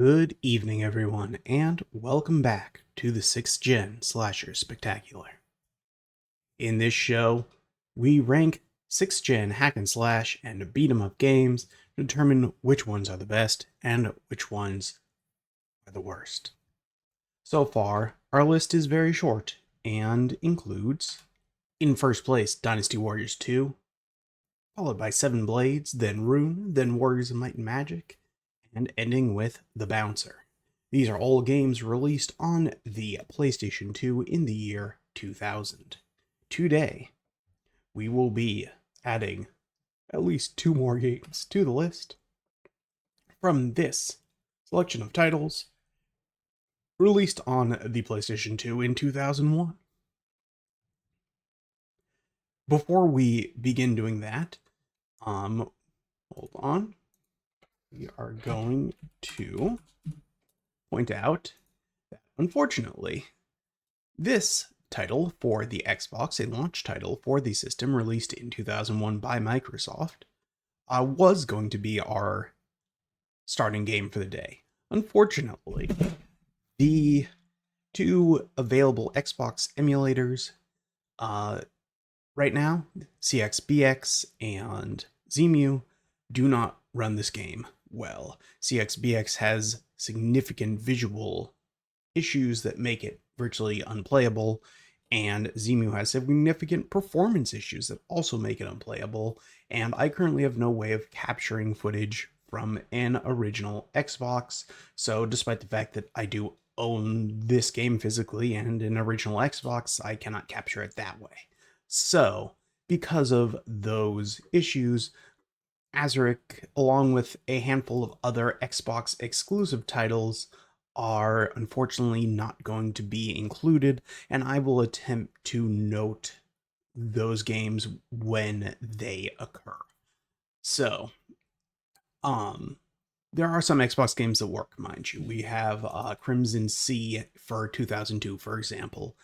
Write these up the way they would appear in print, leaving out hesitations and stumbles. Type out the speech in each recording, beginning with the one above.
Good evening, everyone, and welcome back to the 6th Gen Slasher Spectacular. In this show, we rank 6th Gen hack and slash and beat 'em up games to determine which ones are the best and which ones are the worst. So far, our list is very short and includes, in first place, Dynasty Warriors 2, followed by Seven Blades, then Rune, then Warriors of Might and Magic, and ending with The Bouncer. These are all games released on the PlayStation 2 in the year 2000. Today, we will be adding at least 2 more games to the list from this selection of titles released on the PlayStation 2 in 2001. Before we begin doing that, hold on. We are going to point out that, unfortunately, this title for the Xbox, a launch title for the system released in 2001 by Microsoft, was going to be our starting game for the day. Unfortunately, the 2 available Xbox emulators right now, CXBX and Zemu, do not run this game well. CXBX has significant visual issues that make it virtually unplayable, and Zemu has significant performance issues that also make it unplayable, and I currently have no way of capturing footage from an original Xbox, so despite the fact that I do own this game physically and an original Xbox, I cannot capture it that way. So, because of those issues, Azuric, along with a handful of other Xbox exclusive titles, are unfortunately not going to be included, and I will attempt to note those games when they occur. So, there are some Xbox games that work, mind you. We have Crimson Sea for 2002, for example,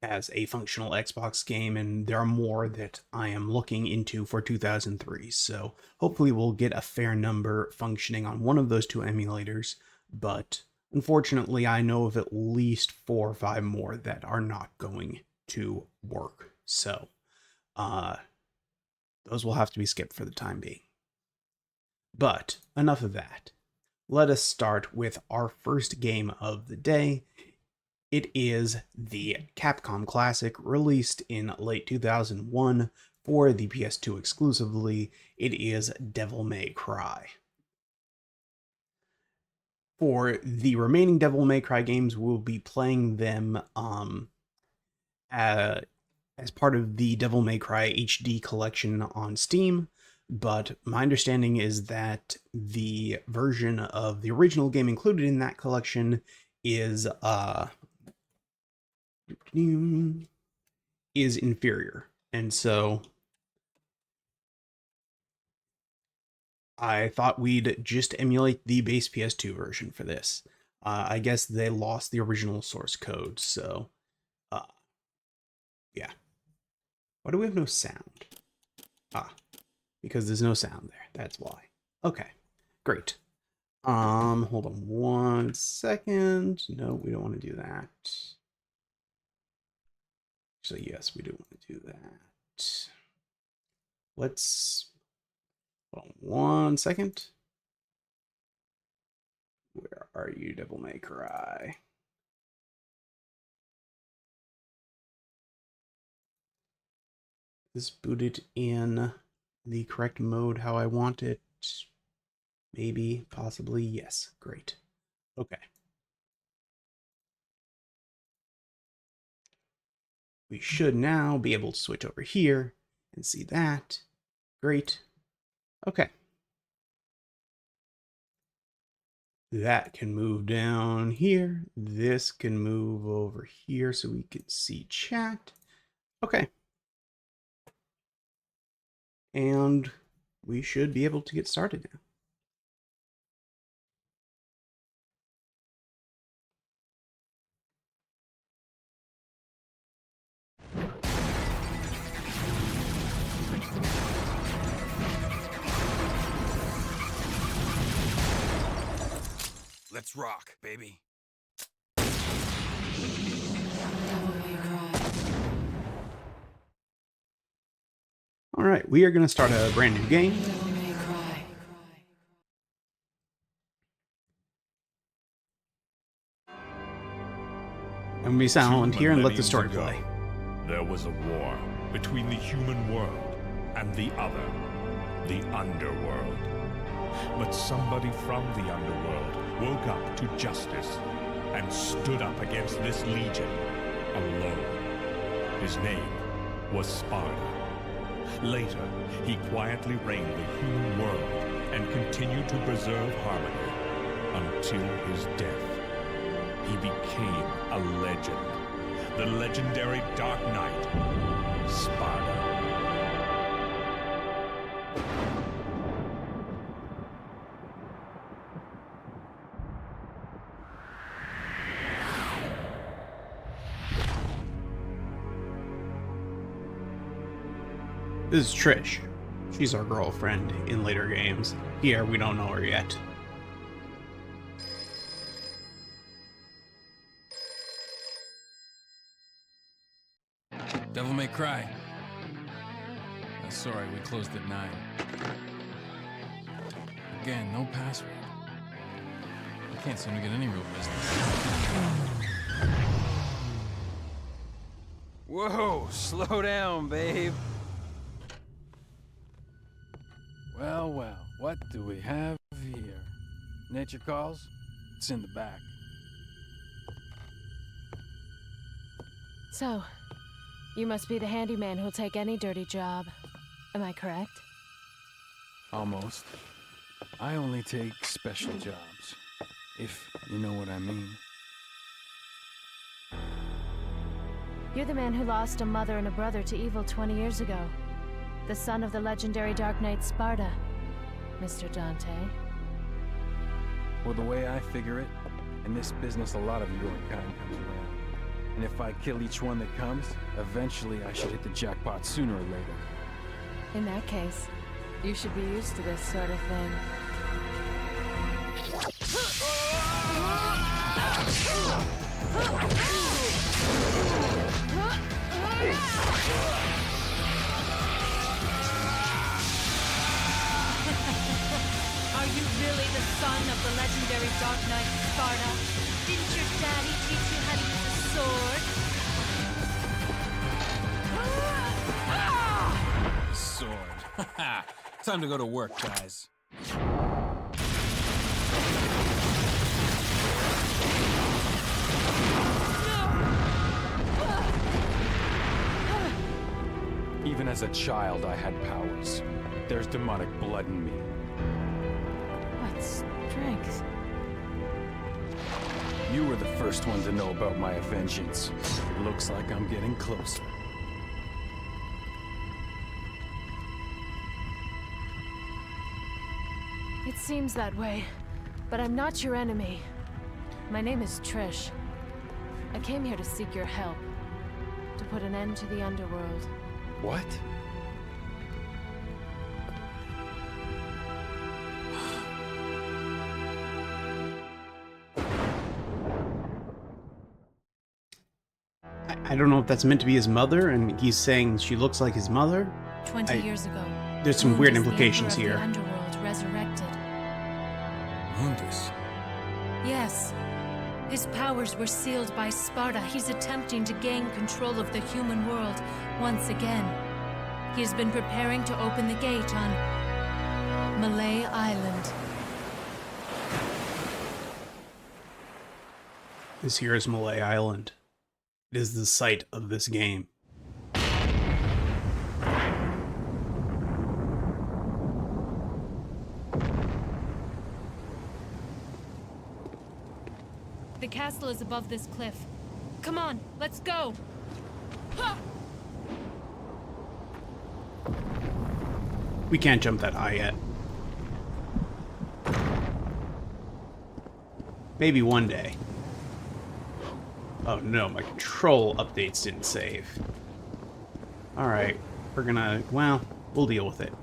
as a functional Xbox game, and there are more that I am looking into for 2003, so hopefully we'll get a fair number functioning on one of those 2 emulators, but unfortunately I know of at least 4 or 5 more that are not going to work, so those will have to be skipped for the time being. But enough of that. Let us start with our first game of the day. It is the Capcom classic released in late 2001 for the PS2 exclusively. It is Devil May Cry. For the remaining Devil May Cry games, we'll be playing them as part of the Devil May Cry HD collection on Steam, but my understanding is that the version of the original game included in that collection is inferior, and so I thought we'd just emulate the base PS2 version for this. I guess they lost the original source code, so yeah. Why do we have no sound? Because there's no sound there, that's why. Okay, great. Hold on 1 second. No, we don't want to do that. So yes, we do want to do that. Let's, hold on 1 second. Where are you, Devil May Cry? This booted in the correct mode how I want it. Maybe, possibly, yes, great. Okay. We should now be able to switch over here and see that. Great. Okay. That can move down here. This can move over here so we can see chat. Okay. And we should be able to get started now. Let's rock, baby. Alright, we are going to start a brand new game. May Cry. And be silent here and let the story play. There was a war between the human world and the other, the underworld. But somebody from the underworld woke up to justice and stood up against this legion alone. His name was Sparta. Later, he quietly reigned the human world and continued to preserve harmony until his death. He became a legend. The legendary Dark Knight, Sparta. This is Trish. She's our girlfriend in later games. Here, we don't know her yet. Devil May Cry. Sorry, we closed at 9. Again, no password. I can't seem to get any real business. Whoa, slow down, babe. Well, well, what do we have here? Nature calls? It's in the back. So, you must be the handyman who'll take any dirty job. Am I correct? Almost. I only take special jobs, if you know what I mean. You're the man who lost a mother and a brother to evil 20 years ago. The son of the legendary Dark Knight Sparta, Mr. Dante. Well, the way I figure it, in this business a lot of your kind comes around. And if I kill each one that comes, eventually I should hit the jackpot sooner or later. In that case, you should be used to this sort of thing. Are you really the son of the legendary Dark Knight Sparta? Didn't your daddy teach you how to use a sword? Sword. Time to go to work, guys. Even as a child, I had powers. There's demonic blood in me. What strength? You were the first one to know about my vengeance. Looks like I'm getting closer. It seems that way, but I'm not your enemy. My name is Trish. I came here to seek your help, to put an end to the underworld. What? I don't know if that's meant to be his mother, and he's saying she looks like his mother. 20 years ago. There's some weird Mundus, the implications Emperor here. of the underworld, resurrected. Mundus. Yes. His powers were sealed by Sparta. He's attempting to gain control of the human world once again. He has been preparing to open the gate on Malay Island. This here is Malay Island. It is the site of this game. The castle is above this cliff. Come on, let's go! Ha! We can't jump that high yet. Maybe one day. Oh no, my control updates didn't save. Alright, we're gonna, well, we'll deal with it.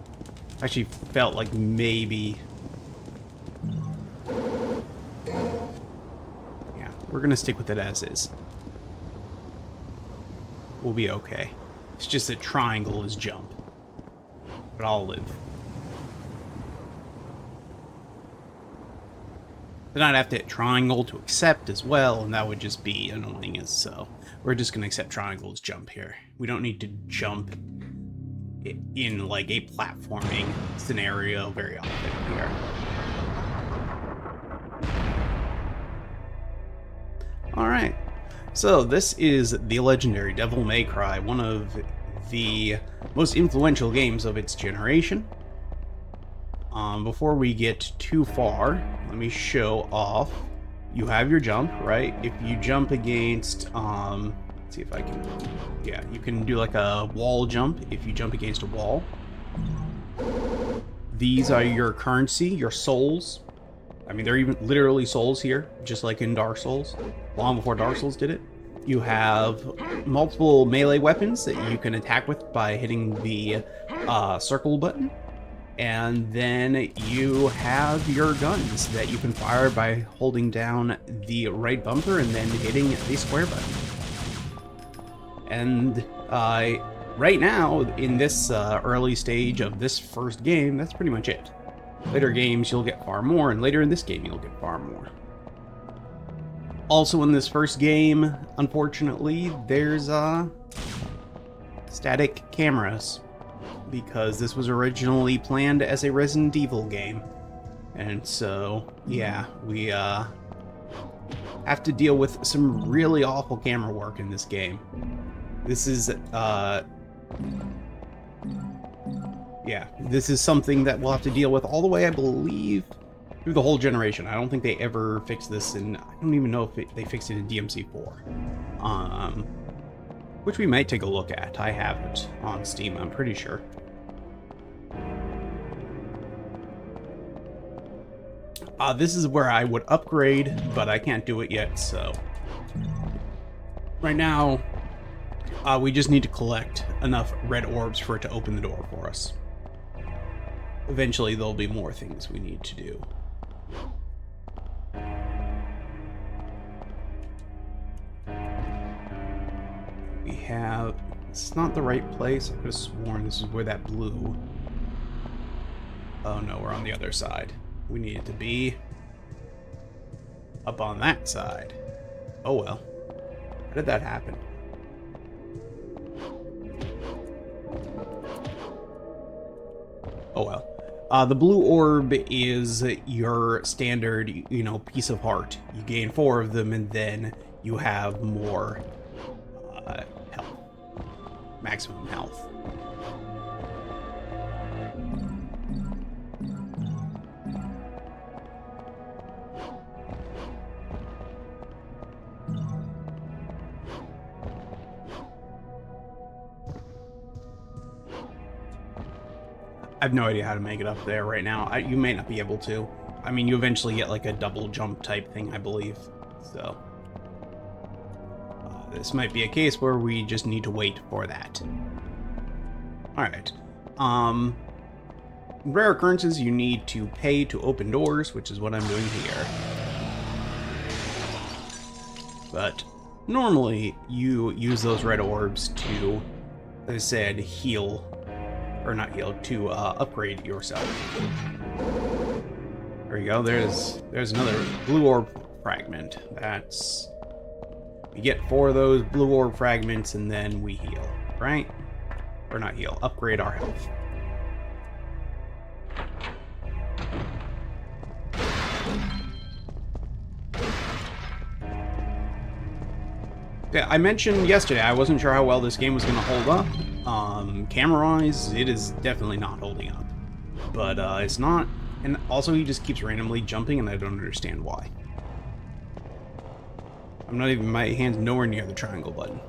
Actually felt like maybe... We're gonna stick with it as is. We'll be okay. It's just that triangle is jump. But I'll live. Then I'd have to hit triangle to accept as well, and that would just be annoying as so. We're just gonna accept triangle as jump here. We don't need to jump in like a platforming scenario very often here. Alright, so this is the legendary Devil May Cry, one of the most influential games of its generation. Before we get too far, let me show off. You have your jump, right? If you jump against, let's see if I can, yeah, you can do like a wall jump if you jump against a wall. These are your currency, your souls. I mean, they're even literally souls here, just like in Dark Souls, long before Dark Souls did it. You have multiple melee weapons that you can attack with by hitting the circle button. And then you have your guns that you can fire by holding down the right bumper and then hitting the square button. And right now, in this early stage of this first game, that's pretty much it. Later games, you'll get far more, and later in this game, you'll get far more. Also in this first game, unfortunately, there's static cameras, because this was originally planned as a Resident Evil game. And so, yeah, we have to deal with some really awful camera work in this game. This is, yeah, this is something that we'll have to deal with all the way, I believe, through the whole generation. I don't think they ever fixed this in, I don't even know if they fixed it in DMC4. Which we might take a look at. I have it on Steam, I'm pretty sure. This is where I would upgrade, but I can't do it yet, so... Right now, we just need to collect enough red orbs for it to open the door for us. Eventually, there'll be more things we need to do. We have... It's not the right place. I could have sworn this is where that blue... Oh no, we're on the other side. We need it to be up on that side. Oh well. How did that happen? Oh well. The blue orb is your standard, you know, piece of heart. You gain 4 of them, and then you have more health. Maximum health. I have no idea how to make it up there right now. You may not be able to. I mean, you eventually get like a double jump type thing, I believe. So this might be a case where we just need to wait for that. Alright. Rare occurrences you need to pay to open doors, which is what I'm doing here. But normally you use those red orbs to, as I said, heal. Or not heal, to upgrade yourself. There you go, there's another blue orb fragment. That's... We get 4 of those blue orb fragments and then we heal, right? Or not heal, upgrade our health. Yeah, I mentioned yesterday I wasn't sure how well this game was going to hold up. Camera-wise, it is definitely not holding up. But it's not... And also he just keeps randomly jumping and I don't understand why. I'm not even... My hand's nowhere near the triangle button.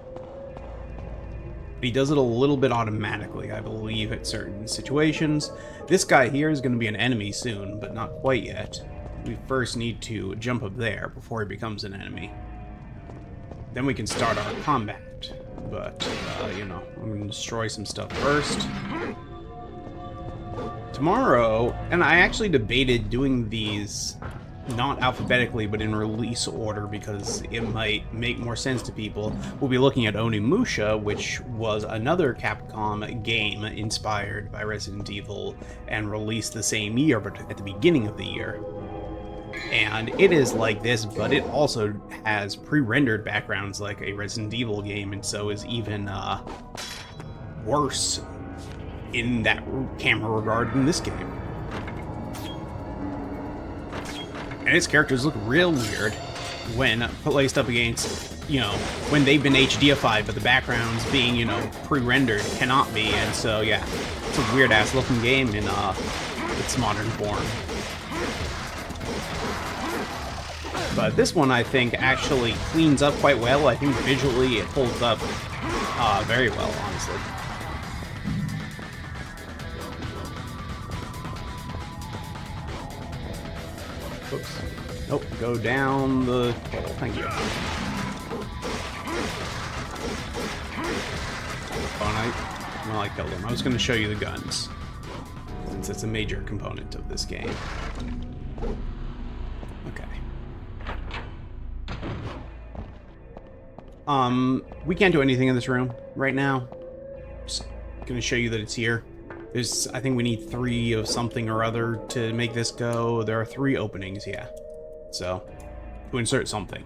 But he does it a little bit automatically, I believe, at certain situations. This guy here is going to be an enemy soon, but not quite yet. We first need to jump up there before he becomes an enemy. Then we can start our combat. But, you know, I'm going to destroy some stuff first. Tomorrow, and I actually debated doing these not alphabetically, but in release order because it might make more sense to people, we'll be looking at Onimusha, which was another Capcom game inspired by Resident Evil and released the same year, but at the beginning of the year. And it is like this, but it also has pre-rendered backgrounds like a Resident Evil game, and so is even worse in that camera regard in this game. And its characters look real weird when placed up against, you know, when they've been HDified, but the backgrounds being, you know, pre-rendered cannot be. And so, yeah, it's a weird-ass looking game in its modern form. But this one, I think, actually cleans up quite well. I think visually it holds up very well, honestly. Oops. Nope, go down the hole. Thank you. Oh, and I killed him. I was going to show you the guns, since it's a major component of this game. Okay. We can't do anything in this room right now. Just going to show you that it's here. There's, I think we need 3 of something or other to make this go. There are 3 openings, yeah. So, to insert something.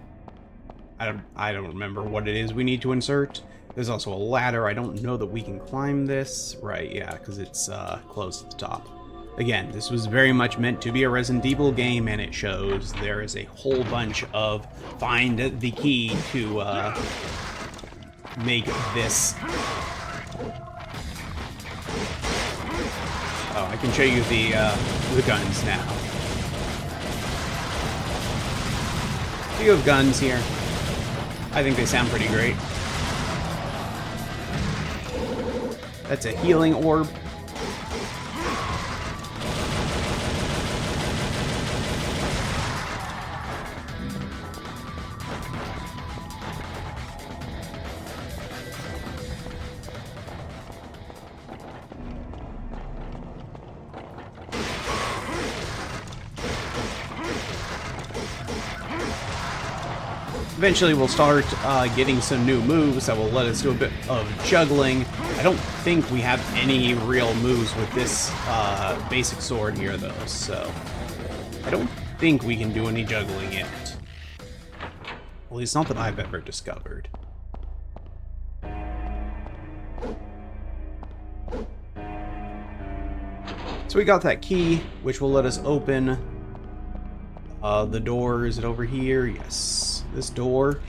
I don't remember what it is we need to insert. There's also a ladder. I don't know that we can climb this. Right, yeah, because it's closed at the top. Again, this was very much meant to be a Resident Evil game, and it shows there is a whole bunch of find the key to make this. Oh, I can show you the guns now. So you have guns here. I think they sound pretty great. That's a healing orb. Eventually we'll start getting some new moves that will let us do a bit of juggling. I don't think we have any real moves with this basic sword here, though, so I don't think we can do any juggling yet. At least not that I've ever discovered. So we got that key, which will let us open the door. Is it over here? Yes. This door.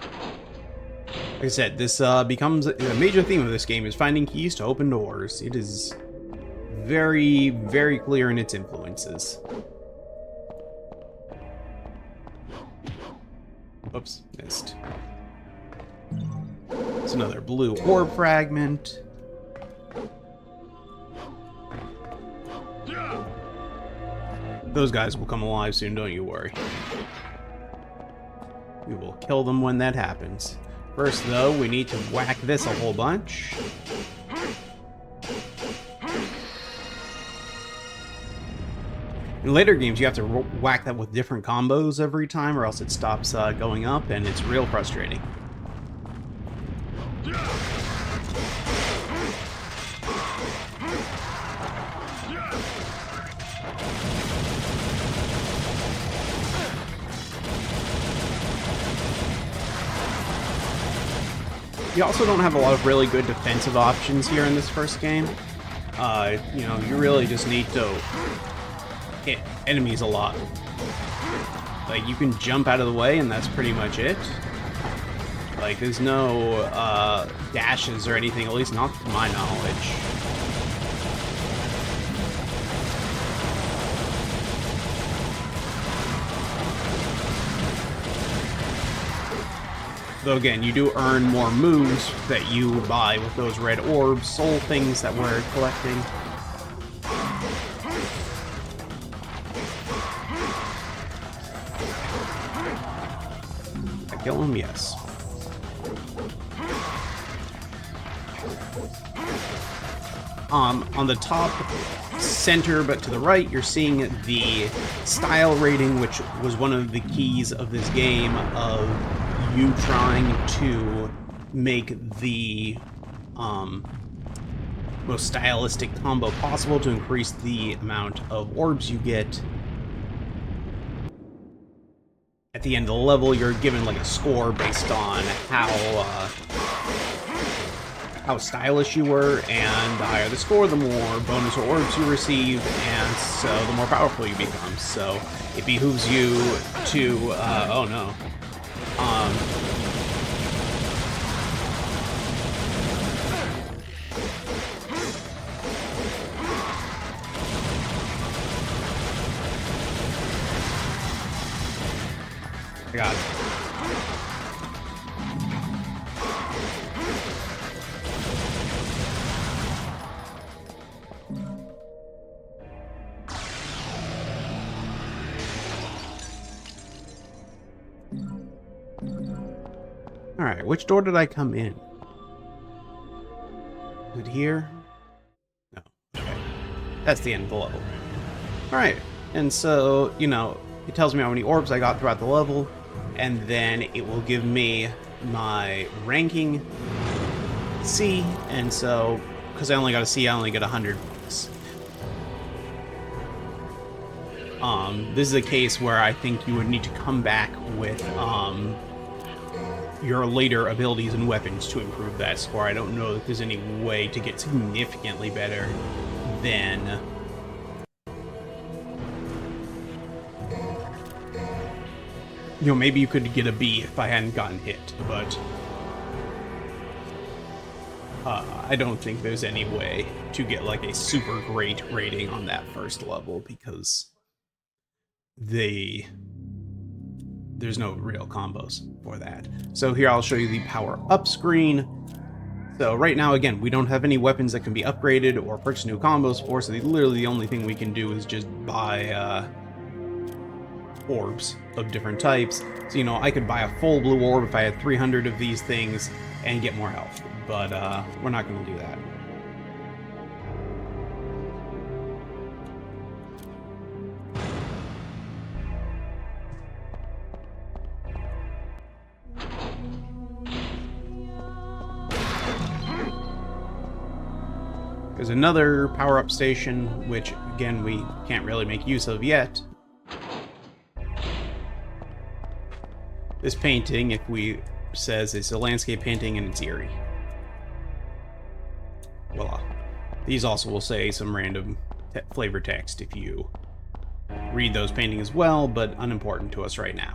Like I said, this becomes a major theme of this game is finding keys to open doors. It is very, very clear in its influences. Oops, missed. It's another blue orb fragment. Those guys will come alive soon, don't you worry. We will kill them when that happens. First, though, we need to whack this a whole bunch. In later games, you have to whack that with different combos every time, or else it stops going up, and it's real frustrating. You also don't have a lot of really good defensive options here in this first game. You know, you really just need to hit enemies a lot. Like, you can jump out of the way, and that's pretty much it. Like, there's no dashes or anything, at least not to my knowledge. Though again, you do earn more moves that you buy with those red orbs, soul things that we're collecting. I kill him? Yes. On the top center, but to the right, you're seeing the style rating, which was one of the keys of this game, of you trying to make the most stylistic combo possible to increase the amount of orbs you get. At the end of the level, you're given like a score based on how stylish you were, and the higher the score, the more bonus orbs you receive, and so the more powerful you become. So it behooves you to, oh no. I got it. Alright, which door did I come in? Is it here? No. Okay. That's the end of the level. Alright, and so, you know, it tells me how many orbs I got throughout the level, and then it will give me my ranking C, and so, because I only got a C, I only get 100. This is a case where I think you would need to come back with, your later abilities and weapons to improve that score. I don't know if there's any way to get significantly better than... You know, maybe you could get a B if I hadn't gotten hit, but... I don't think there's any way to get, like, a super great rating on that first level, because... there's no real combos for that. So here I'll show you the power up screen. So right now, again, we don't have any weapons that can be upgraded or purchase new combos for, so literally the only thing we can do is just buy orbs of different types. So, you know, I could buy a full blue orb if I had 300 of these things and get more health, but we're not going to do that. There's another power-up station, which, again, we can't really make use of yet. This painting, if we says it's a landscape painting and it's eerie. Voila. These also will say some random flavor text if you read those paintings as well, but unimportant to us right now.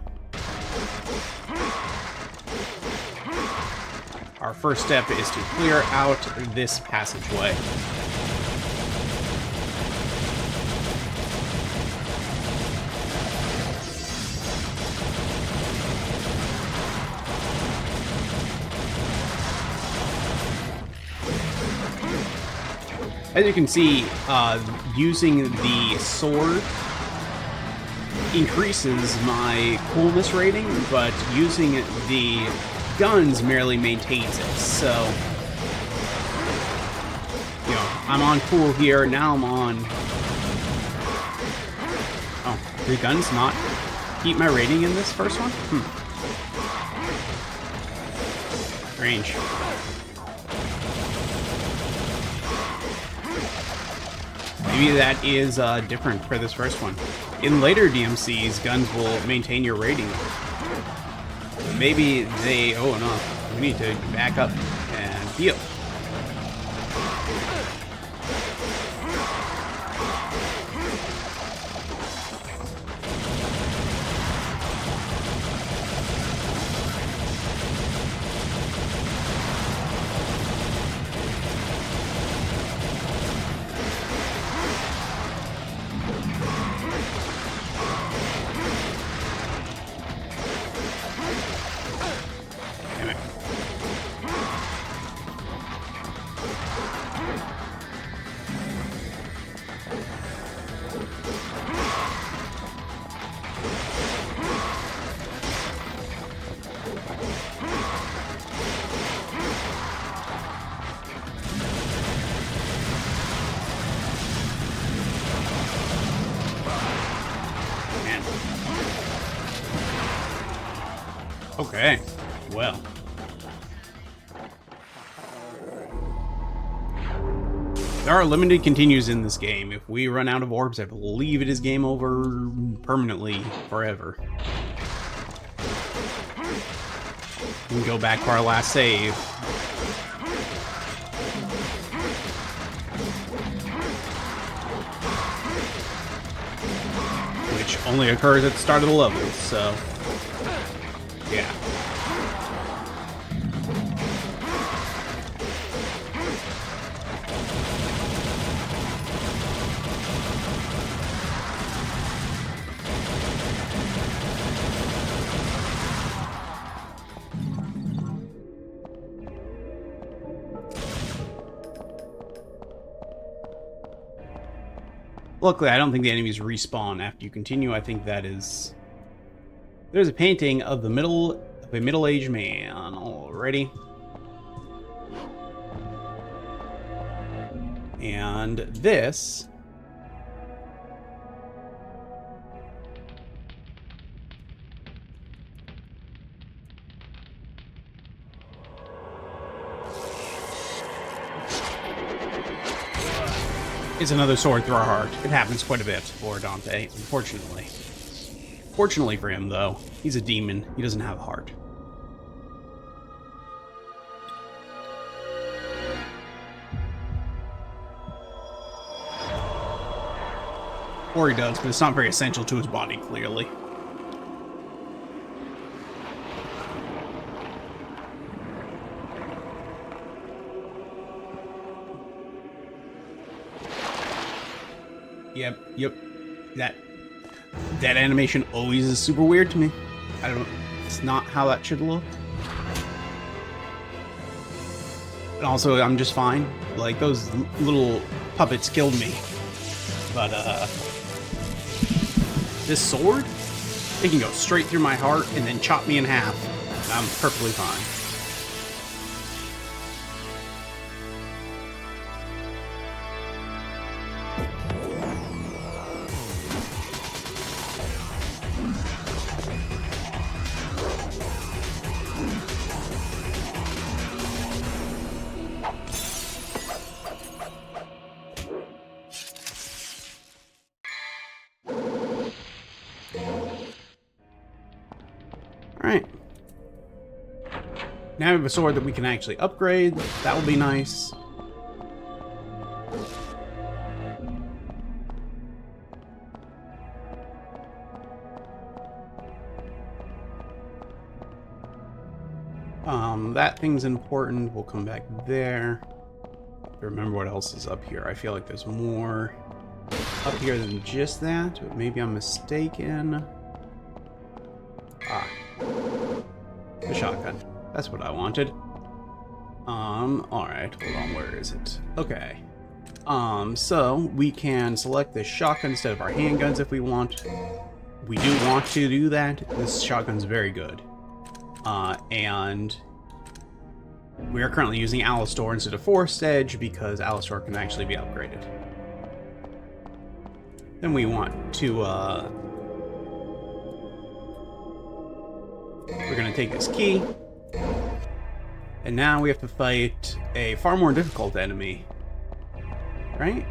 Our first step is to clear out this passageway. As you can see, using the sword increases my coolness rating, but using the guns merely maintains it. So, you know, I'm on cool here, now I'm on... Oh, the guns not keep my rating in this first one? Strange. Maybe that is different for this first one. In later DMCs, guns will maintain your rating. Maybe they... Oh no, we need to back up and heal. Okay, well. There are limited continues in this game. If we run out of orbs, I believe it is game over permanently, forever. We can go back to our last save. Which only occurs at the start of the level, so... yeah. Luckily, I don't think the enemies respawn after you continue. I think that is... there's a painting of a middle-aged man already. And this... is another sword through our heart. It happens quite a bit for Dante, unfortunately. Fortunately for him, though, he's a demon. He doesn't have a heart. Or he does, but it's not very essential to his body, clearly. Yep. That animation always is super weird to me. I don't... it's not how that should look. And also, I'm just fine. Like, those little puppets killed me. But, this sword? It can go straight through my heart and then chop me in half. I'm perfectly fine. Alright. Now we have a sword that we can actually upgrade. That will be nice. That thing's important. We'll come back there. Remember what else is up here. I feel like there's more up here than just that, but maybe I'm mistaken. Ah. The shotgun. That's what I wanted. Alright, hold on, where is it? Okay. So we can select the shotgun instead of our handguns if we want. We do want to do that. This shotgun's very good. And we are currently using Alistor instead of Forest Edge because Alistor can actually be upgraded. Then we want to, we're gonna take this key. And now we have to fight a far more difficult enemy. Right?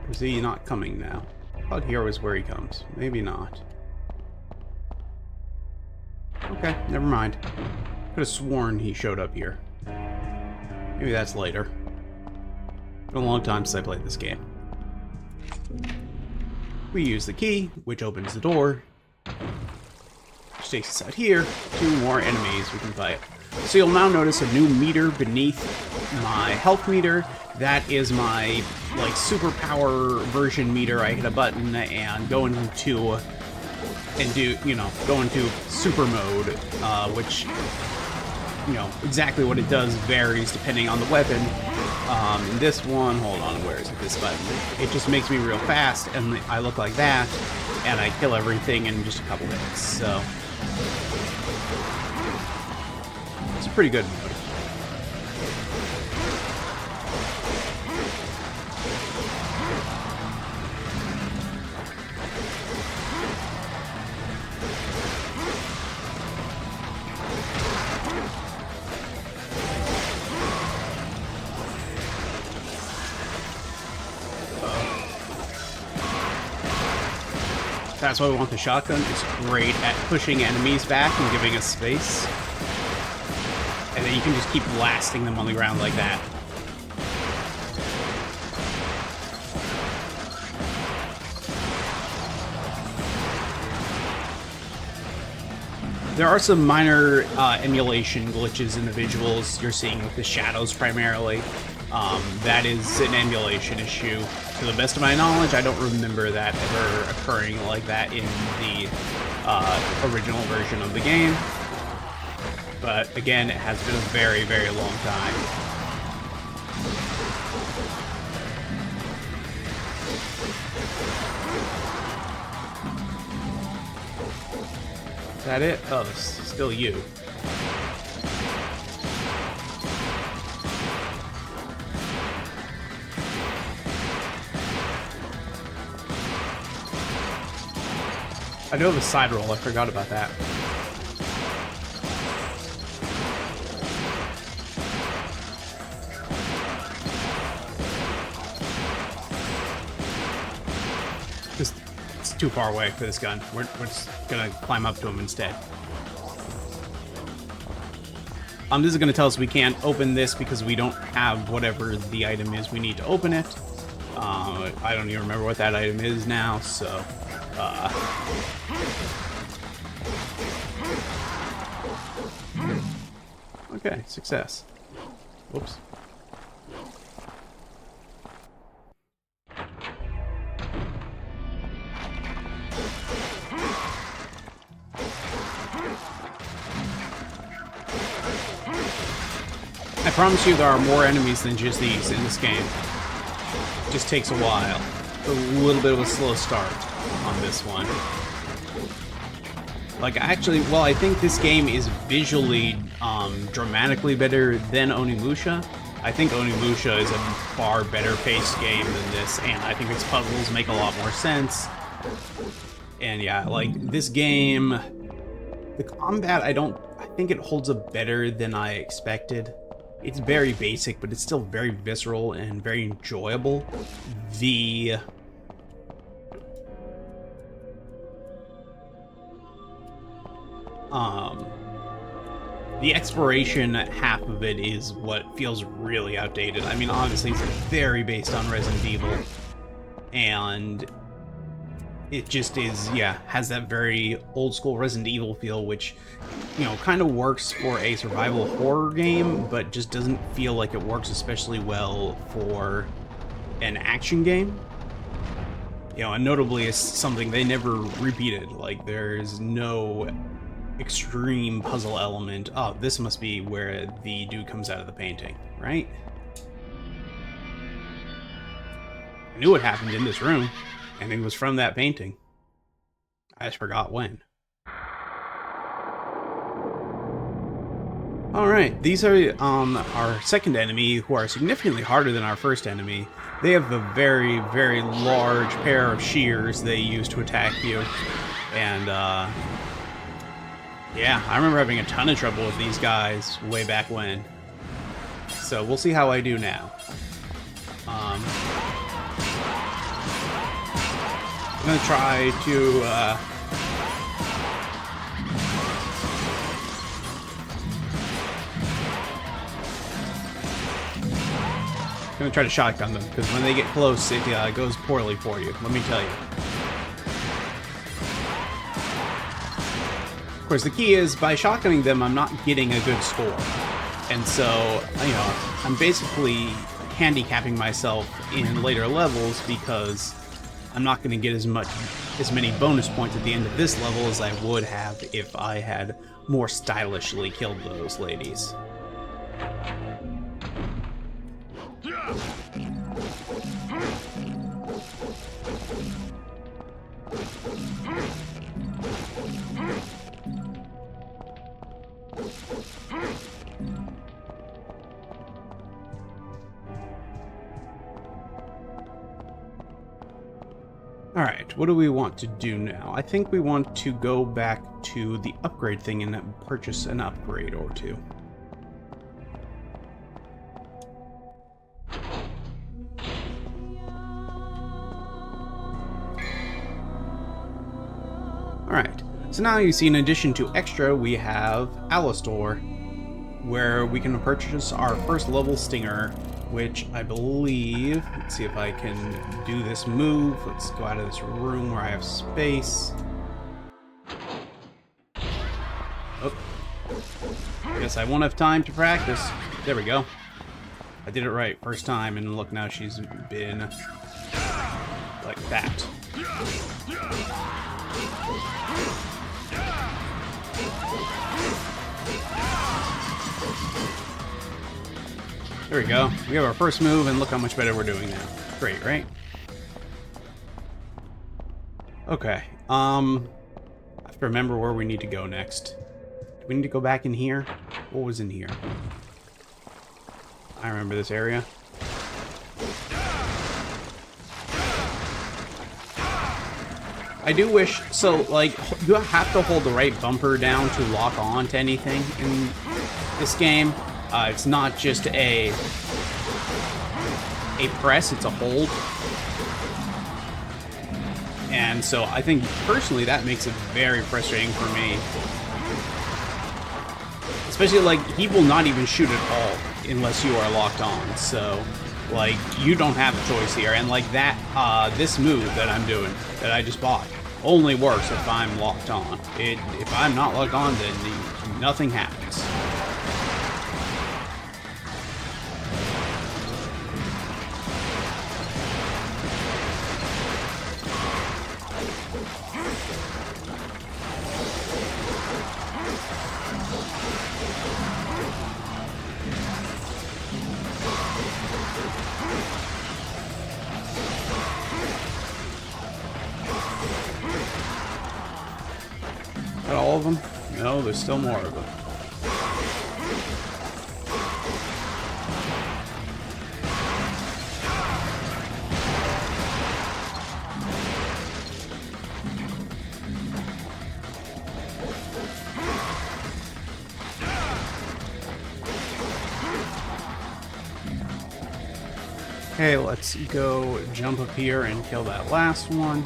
Or is he not coming now? I thought here was where he comes. Maybe not. Okay, never mind. Could have sworn he showed up here. Maybe that's later. Been a long time since I played this game. We use the key, which opens the door. Which takes us out here. 2 more enemies we can fight. So you'll now notice a new meter beneath my health meter. That is my, like, superpower version meter. I hit a button and go into... and do, you know, go into super mode, which, you know, exactly what it does varies depending on the weapon. This one, hold on, where is it, this button? It just makes me real fast, and I look like that, and I kill everything in just a couple minutes, so. It's a pretty good mode. That's why we want the shotgun. It's great at pushing enemies back and giving us space. And then you can just keep blasting them on the ground like that. There are some minor emulation glitches in the visuals you're seeing with the shadows primarily. That is an emulation issue. To the best of my knowledge, I don't remember that ever occurring like that in the original version of the game. But again, it has been a very, very long time. Is that it? Oh, it's still you. I do have a side roll, I forgot about that. It's too far away for this gun. We're just gonna climb up to him instead. This is gonna tell us we can't open this because we don't have whatever the item is we need to open it. I don't even remember what that item is now, so okay, success. Whoops. I promise you there are more enemies than just these in this game. It just takes a while. A little bit of a slow start on this one. Like, actually, well, I think this game is visually dramatically better than Onimusha. I think Onimusha is a far better paced game than this, and I think its puzzles make a lot more sense. And yeah, like, this game, the combat, I think it holds up better than I expected. It's very basic, but it's still very visceral and very enjoyable. The exploration half of it is what feels really outdated. I mean, obviously it's very based on Resident Evil, and it just is, yeah, has that very old school Resident Evil feel, which, you know, kind of works for a survival horror game, but just doesn't feel like it works especially well for an action game. You know, and notably it's something they never repeated. Like, there's no extreme puzzle element. Oh, this must be where the dude comes out of the painting, right? I knew what happened in this room, and it was from that painting. I just forgot when. Alright, these are our second enemy, who are significantly harder than our first enemy. They have a very, very large pair of shears they use to attack you. And, yeah, I remember having a ton of trouble with these guys way back when. So we'll see how I do now. I'm gonna try to, shotgun them, because when they get close, it goes poorly for you, let me tell you. Of course, the key is, by shotgunning them, I'm not getting a good score. And so, you know, I'm basically handicapping myself in later levels because I'm not going to get as many bonus points at the end of this level as I would have if I had more stylishly killed those ladies. Alright, what do we want to do now? I think we want to go back to the upgrade thing and purchase an upgrade or two. So now you see, in addition to extra, we have Alastore, where we can purchase our first level Stinger, which I believe, let's see if I can do this move. Let's go out of this room where I have space. Oh, I guess I won't have time to practice. There we go. I did it right first time, and look, now she's been like that. There we go. We have our first move, and look how much better we're doing now. Great, right? Okay. I have to remember where we need to go next. Do we need to go back in here? What was in here? I remember this area. I do wish, so like, you have to hold the right bumper down to lock on to anything in this game. It's not just a press, it's a hold. And so I think, personally, that makes it very frustrating for me. Especially, like, he will not even shoot at all unless you are locked on. So, like, you don't have a choice here. And, like, that, this move that I'm doing, that I just bought, only works if I'm locked on. If I'm not locked on, then nothing happens. Got all of them? No, there's still more of them. Okay, let's go jump up here and kill that last one.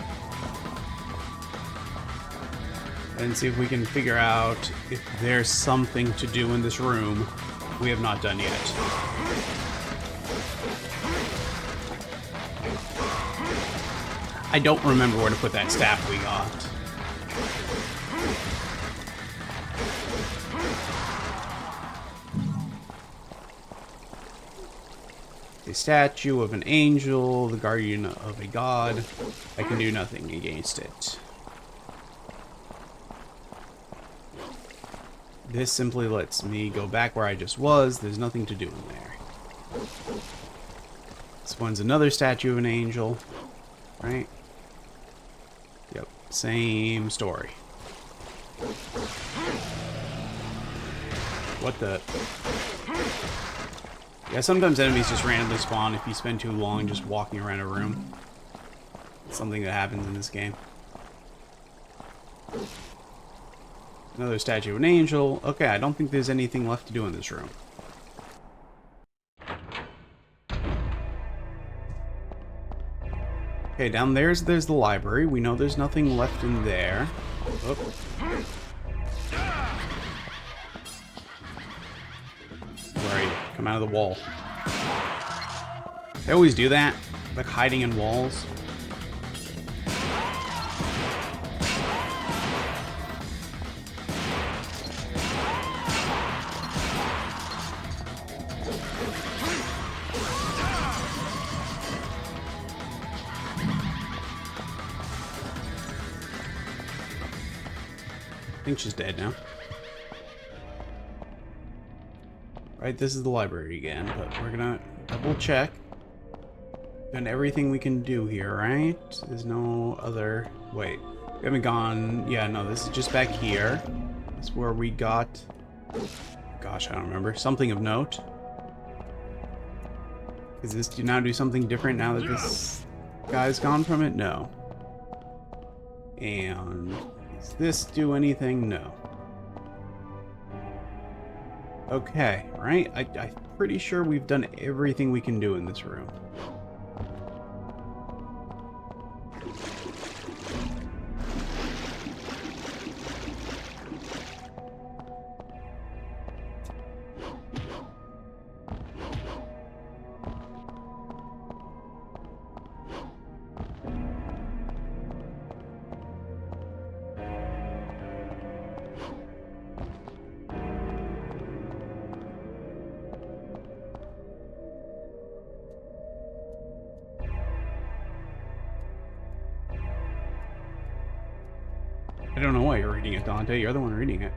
And see if we can figure out if there's something to do in this room we have not done yet. I don't remember where to put that staff we got. A statue of an angel, the guardian of a god. I can do nothing against it. This simply lets me go back where I just was. There's nothing to do in there. This one's another statue of an angel, right? Yep, same story. What the? Yeah, sometimes enemies just randomly spawn if you spend too long just walking around a room. It's something that happens in this game. Another statue of an angel. Okay, I don't think there's anything left to do in this room. Okay, down there's the library. We know there's nothing left in there. Oh. Where are you? Come out of the wall. They always do that, like hiding in walls. I think she's dead now. Right, this is the library again, but we're gonna double check. Done everything we can do here, right? There's no other... Wait, we haven't gone... Yeah, no, this is just back here. That's where we got... Gosh, I don't remember. Something of note. Does this now do something different now that this guy's gone from it? No. And... Does this do anything? No. Okay, right? I'm pretty sure we've done everything we can do in this room. I don't know why you're reading it, Dante. You're the one reading it.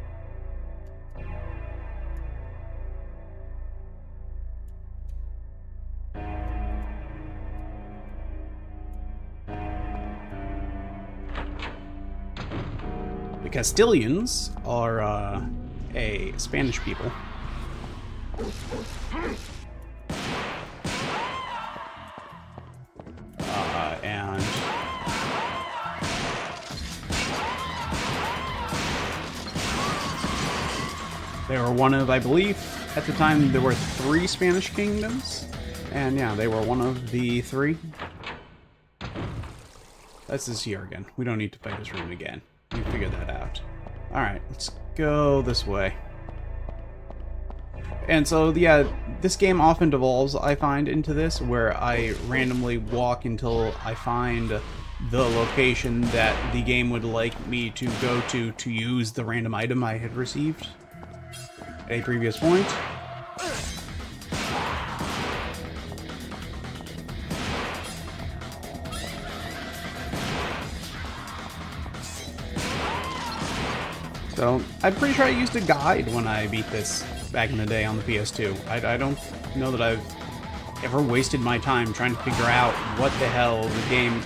The Castilians are a Spanish people. And they were one of, I believe, at the time there were 3 Spanish kingdoms. And yeah, they were one of the 3. This is here again. We don't need to fight this room again. We figured that out. Alright, let's go this way. And so, yeah, this game often devolves, I find, into this, where I randomly walk until I find the location that the game would like me to go to use the random item I had received at a previous point. So, I'm pretty sure I used a guide when I beat this back in the day on the PS2. I don't know that I've ever wasted my time trying to figure out what the hell the game...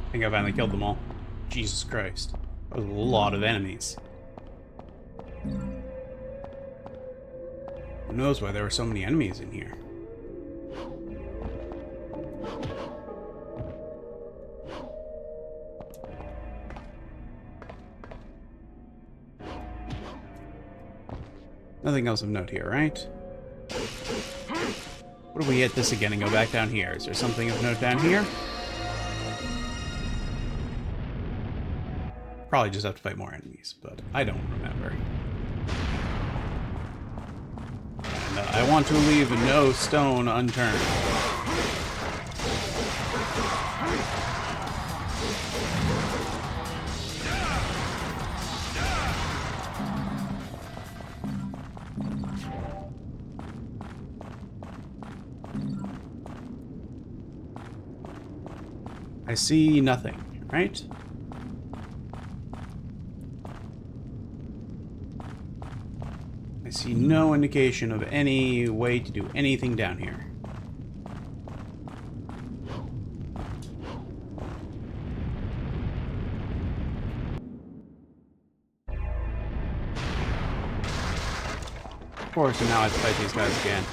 I think I finally killed them all. Jesus Christ. That was a lot of enemies. Who knows why there were so many enemies in here? Nothing else of note here, right? What if we hit this again and go back down here? Is there something of note down here? Probably just have to fight more enemies, but I don't remember. And I want to leave no stone unturned. I see nothing, right? I see no indication of any way to do anything down here. Of course, and now I have to fight these guys again.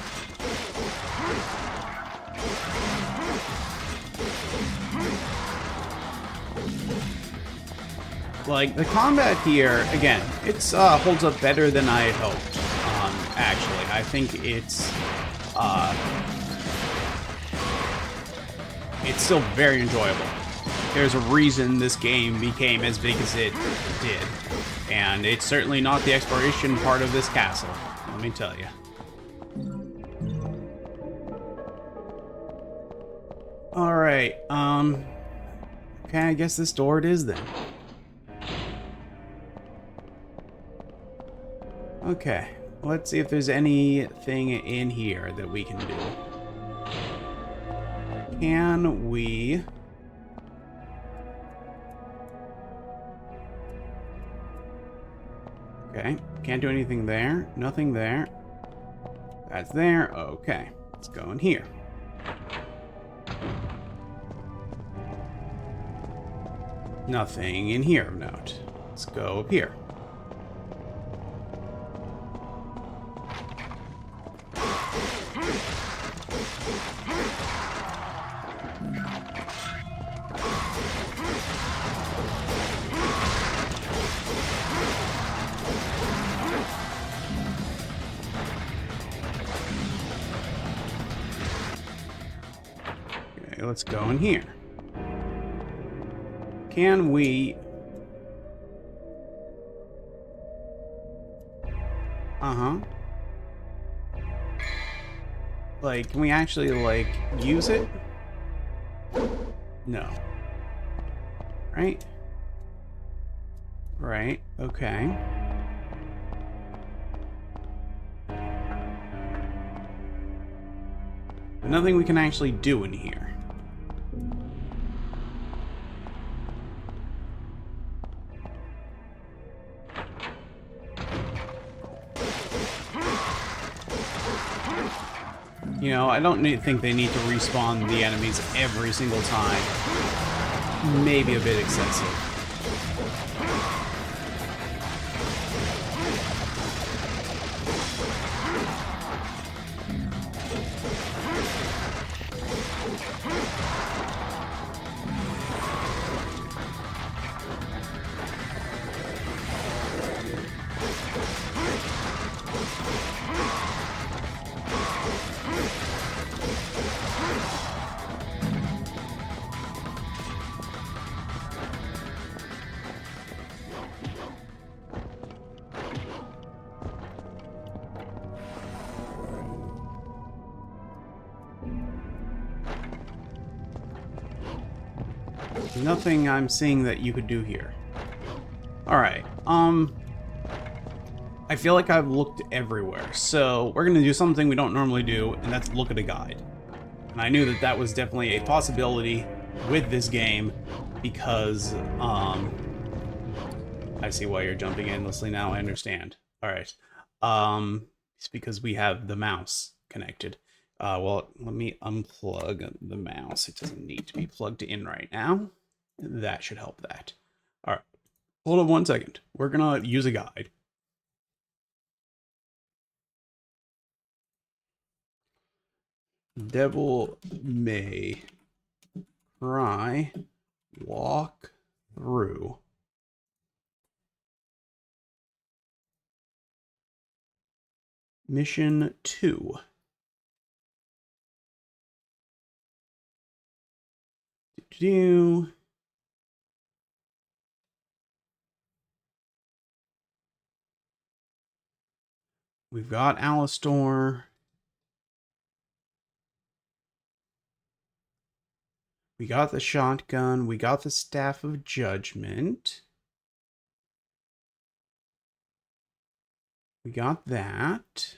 Like, the combat here, again, it's holds up better than I had hoped. Actually, I think it's still very enjoyable. There's a reason this game became as big as it did, and it's certainly not the exploration part of this castle, let me tell you. Alright, okay, I guess this door it is then. Okay, let's see if there's anything in here that we can do. Can we... Okay, can't do anything there. Nothing there. That's there. Okay, let's go in here. Nothing in here of note. Let's go up here. Okay, let's go in here. Can we... Uh-huh. Like, can we actually, like, use it? No. Right? Right, okay. But nothing we can actually do in here. You know, I don't think they need to respawn the enemies every single time. Maybe a bit excessive. Nothing I'm seeing that you could do here. Alright, I feel like I've looked everywhere, so we're gonna do something we don't normally do, and that's look at a guide. And I knew that that was definitely a possibility with this game, because, I see why you're jumping endlessly now, I understand. Alright, it's because we have the mouse connected. Well, let me unplug the mouse. It doesn't need to be plugged in right now. That should help that. All right. Hold on 1 second. We're going to use a guide. Devil May Cry walk through. Mission 2. We've got Alistor. We got the shotgun. We got the Staff of Judgment. We got that.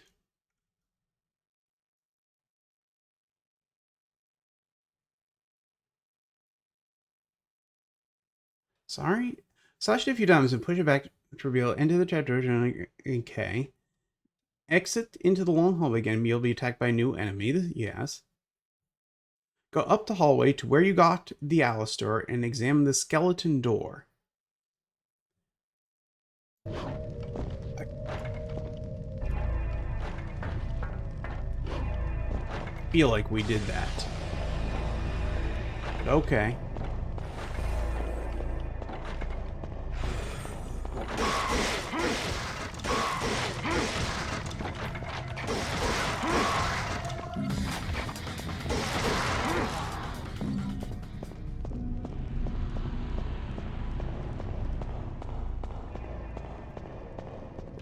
Sorry? Slash it a few times and push it back to reveal enter the chat door. Okay. Exit into the long hallway again. You'll be attacked by a new enemy. Yes. Go up the hallway to where you got the Alistor and examine the skeleton door. I feel like we did that. But okay.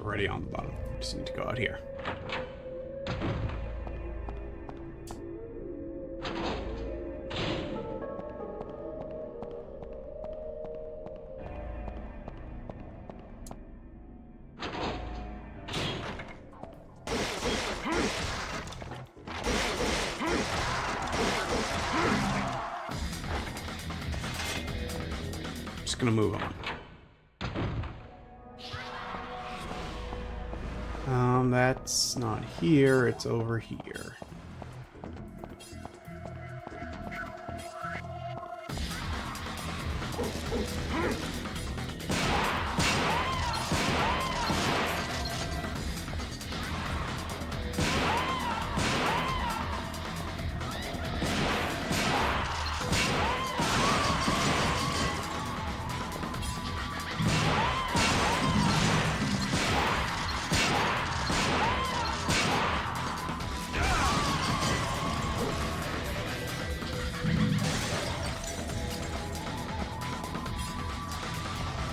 Already on the bottom. Just need to go out here. just gonna move on. That's not here, it's over here.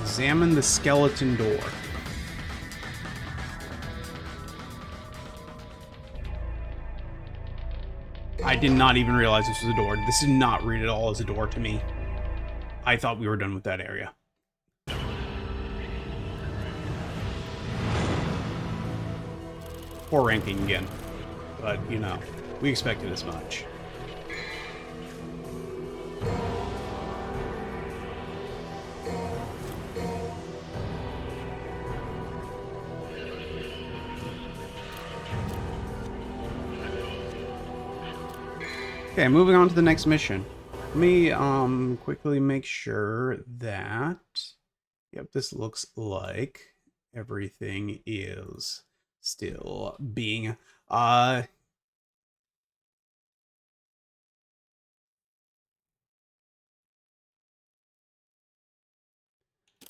Examine the skeleton door. I did not even realize this was a door. This did not read at all as a door to me. I thought we were done with that area. Poor ranking again. But, you know, we expected as much. Okay, moving on to the next mission. Let me quickly make sure that, yep, this looks like everything is still being oh,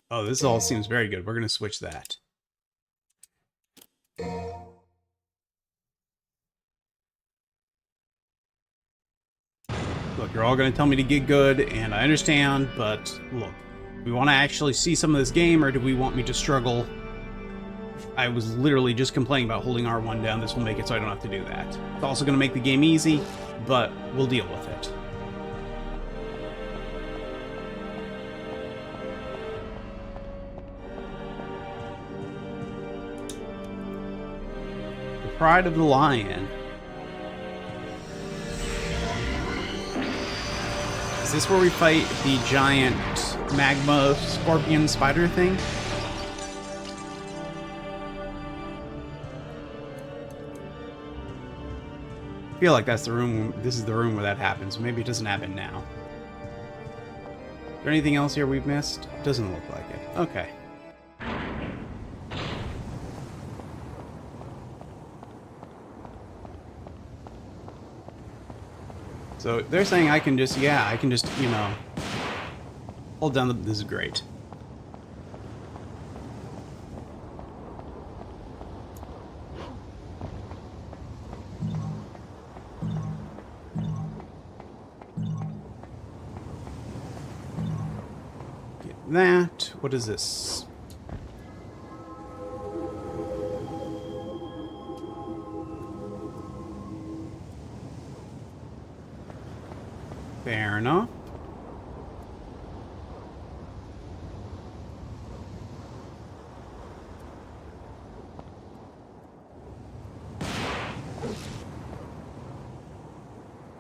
this all seems very good. We're going to switch that. Look, you're all going to tell me to get good, and I understand, but look, do we want to actually see some of this game, or do we want me to struggle? I was literally just complaining about holding R1 down. This will make it so I don't have to do that. It's also going to make the game easy, but we'll deal with it. The Pride of the Lion. Is this where we fight the giant magma scorpion spider thing? I feel like that's the room. This is the room where that happens. Maybe it doesn't happen now. Is there anything else here we've missed? Doesn't look like it. Okay. So they're saying I can just, yeah, I can just, you know, hold down the, this is great. Get that. What is this? Fair enough.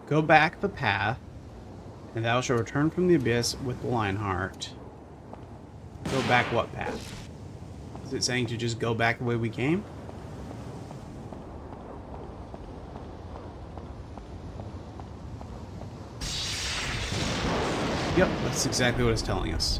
Go back the path, and thou shalt return from the abyss with the Lionheart. Go back what path? Is it saying to just go back the way we came? Yep, that's exactly what it's telling us.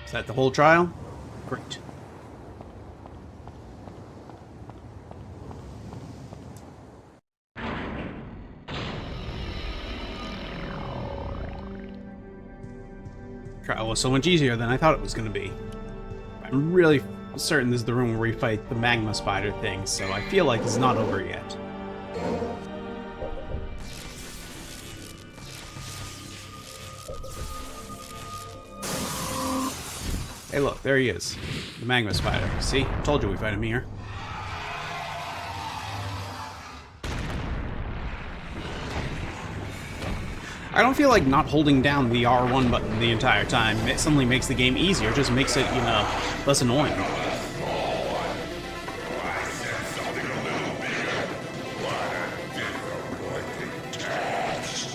Is that the whole trial? Great. Trial was so much easier than I thought it was going to be. I'm really certain this is the room where we fight the magma spider thing, so I feel like it's not over yet. Hey, look, there he is. The magma spider. See? Told you we fight him here. I don't feel like not holding down the R1 button the entire time. It suddenly makes the game easier. It just makes it, you know, less annoying.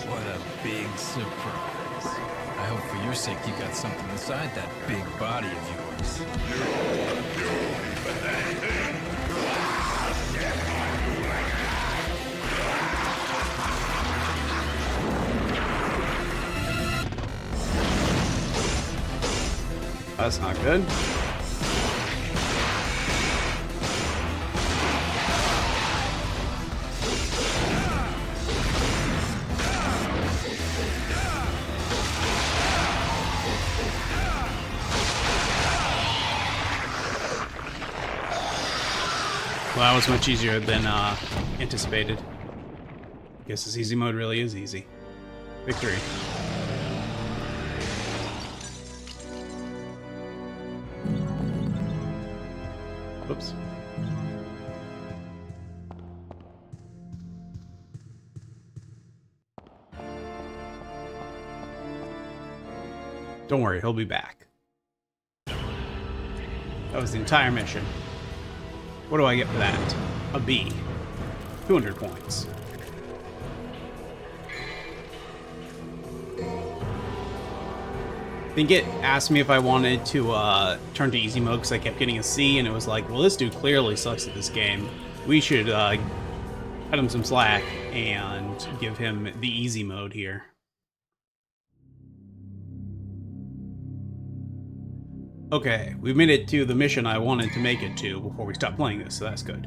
What a big surprise. I hope for your sake you got something inside that big body of yours. That's not good. Well, that was much easier than anticipated. Guess this easy mode really is easy. Victory. Whoops. Don't worry, he'll be back. That was the entire mission. What do I get for that? A B. 200 points. I think it asked me if I wanted to turn to easy mode because I kept getting a C, and it was like, well, this dude clearly sucks at this game. We should cut him some slack and give him the easy mode here. Okay, we've made it to the mission I wanted to make it to before we stopped playing this, so that's good.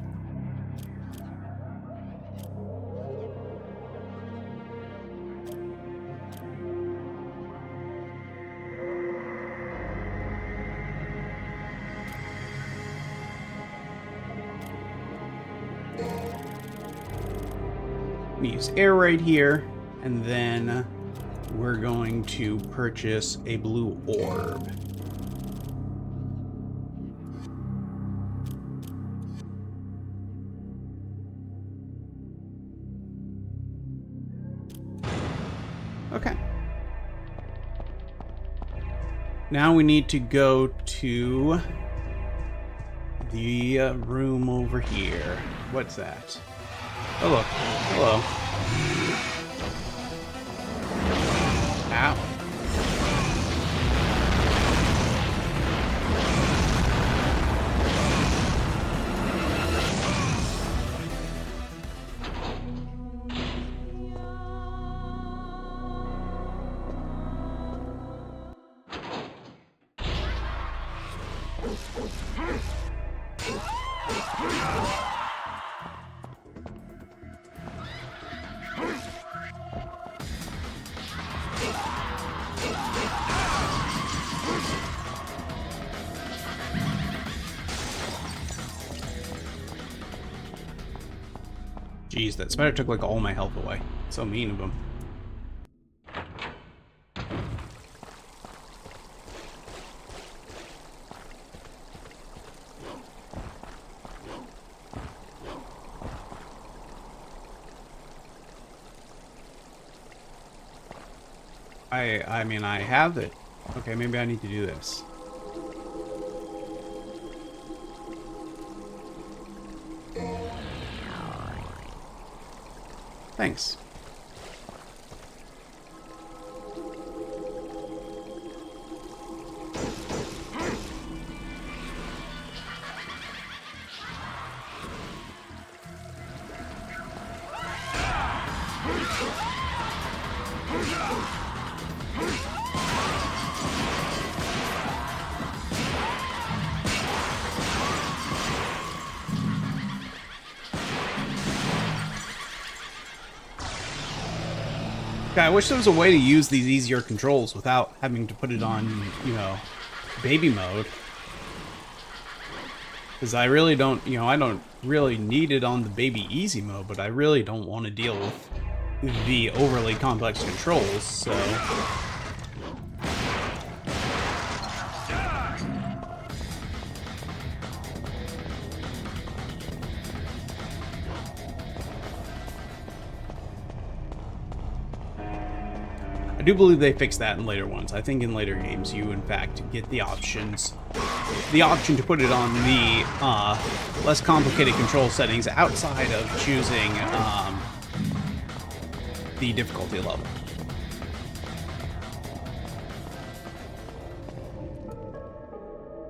We use air right here, and then we're going to purchase a blue orb. Okay. Now we need to go to the room over here. What's that? Oh, look. Hello. Ow. Jeez, that spider took like all my health away. So mean of him. I mean, I have it. Okay, maybe I need to do this. Thanks. I wish there was a way to use these easier controls without having to put it on, you know, baby mode. Because I really don't, you know, I don't really need it on the baby easy mode, but I really don't want to deal with the overly complex controls, so... I do believe they fixed that in later ones. I think in later games you, in fact, get the option to put it on the less complicated control settings outside of choosing the difficulty level.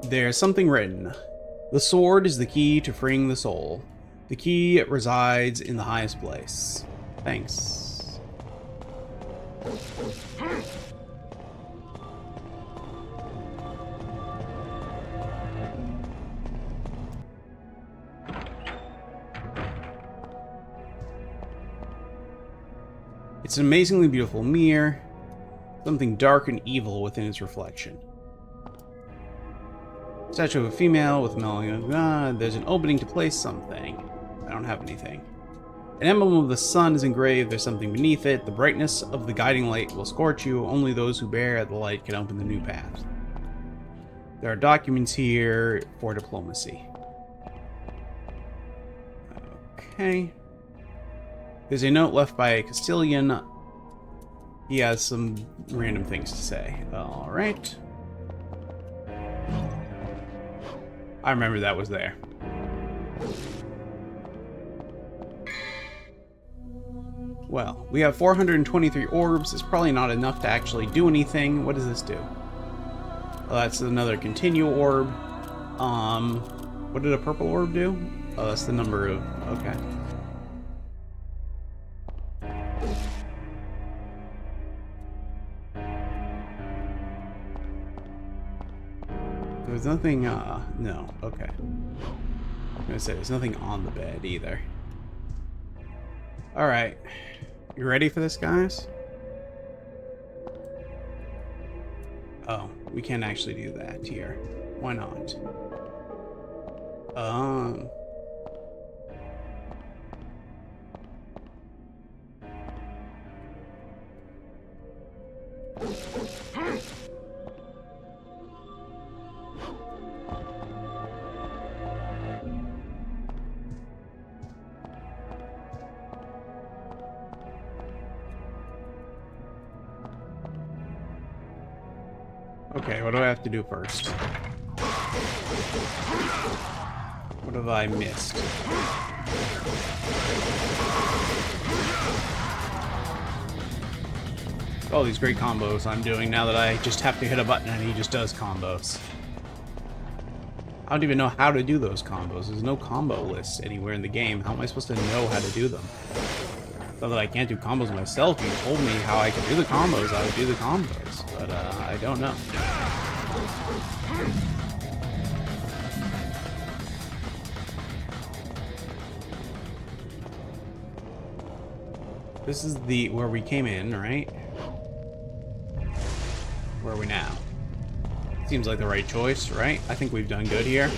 There's something written. The sword is the key to freeing the soul. The key resides in the highest place. Thanks. It's an amazingly beautiful mirror. Something dark and evil within its reflection. Statue of a female with melancholy. There's an opening to place something. I don't have anything. An emblem of the sun is engraved. There's something beneath it. The brightness of the guiding light will scorch you. Only those who bear at the light can open the new path. There are documents here for diplomacy. Okay. There's a note left by a Castilian. He has some random things to say. Alright. I remember that was there. Well, we have 423 orbs. It's probably not enough to actually do anything. What does this do? Oh, that's another continue orb. What did a purple orb do? Oh, that's the number of... Okay. There's nothing, no, okay. I'm gonna say there's nothing on the bed either. Alright. You ready for this, guys? Oh, we can't actually do that here. Why not? Okay, what do I have to do first? What have I missed? All these great combos I'm doing now that I just have to hit a button and he just does combos. I don't even know how to do those combos. There's no combo list anywhere in the game. How am I supposed to know how to do them? Not that I can't do combos myself. You told me how I could do the combos, I would do the combos. But I don't know. This is the where we came in, right? Where are we now? Seems like the right choice, right? I think we've done good here.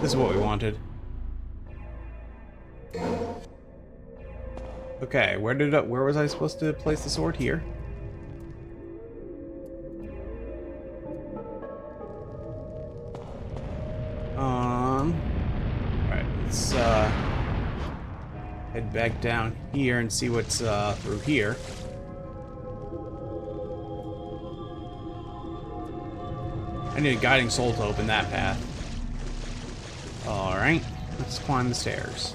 This is what we wanted. Okay, where was I supposed to place the sword? Here. Alright, let's head back down here and see what's through here. I need a guiding soul to open that path. Alright, let's climb the stairs.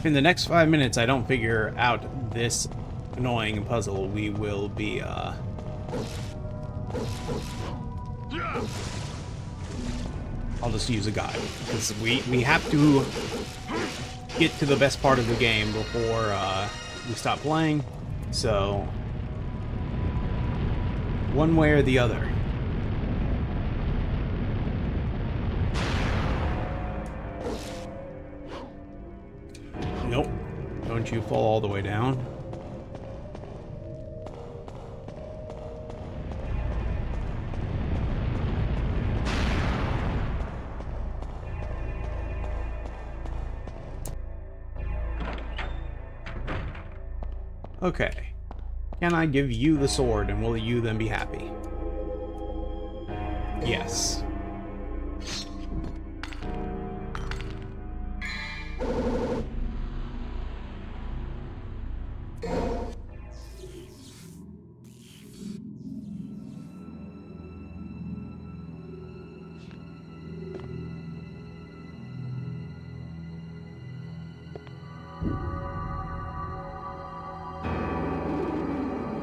In the next 5 minutes, I don't figure out this annoying puzzle, we will be, I'll just use a guide, because we have to get to the best part of the game before we stop playing, so one way or the other. Nope. Don't you fall all the way down. Okay. Can I give you the sword, and will you then be happy? Yes.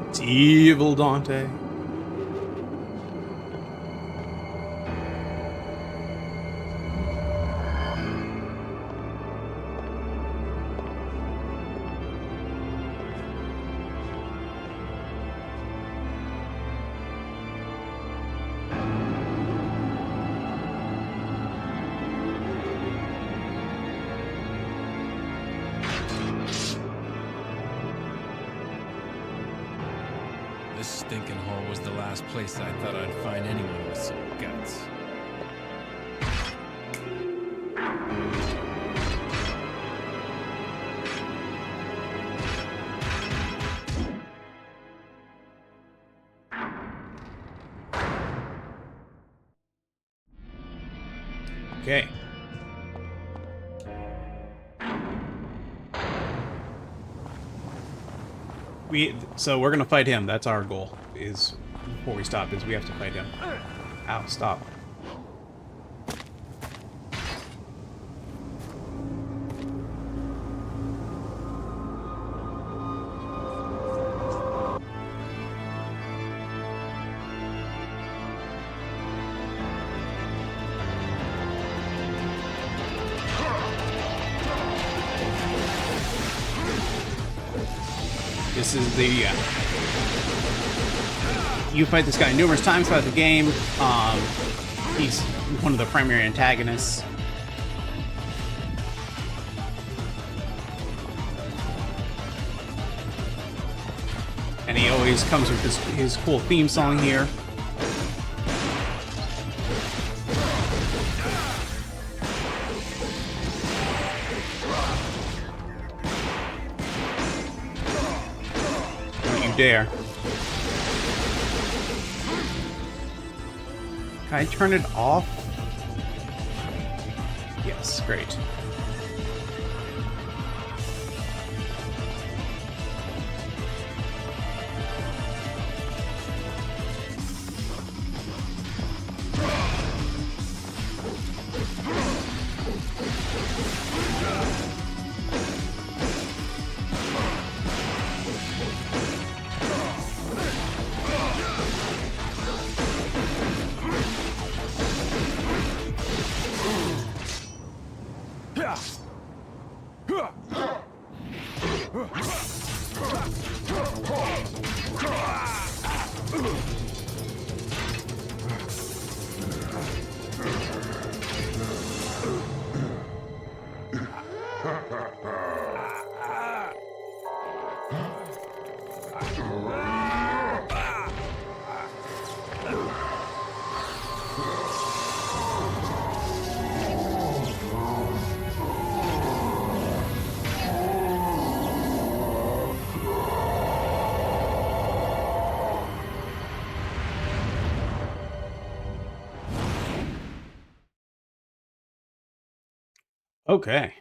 It's evil, Dante. This stinking hole was the last place I thought I'd find anyone with some guts. Okay. So we're gonna fight him. That's our goal. Is before we stop, is we have to fight him. Ow! Stop. This is the you fight this guy numerous times throughout the game. He's one of the primary antagonists. And he always comes with his cool theme song here. Don't you dare. Can I turn it off? Yes, great. Okay.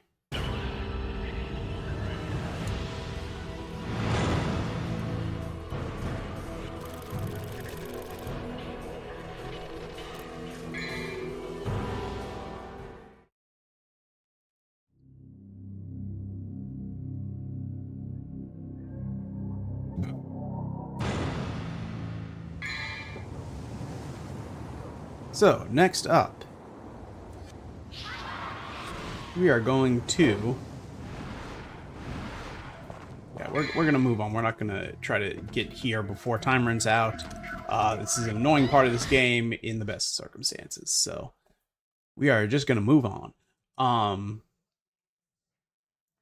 So, next up, we are going to... Yeah, we're going to move on. We're not going to try to get here before time runs out. This is an annoying part of this game in the best circumstances, so we are just going to move on.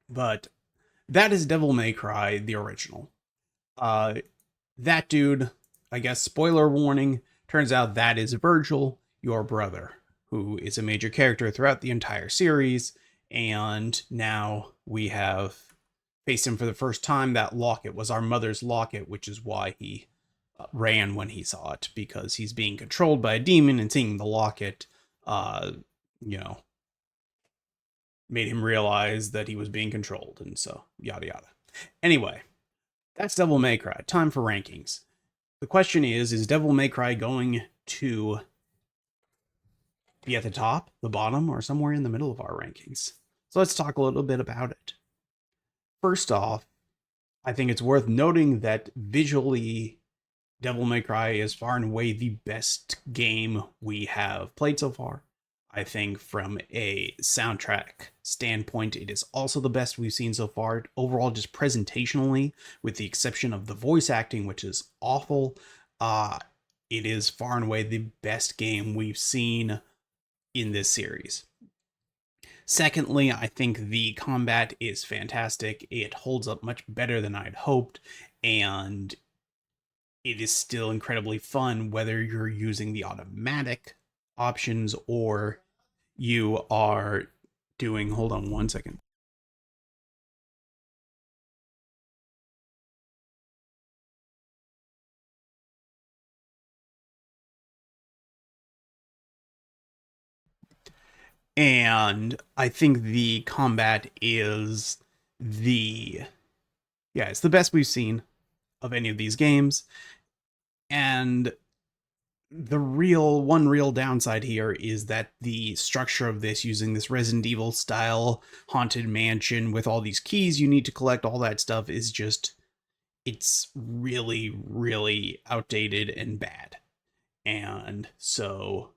But that is Devil May Cry, the original. That dude, I guess, spoiler warning, turns out that is Virgil, your brother, who is a major character throughout the entire series, and now we have faced him for the first time, that locket was our mother's locket, which is why he ran when he saw it, because he's being controlled by a demon, and seeing the locket, you know, made him realize that he was being controlled, and so yada yada. Anyway, that's Devil May Cry. Time for rankings. The question is Devil May Cry going to be at the top, the bottom, or somewhere in the middle of our rankings? So let's talk a little bit about it. First off, I think it's worth noting that visually, Devil May Cry is far and away the best game we have played so far. I think from a soundtrack standpoint, it is also the best we've seen so far. Overall, just presentationally, with the exception of the voice acting, which is awful, it is far and away the best game we've seen in this series. Secondly, I think the combat is fantastic. It holds up much better than I'd hoped, and it is still incredibly fun, whether you're using the automatic options or you are doing, hold on one second. And I think the combat is it's the best we've seen of any of these games. And the one real downside here is that the structure of this, using this Resident Evil style haunted mansion with all these keys you need to collect, all that stuff, is just, it's really, really outdated and bad. And so,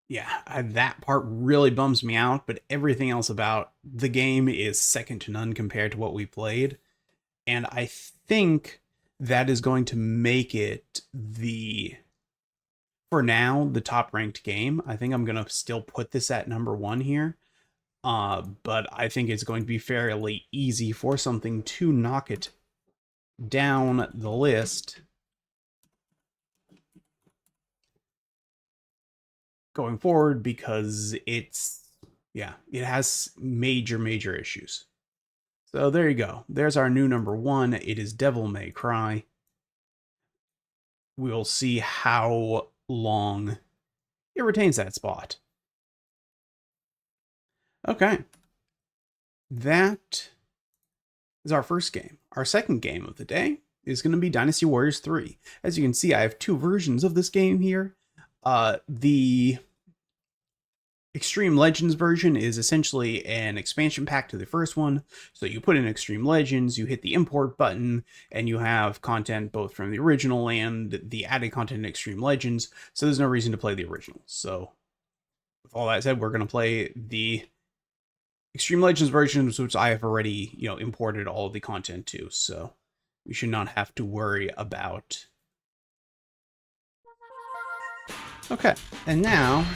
that part really bums me out, but everything else about the game is second to none compared to what we played. And I think that is going to make it for now, the top ranked game. I think I'm going to still put this at number 1 here. But I think it's going to be fairly easy for something to knock it down the list going forward, because it has major issues. So there you go. There's our new number 1. It is Devil May Cry. We'll see how long it retains that spot. Okay. That is our first game. Our second game of the day is going to be Dynasty Warriors 3. As you can see, I have 2 versions of this game here. The Extreme Legends version is essentially an expansion pack to the first one. So you put in Extreme Legends, you hit the import button, and you have content both from the original and the added content in Extreme Legends. So there's no reason to play the original. So with all that said, we're going to play the Extreme Legends versions, which I have already, imported all of the content to. So we should not have to worry about. Okay, and now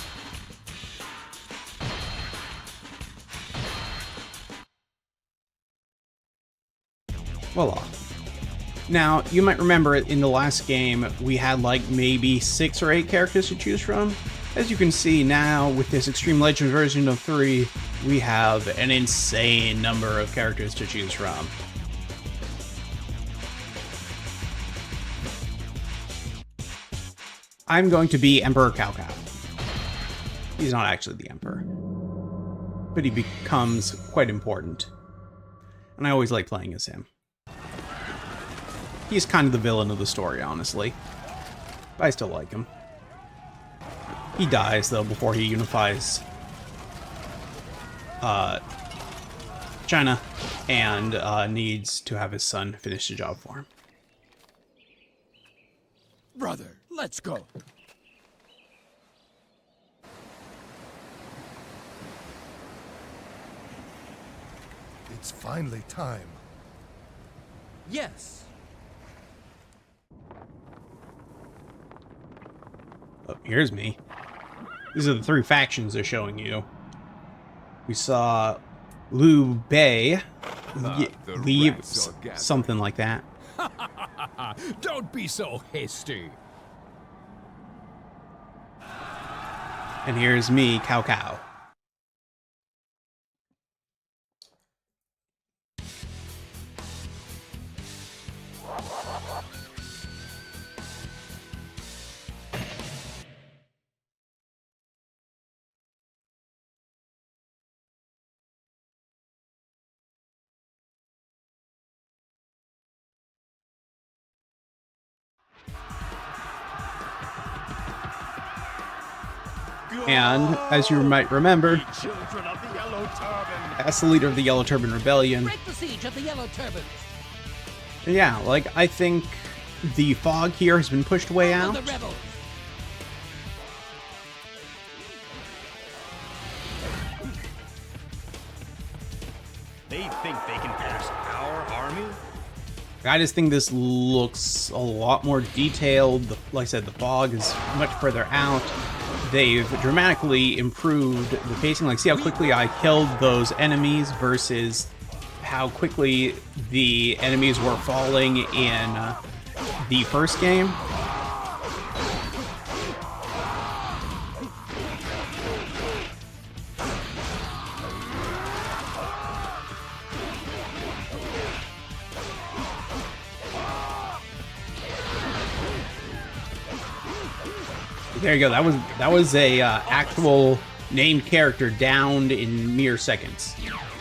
voila. Now, you might remember in the last game, we had like maybe 6 or 8 characters to choose from. As you can see now, with this Extreme Legends version of 3, we have an insane number of characters to choose from. I'm going to be Emperor Cao Cao. He's not actually the Emperor, but he becomes quite important. And I always like playing as him. He's kind of the villain of the story, honestly. But I still like him. He dies, though, before he unifies China, and needs to have his son finish the job for him. Brother, let's go. It's finally time. Yes. Oh, here's me. These are the 3 factions they're showing you. We saw Liu Bei, something like that. Don't be so hasty. And here's me, Cao Cao. And as you might remember, Children of the Yellow Turban. as the leader of the Yellow Turban Rebellion, Break the siege of the Yellow Turbans. yeah, like, I think the fog here has been pushed way out. The rebels. They think they can pass our army? I just think this looks a lot more detailed. Like I said, the fog is much further out. They've dramatically improved the pacing. Like, see how quickly I killed those enemies versus how quickly the enemies were falling in the first game. There you go. That was a actual named character downed in mere seconds.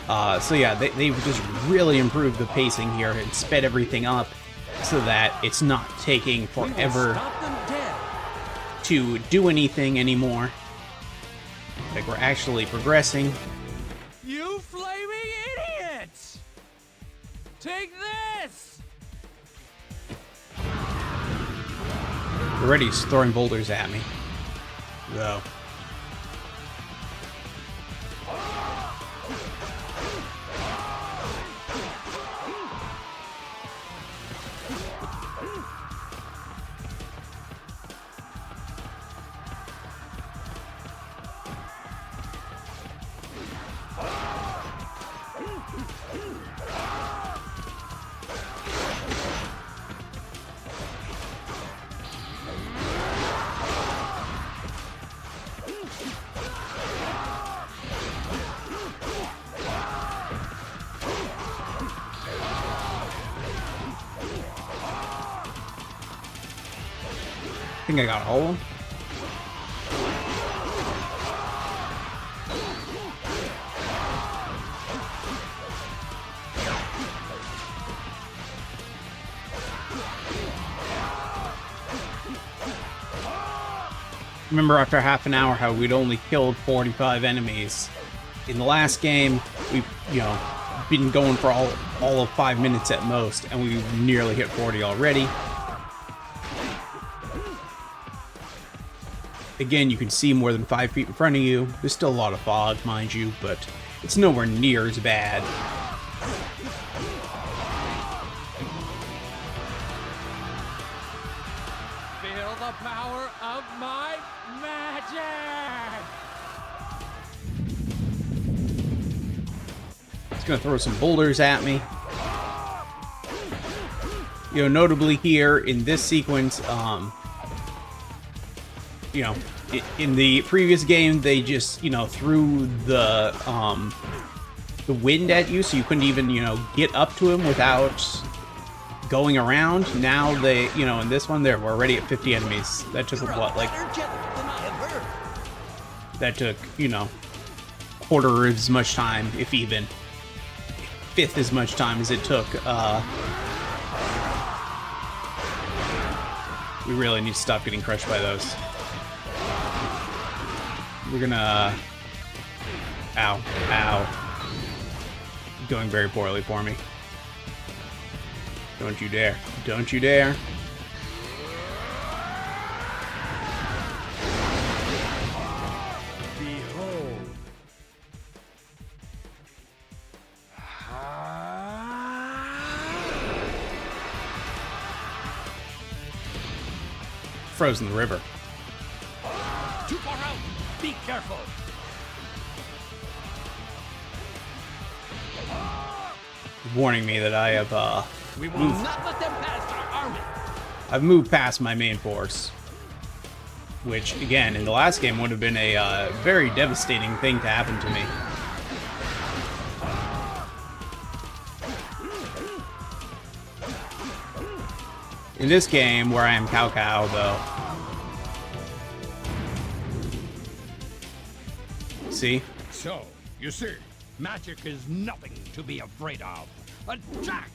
So yeah, they've just really improved the pacing here and sped everything up so that it's not taking forever to do anything anymore. Like, we're actually progressing. You flaming idiots! Take this! Already he's throwing boulders at me. Though. I think I got all of them. Remember after half an hour how we'd only killed 45 enemies. In the last game, we've, been going for all of 5 minutes at most, and we nearly hit 40 already. Again, you can see more than 5 feet in front of you. There's still a lot of fog, mind you, but it's nowhere near as bad. Feel the power of my magic! It's gonna throw some boulders at me. Notably here in this sequence, in the previous game, they just, threw the wind at you, so you couldn't even, get up to him without going around. Now they, in this one, we're already at 50 enemies. That took, what, like... That took, quarter as much time, if even. Fifth as much time as it took, we really need to stop getting crushed by those. We're gonna... Ow. Ow. Going very poorly for me. Don't you dare. Don't you dare. Behold. Frozen the river. Too far out! Be careful! Warning me that I have, We will not let them pass our army! I've moved past my main force. Which, again, in the last game would have been a very devastating thing to happen to me. In this game, where I am Cao Cao, though. See? So, you see, magic is nothing to be afraid of. Attack!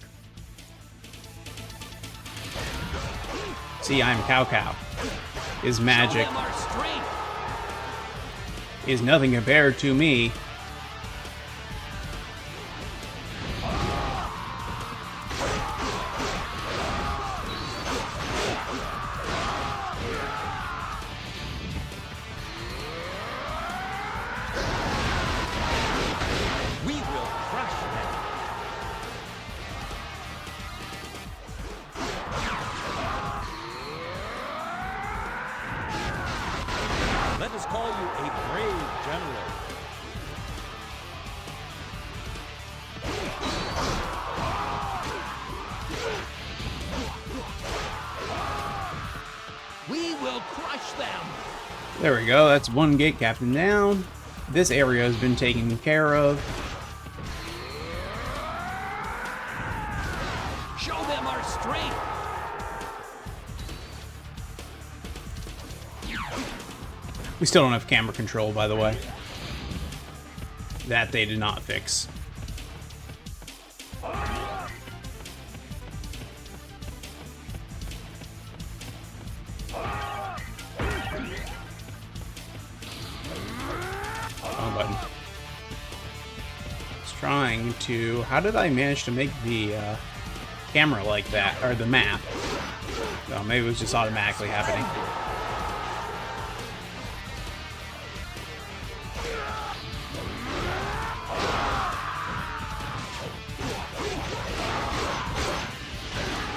See, I'm Cao Cao. Is magic. Show them our strength. is nothing compared to me. We will crush them. Let us call you a brave general. We will crush them. There we go. That's one gate captain down. This area has been taken care of. Show them our strength. We still don't have camera control, by the way. That they did not fix. Button. It's trying to... How did I manage to make the camera like that? Or the map? Oh, maybe it was just automatically happening.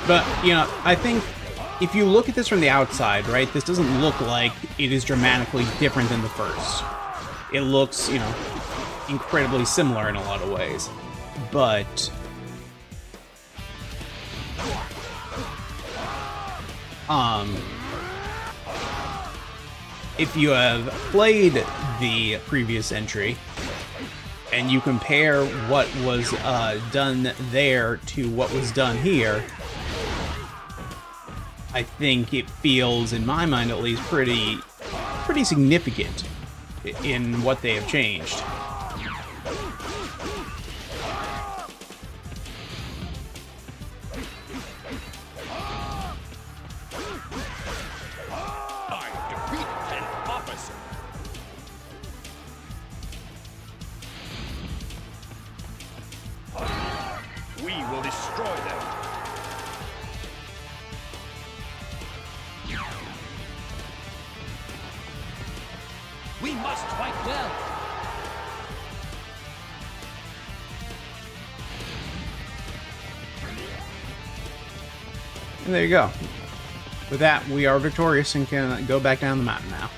But, you know, I think if you look at this from the outside, right, this doesn't look like it is dramatically different than the first. It looks, you know, incredibly similar in a lot of ways. But if you have played the previous entry and you compare what was done there to what was done here, I think it feels, in my mind at least, pretty significant in what they have changed. I defeated an officer. We will destroy them. We must fight well. And there you go. With that, we are victorious and can go back down the mountain now.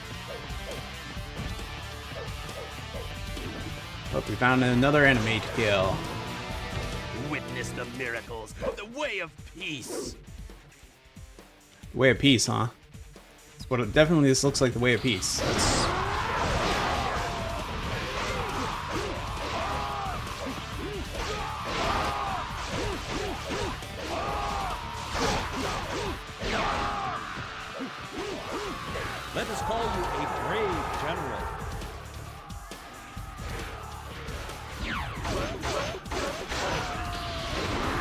Look, we found another enemy to kill. Witness the miracles, the way of peace. Way of peace, huh? That's what it, definitely this looks like, the way of peace. That's... Let us call you a brave general.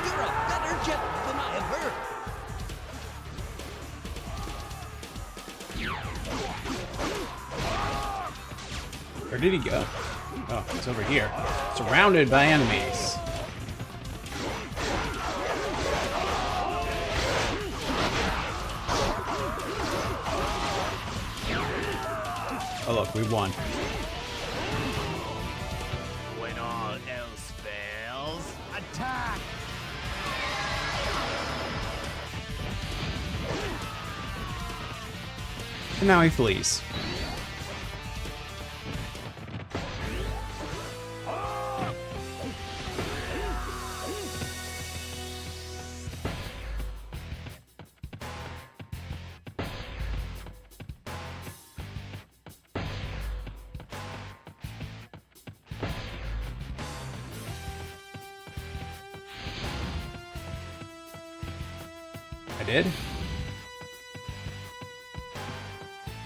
You're a better general than I have heard. Where did he go? Oh, he's over here. Surrounded by enemies. Oh look, we won. When all else fails, attack! And now he flees. I did?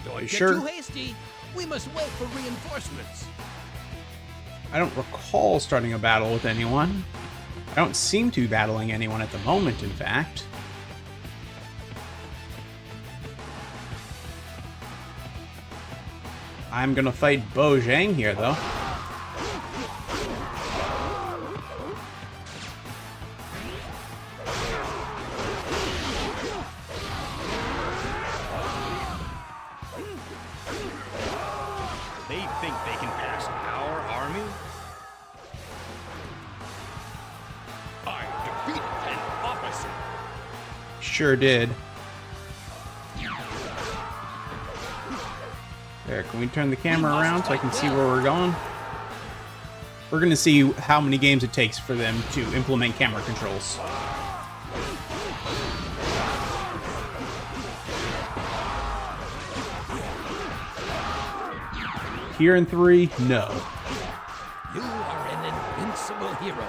Don't get sure? too hasty. We must wait for reinforcements. I don't recall starting a battle with anyone. I don't seem to be battling anyone at the moment, in fact. I'm gonna fight Bo Zhang here, though. They think they can pass our army? I defeated an officer. Sure did. There, can we turn the camera around so I can see where we're going? We're gonna see how many games it takes for them to implement camera controls. Here in 3, no. You are an invincible hero.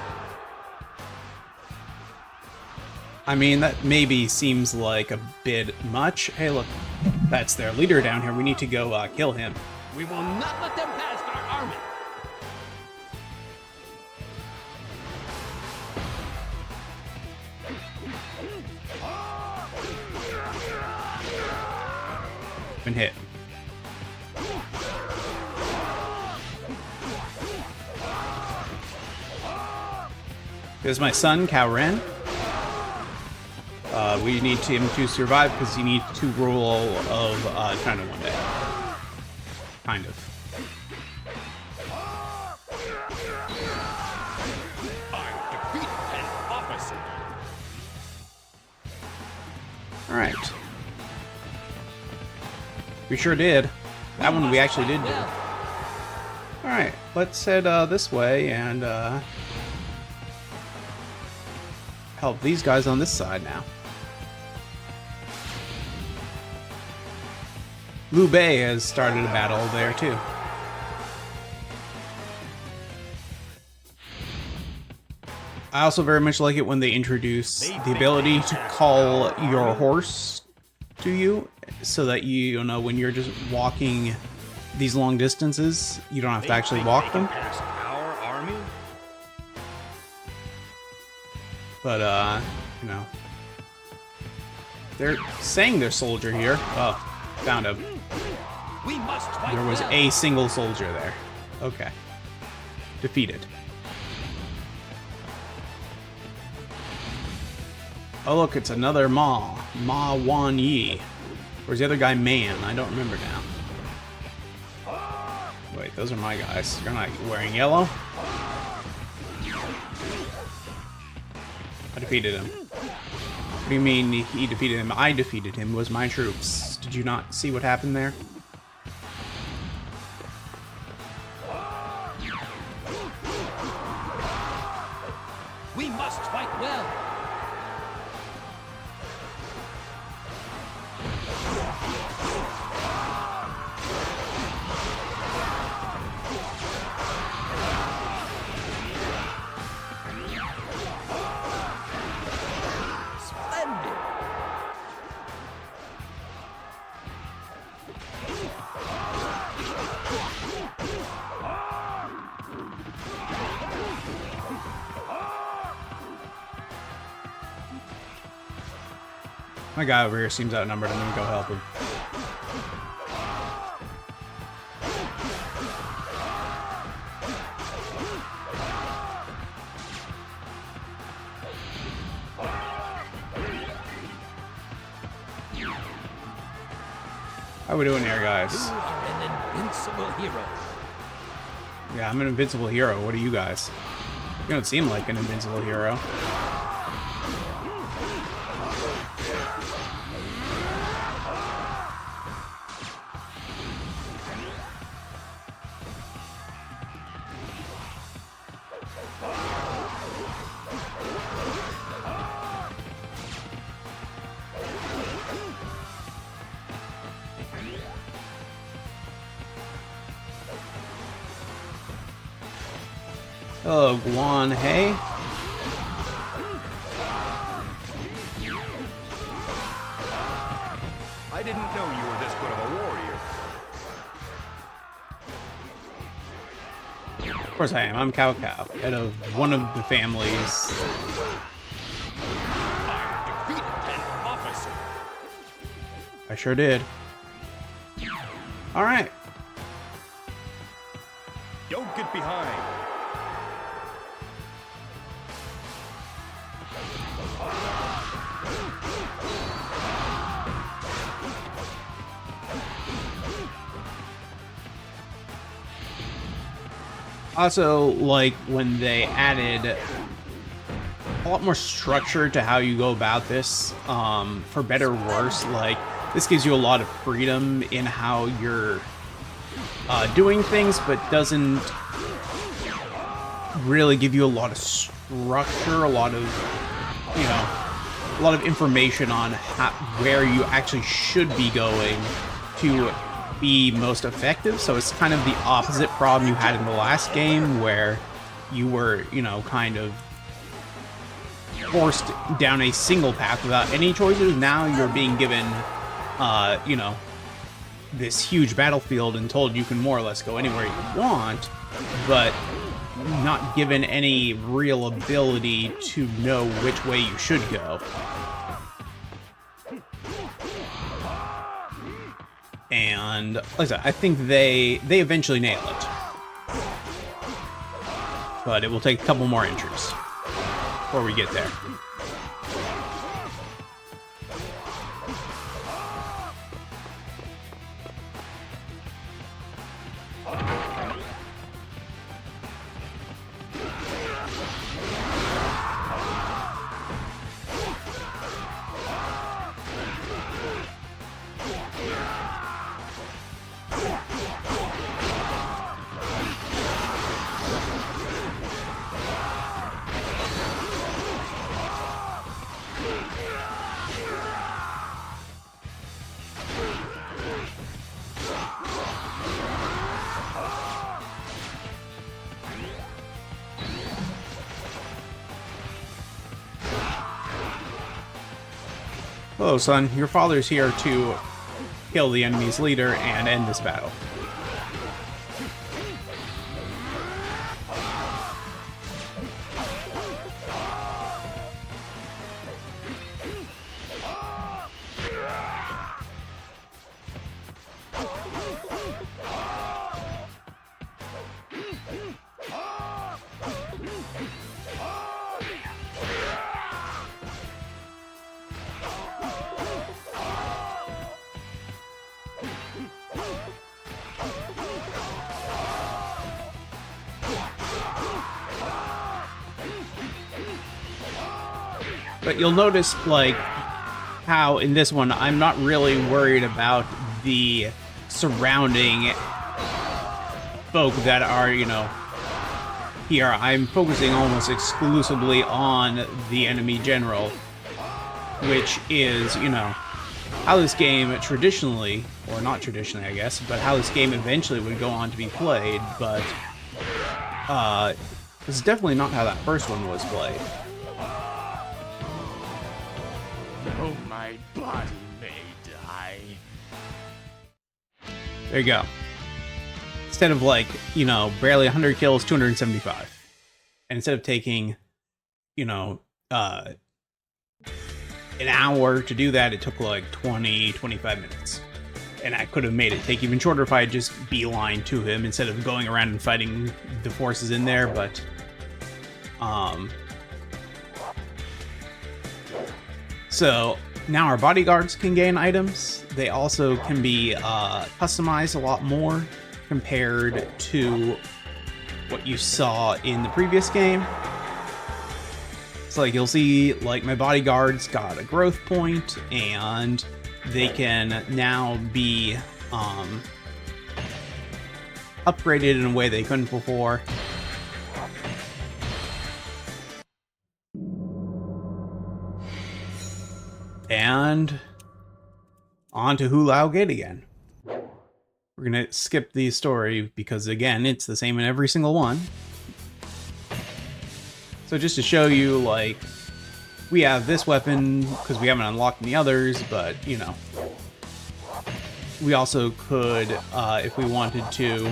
I mean, that maybe seems like a bit much. Hey, look, that's their leader down here. We need to go kill him. We will not let them pass our army. Been hit. There's my son, Cao Ren. We need him to survive because he needs to rule of China one day. Kind of. I defeated an officer. Alright. We sure did. That one we actually did do. Alright, let's head this way and help these guys on this side now. Liu Bei has started a battle there too. I also very much like it when they introduce the ability to call your horse to you, so that you know when you're just walking these long distances, you don't have to actually walk them. Pass our army? But you know, they're saying they're soldier here. Oh, found him. We must fight. There was a single soldier there. Okay. Defeated. Oh look, it's another Ma. Ma Wan Yi. Where's the other guy, Man? I don't remember now. Wait, those are my guys. You're not wearing yellow? I defeated him. What do you mean he defeated him? I defeated him. It was my troops. Did you not see what happened there? We must fight well. Splendid. My guy over here seems outnumbered. I'm gonna go help him. How we doing here, guys? You are an invincible hero. Yeah, I'm an invincible hero. What are you guys? You don't seem like an invincible hero. Hello, Guan Hei. I didn't know you were this good of a warrior. Of course I am. I'm Cao Cao, head of one of the families. I defeated an officer. I sure did. Alright. behind. Also, like, when they added a lot more structure to how you go about this, for better or worse, like, this gives you a lot of freedom in how you're doing things, but doesn't really give you a lot of structure, a lot of, you know, a lot of information on where you actually should be going to be most effective. So it's kind of the opposite problem you had in the last game, where you were, you know, kind of forced down a single path without any choices. Now you're being given, you know, this huge battlefield and told you can more or less go anywhere you want, but not given any real ability to know which way you should go. And like I said, I think they eventually nail it, but it will take a couple more entries before we get there. Hello, son. Your father's here to kill the enemy's leader and end this battle. But you'll notice, like, how in this one, I'm not really worried about the surrounding folk that are, you know, here. I'm focusing almost exclusively on the enemy general, which is, you know, how this game traditionally, or not traditionally, I guess, but how this game eventually would go on to be played, but this is definitely not how that first one was played. Oh, my body may die. There you go. Instead of, like, you know, barely 100 kills, 275. And instead of taking, you know, an hour to do that, it took like 20, 25 minutes. And I could have made it take even shorter if I had just beeline to him instead of going around and fighting the forces in there, but so now our bodyguards can gain items. They also can be customized a lot more compared to what you saw in the previous game. So like you'll see, like, my bodyguards got a growth point, and they can now be upgraded in a way they couldn't before. And on to Hulao Gate again. We're gonna skip the story because, again, it's the same in every single one. So just to show you, like, we have this weapon because we haven't unlocked any others, but, you know, we also could, if we wanted to,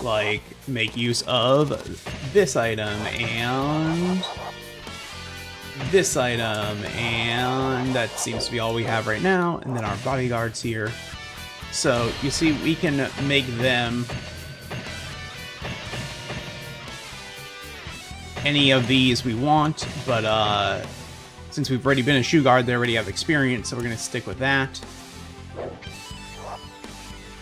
like, make use of this item and this item, and that seems to be all we have right now, and then our bodyguards here. So you see, we can make them any of these we want, but since we've already been a shoe guard, they already have experience, so we're going to stick with that.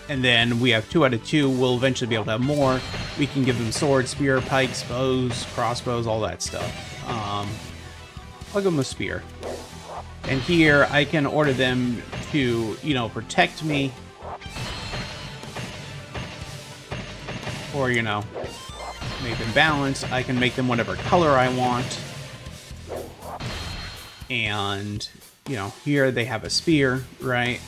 And then we have 2 out of 2. We'll eventually be able to have more. We can give them swords, spear, pikes, bows, crossbows, all that stuff. I'll give them a spear. And here I can order them to, you know, protect me. Or, you know, make them balanced. I can make them whatever color I want. And, you know, here they have a spear, right?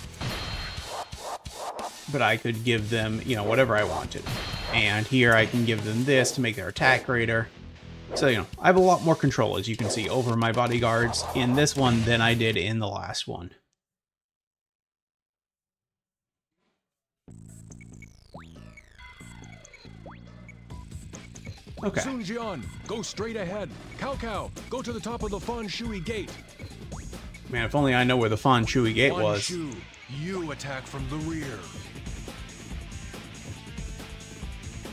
But I could give them, you know, whatever I wanted. And here I can give them this to make their attack greater. So, you know, I have a lot more control, as you can see, over my bodyguards in this one than I did in the last one. Okay. Sun Jian, go straight ahead. Cao Cao, go to the top of the Fan Shui Gate. Man, if only I know where the Fan Shui Gate Fan was. Shu, you attack from the rear.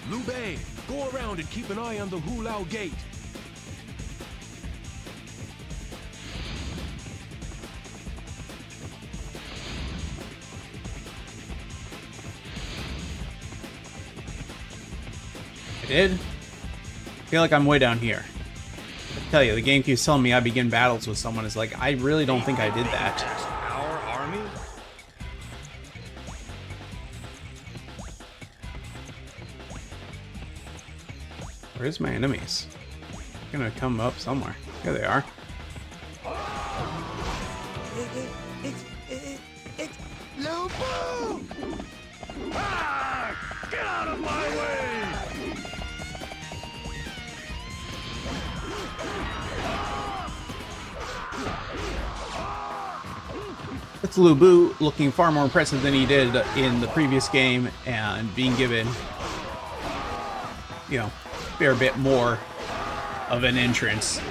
Liu Bei, go around and keep an eye on the Hu Lao Gate. I did? I feel like I'm way down here. I tell you, the game keeps telling me I begin battles with someone. It's like, I really don't think I did that. Our army? Where's my enemies? They're gonna come up somewhere. Here they are. It's Lu Bu! Ah! Get out of my way! It's Lu Bu, looking far more impressive than he did in the previous game, and being given, you know, a fair bit more of an entrance.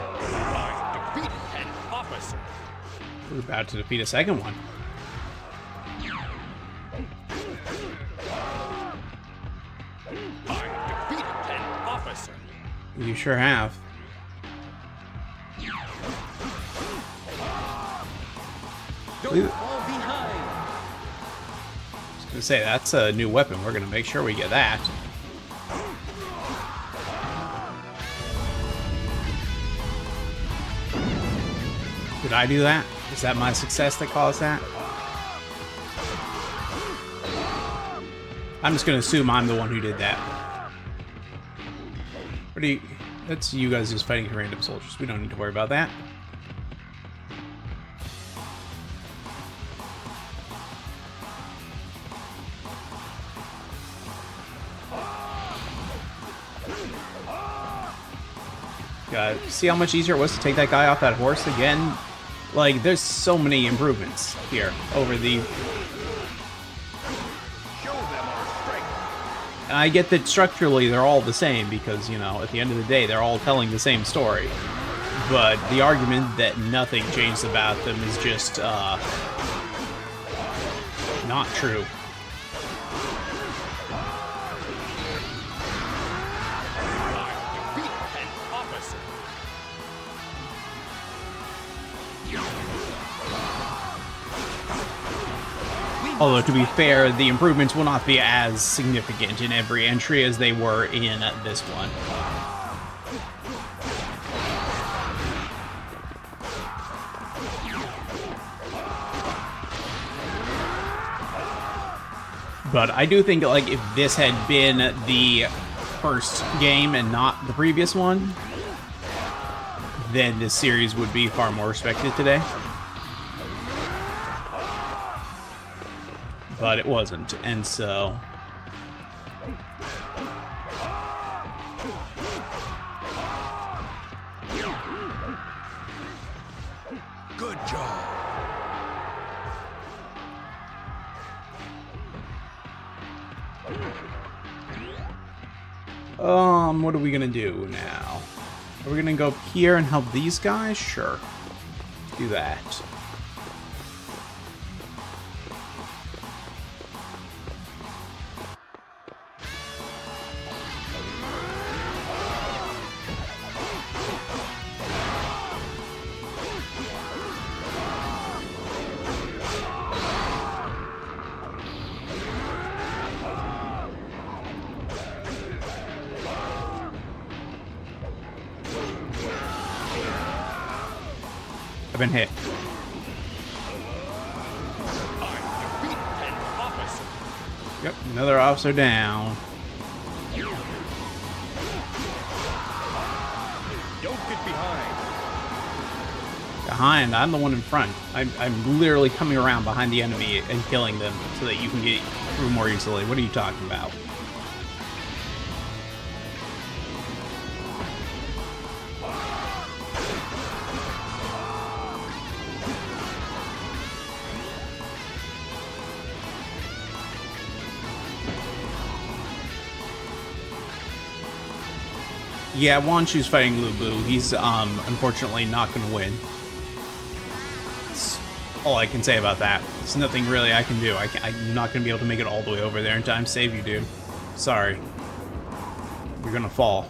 I defeated an officer. We're about to defeat a second one. I defeated an officer. You sure have. Don't fall behind. I was gonna say, that's a new weapon. We're gonna make sure we get that. Did I do that? Is that my success that caused that? I'm just gonna assume I'm the one who did that. That's you guys just fighting random soldiers. We don't need to worry about that. God, see how much easier it was to take that guy off that horse again? Like, there's so many improvements here over the... Show them our strength. And I get that structurally they're all the same because, you know, at the end of the day, they're all telling the same story. But the argument that nothing changed about them is just, not true. I defeated an officer. Although, to be fair, the improvements will not be as significant in every entry as they were in this one. But I do think, like, if this had been the first game and not the previous one, then this series would be far more respected today. But it wasn't, and so... Good job. What are we gonna do now? Are we gonna go up here and help these guys? Sure. Do that. been hit. I defeat an officer. Yep, another officer down. Don't get behind. Behind, I'm the one in front. I'm literally coming around behind the enemy and killing them so that you can get through more easily. What are you talking about? Yeah, Wanshu's fighting Lu Bu. He's unfortunately not going to win. That's all I can say about that. There's nothing really I can do. I'm not going to be able to make it all the way over there in time to save you, dude. Sorry. You're going to fall.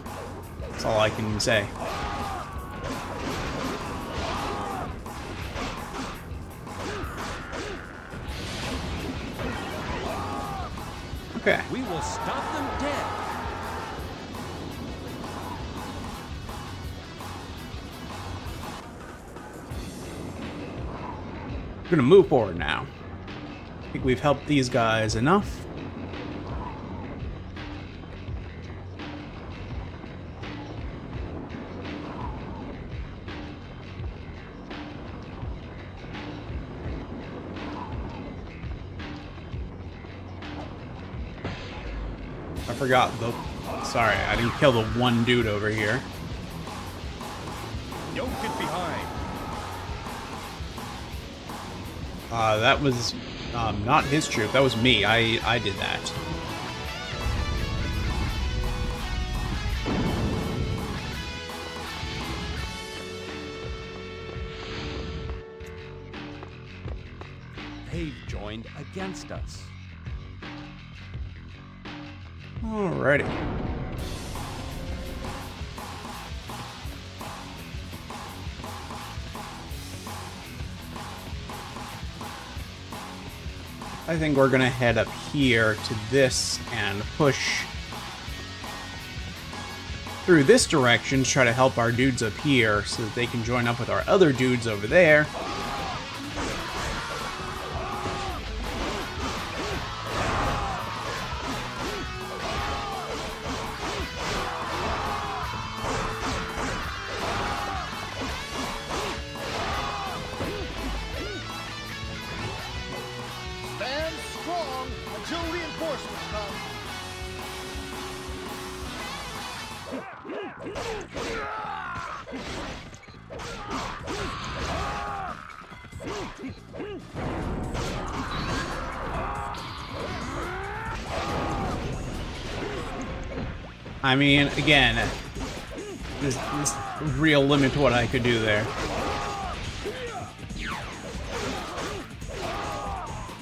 That's all I can say. Okay. We will stop them dead. We're gonna move forward now. I think we've helped these guys enough. I forgot the... Sorry, I didn't kill the one dude over here. Don't get behind. That was not his troop. That was me. I did that. They've joined against us. Alrighty. I think we're gonna head up here to this and push through this direction to try to help our dudes up here so that they can join up with our other dudes over there. Stand strong until reinforcements come. I mean, again, there's real limit to what I could do there.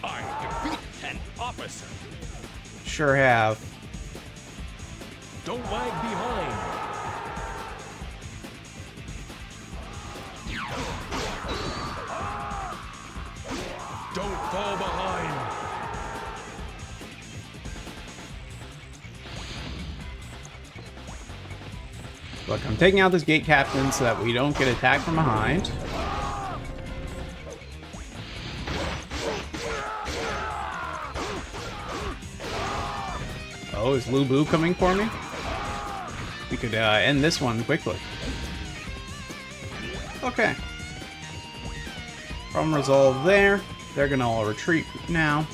I defeat an officer. Sure have. Don't lag behind. Don't fall behind. Look, I'm taking out this gate captain so that we don't get attacked from behind. Oh, is Lu Bu coming for me? We could end this one quickly. Okay. Problem resolved there. They're gonna all retreat now.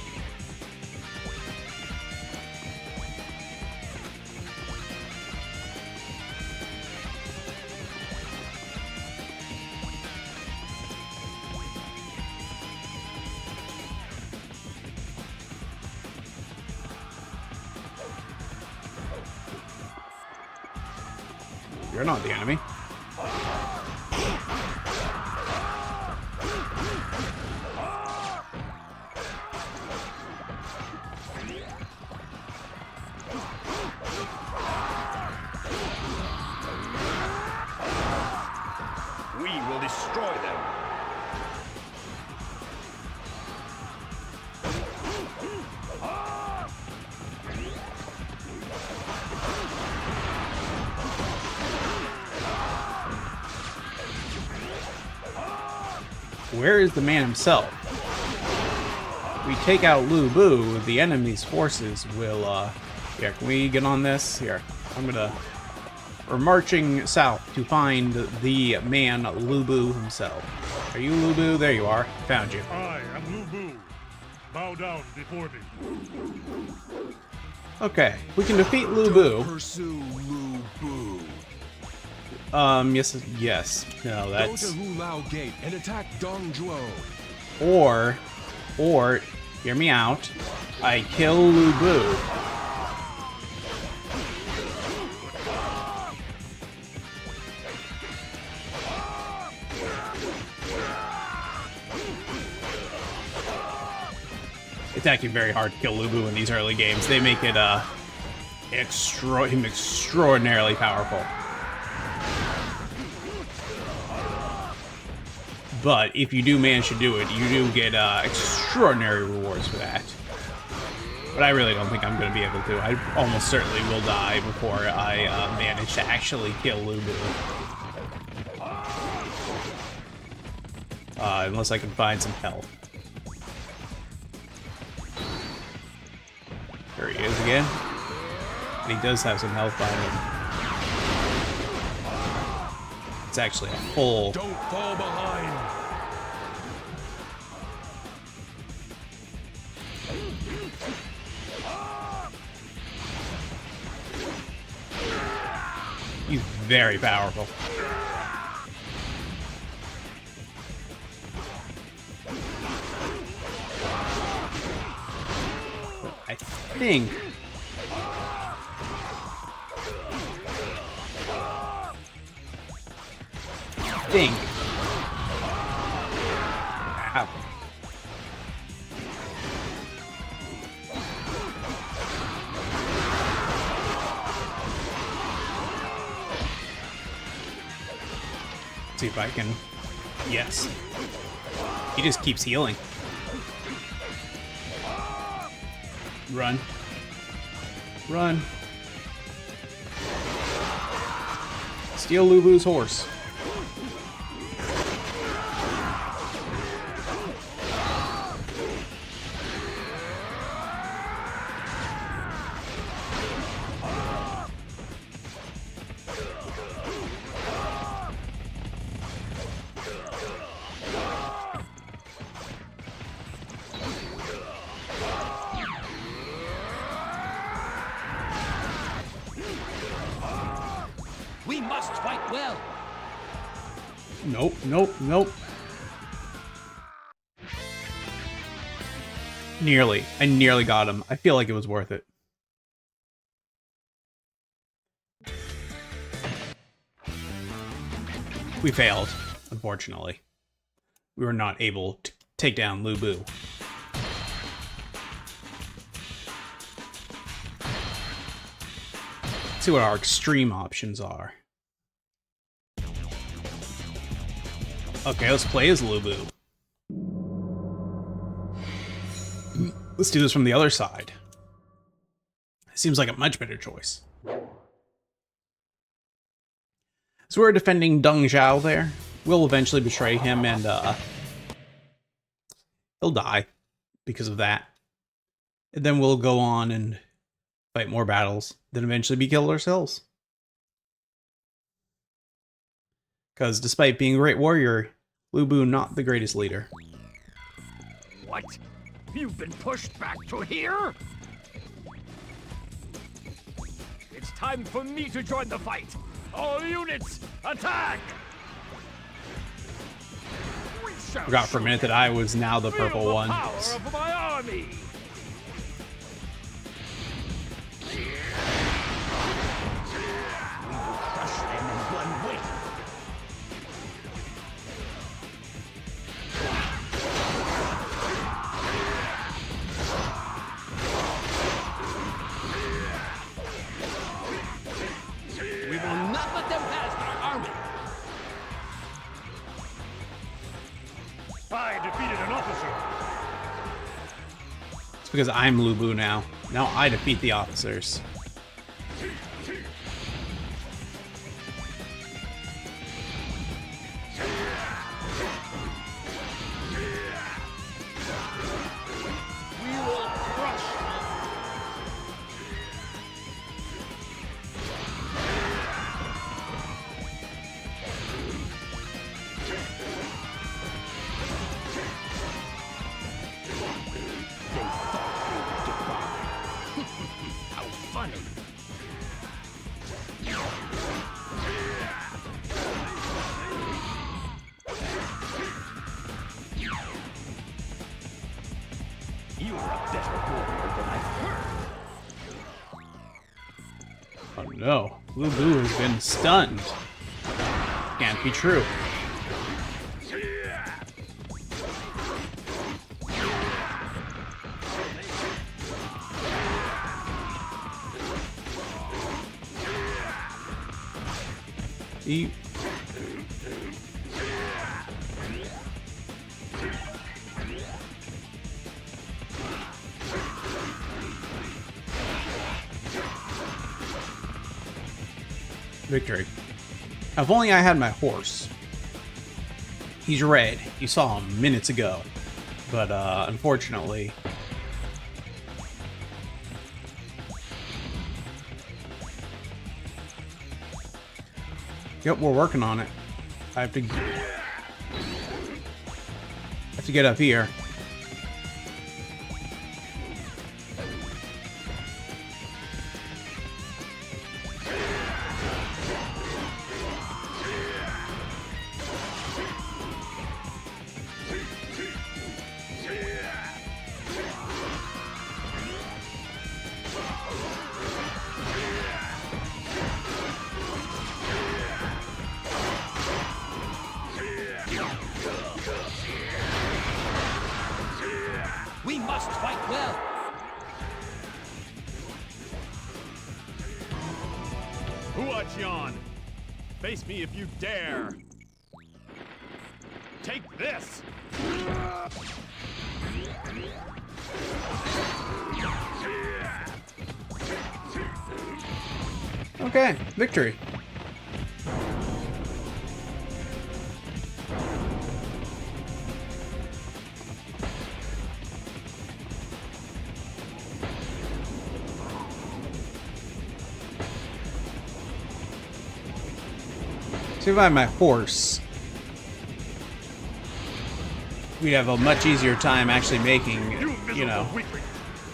You're not the enemy. We will destroy them. where is the man himself? If we take out Lu Bu, the enemy's forces will, yeah, can we get on this? Here, we're marching south to find the man Lu Bu himself. Are you Lu Bu? There you are. Found you. I am Lu Bu. Bow down before me. Okay, we can defeat Lu Bu. Pursue Lu Bu. Yes. No, that's... Go to Hu Lao Gate and attack Dong Zhuo. Or, hear me out, I kill Lu Bu. It's actually very hard to kill Lu Bu in these early games. They make it, him extraordinarily powerful. But if you do manage to do it, you do get extraordinary rewards for that. But I really don't think I'm going to be able to. I almost certainly will die before I manage to actually kill Lu Bu. Unless I can find some health. There he is again. And he does have some health by him. It's actually a full... Don't fall behind. He's very powerful. I think... Ow. See if I can... Yes. He just keeps healing. Run. Run. Steal Lu Bu's horse. We must fight well. Nope, nope, nope. Nearly. I nearly got him. I feel like it was worth it. We failed, unfortunately. We were not able to take down Lu Bu. Let's see what our extreme options are. Okay, let's play as Lu Bu. Let's do this from the other side. Seems like a much better choice. So we're defending Deng Zhao there. We'll eventually betray him and he'll die because of that. And then we'll go on and fight more battles, then eventually be killed ourselves. Because despite being a great warrior, Lu Bu not the greatest leader. What? You've been pushed back to here? It's time for me to join the fight. All units, attack! Forgot for a minute that I was now the purple one. Power of my army. Crush them in one way. We will not let them pass our army. I defeated an officer. It's because I'm Lu Bu now. Now I defeat the officers. no. Lu Bu has been stunned. Can't be true. Eat. Victory. If only I had my horse. He's red. You saw him minutes ago. But, unfortunately... Yep, we're working on it. I have to get up here. We must fight well. Huaqian! Face me if you dare! Take this! Okay, victory. See if I had my horse, we'd have a much easier time actually making, you know. Weakling.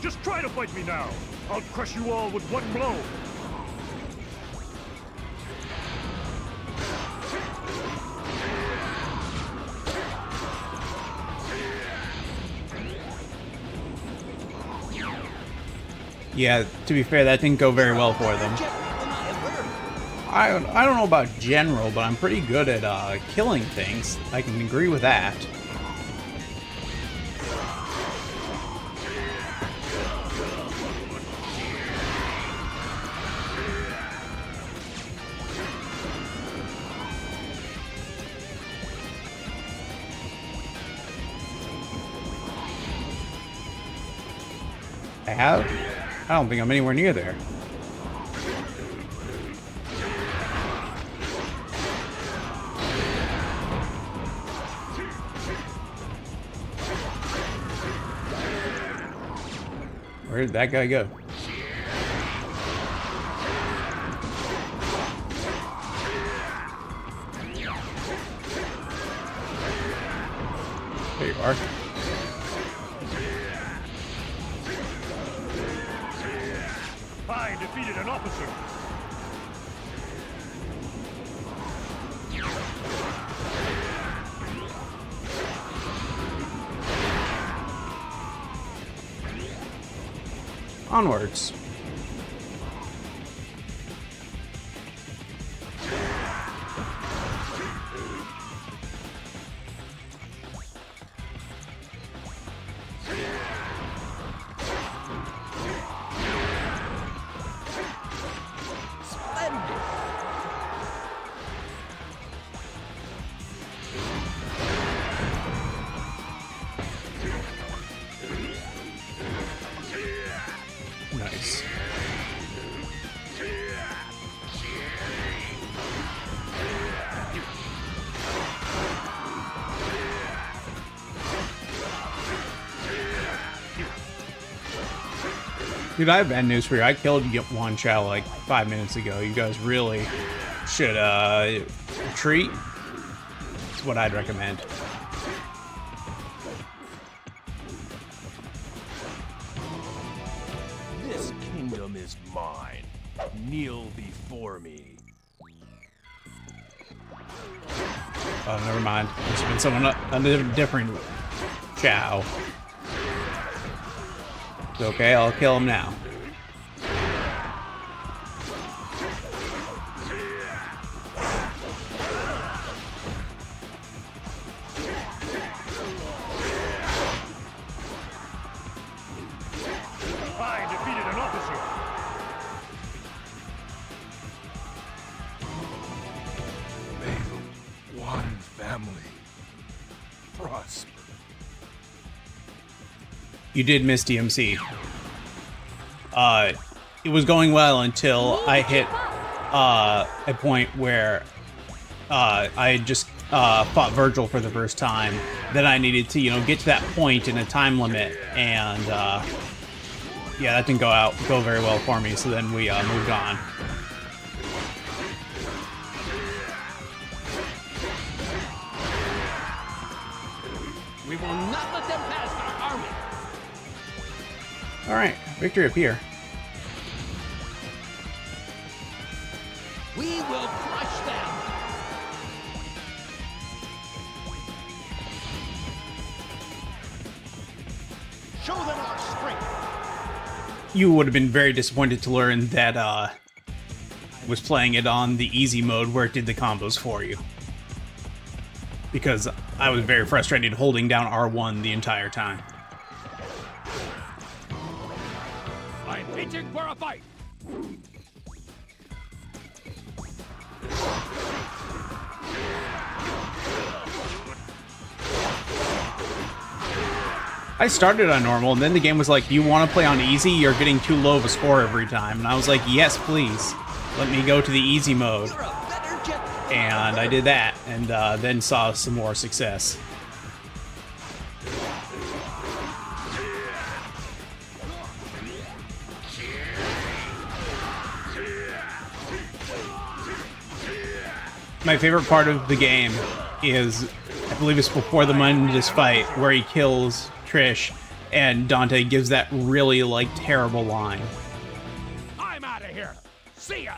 Just try to fight me now. I'll crush you all with one blow. Yeah, to be fair, that didn't go very well for them. I don't know about general, but I'm pretty good at killing things. I can agree with that. I have? I don't think I'm anywhere near there. Where did that guy go? There you are. I defeated an officer. Onwards. Nice. Dude, I have bad news for you. I killed Yuan Chao like 5 minutes ago. You guys really should retreat. That's what I'd recommend. This kingdom is mine. Kneel before me. Oh, never mind. There's been someone a different Chao. It's okay, I'll kill him now. You did miss DMC. It was going well until I hit a point where I had just fought Virgil for the first time. Then I needed to, get to that point in a time limit, and yeah, that didn't go very well for me. So then we moved on. We will not let them pass our army. All right, victory up here. We will crush them. Show them our strength. You would have been very disappointed to learn that I was playing it on the easy mode where it did the combos for you. Because I was very frustrated holding down R1 the entire time. I'm itching for a fight. I started on normal, and then the game was like, do you want to play on easy? You're getting too low of a score every time. And I was like, yes, please. Let me go to the easy mode. And I did that, and then saw some more success. My favorite part of the game is, I believe it's before the Mundus fight, where he kills Trish, and Dante gives that really, terrible line. I'm out of here. See ya.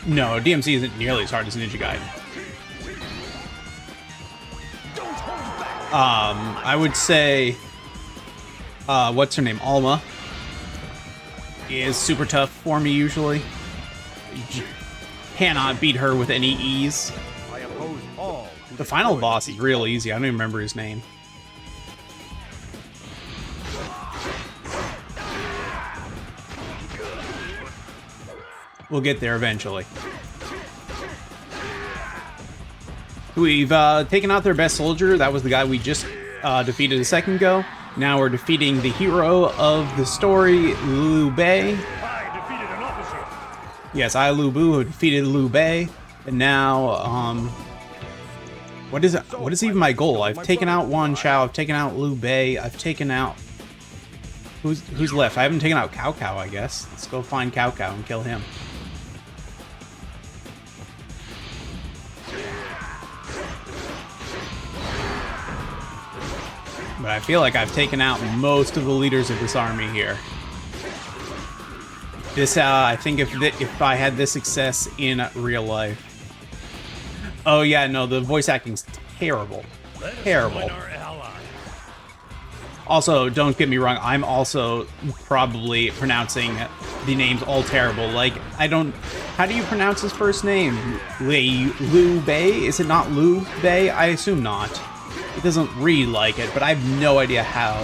No, DMC isn't nearly as hard as Ninja Gaiden. I would say, what's her name? Alma is super tough for me usually. You cannot beat her with any ease. I oppose all. The final boss is real easy. I don't even remember his name. We'll get there eventually. We've taken out their best soldier. That was the guy we just defeated a second ago. Now we're defeating the hero of the story, Liu Bei. I defeated an officer. Yes, I, Liu Bu, who defeated Liu Bei. And now, what is even my goal? I've taken out Wan Chao, I've taken out Liu Bei, I've taken out... Who's left? I haven't taken out Cao Cao, I guess. Let's go find Cao Cao and kill him. But I feel like I've taken out most of the leaders of this army here. This, I think if I had this success in real life. Oh yeah, no, the voice acting's terrible. Terrible. Also, don't get me wrong, I'm also probably pronouncing the names all terrible. How do you pronounce his first name? Liu Bei? Is it not Liu Bei? I assume not. It doesn't read like it, but I have no idea how.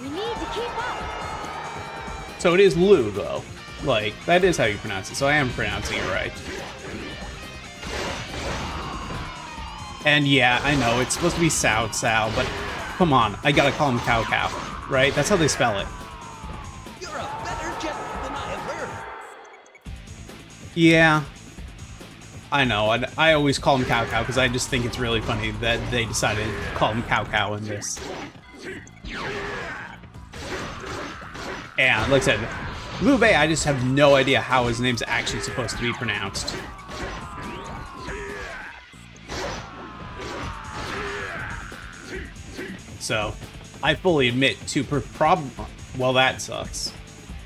We need to keep up. So it is Liu, though. That is how you pronounce it, so I am pronouncing it right. And yeah, I know, it's supposed to be Cao, but come on, I gotta call him Cao Cao, right? That's how they spell it. You're a better general than I have heard. Yeah, I know. I always call him Cao Cao because I just think it's really funny that they decided to call him Cao Cao in this. And like I said, Liu Bei, I just have no idea how his name's actually supposed to be pronounced. So, I fully admit to well, that sucks.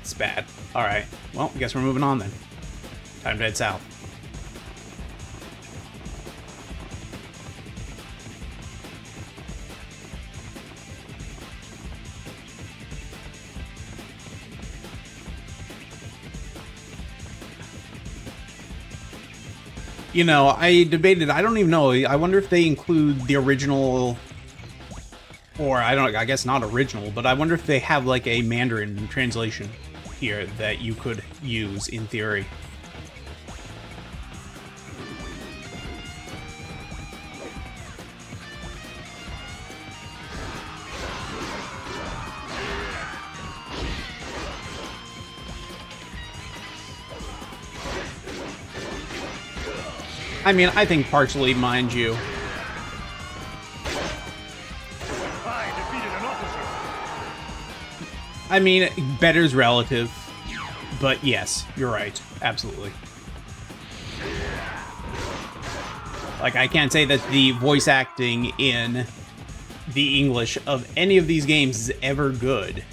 It's bad. Alright, well, I guess we're moving on then. Time to head south. You know, I debated, I don't even know, I wonder if they include the original, or I guess not original, but I wonder if they have like a Mandarin translation here that you could use in theory. I mean, I think partially, mind you. I defeated an officer. I mean, better's relative, but yes, you're right. Absolutely. Like, I can't say that the voice acting in the English of any of these games is ever good,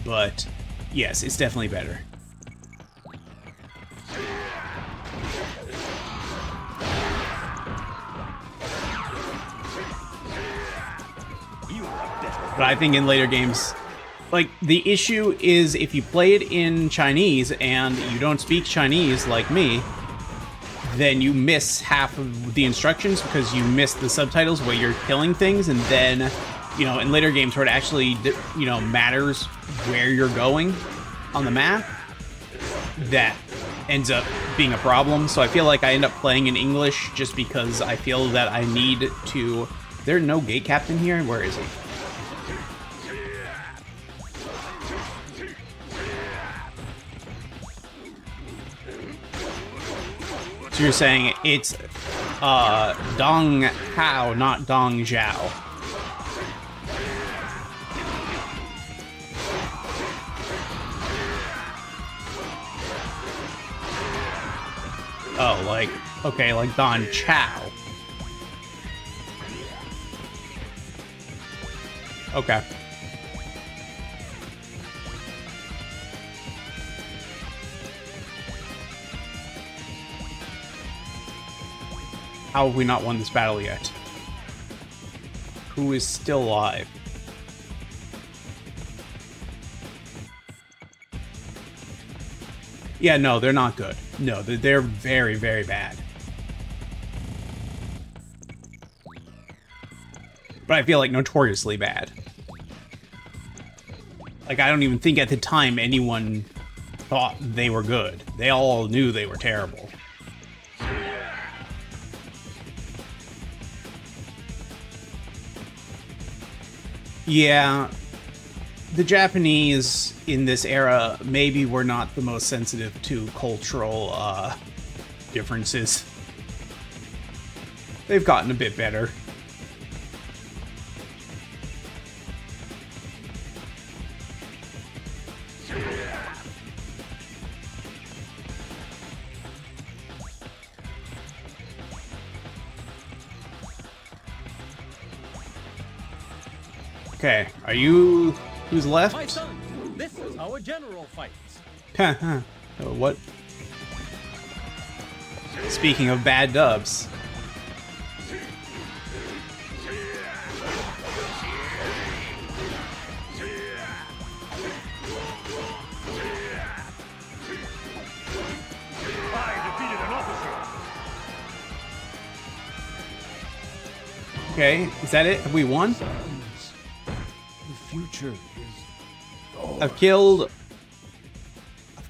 but yes, it's definitely better. But I think in later games, like, the issue is if you play it in Chinese and you don't speak Chinese like me, then you miss half of the instructions because you miss the subtitles where you're killing things, and then, you know, in later games where it actually, you know, matters where you're going on the map, that ends up being a problem. So I feel like I end up playing in English just because I feel that I need to... There's no gate captain here? Where is he? So you're saying it's Dong Hao, not Dong Zhao. Oh, like, okay, like Don Chow. Okay. How have we not won this battle yet? Who is still alive? Yeah, no, they're not good. No, they're very, very bad. But I feel like notoriously bad. Like, I don't even think at the time anyone thought they were good. They all knew they were terrible. Yeah, the Japanese in this era maybe were not the most sensitive to cultural differences. They've gotten a bit better. Okay, are you... who's left? My son, this is how a general fights. What? Speaking of bad dubs. I defeated an officer. Okay, is that it? Have we won? Future is... I've killed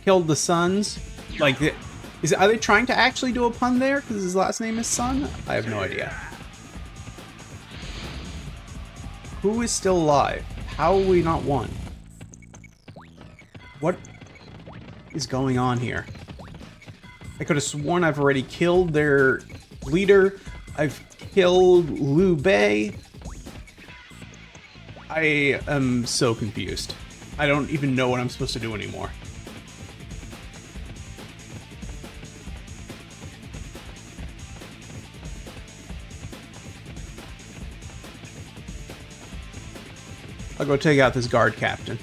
the Sons. Like, are they trying to actually do a pun there because his last name is Sun? I have no idea. Who is still alive? How have we not won? What is going on here? I could have sworn I've already killed their leader. I've killed Liu Bei. I am so confused. I don't even know what I'm supposed to do anymore. I'll go take out this guard captain.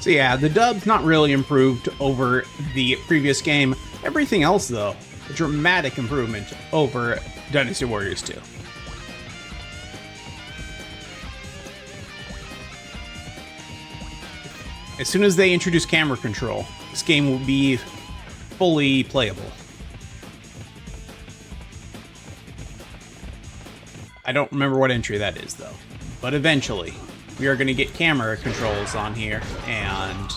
So yeah, the dub's not really improved over the previous game. Everything else, though, a dramatic improvement over Dynasty Warriors 2. As soon as they introduce camera control, this game will be fully playable. I don't remember what entry that is, though. But eventually, we are going to get camera controls on here, and...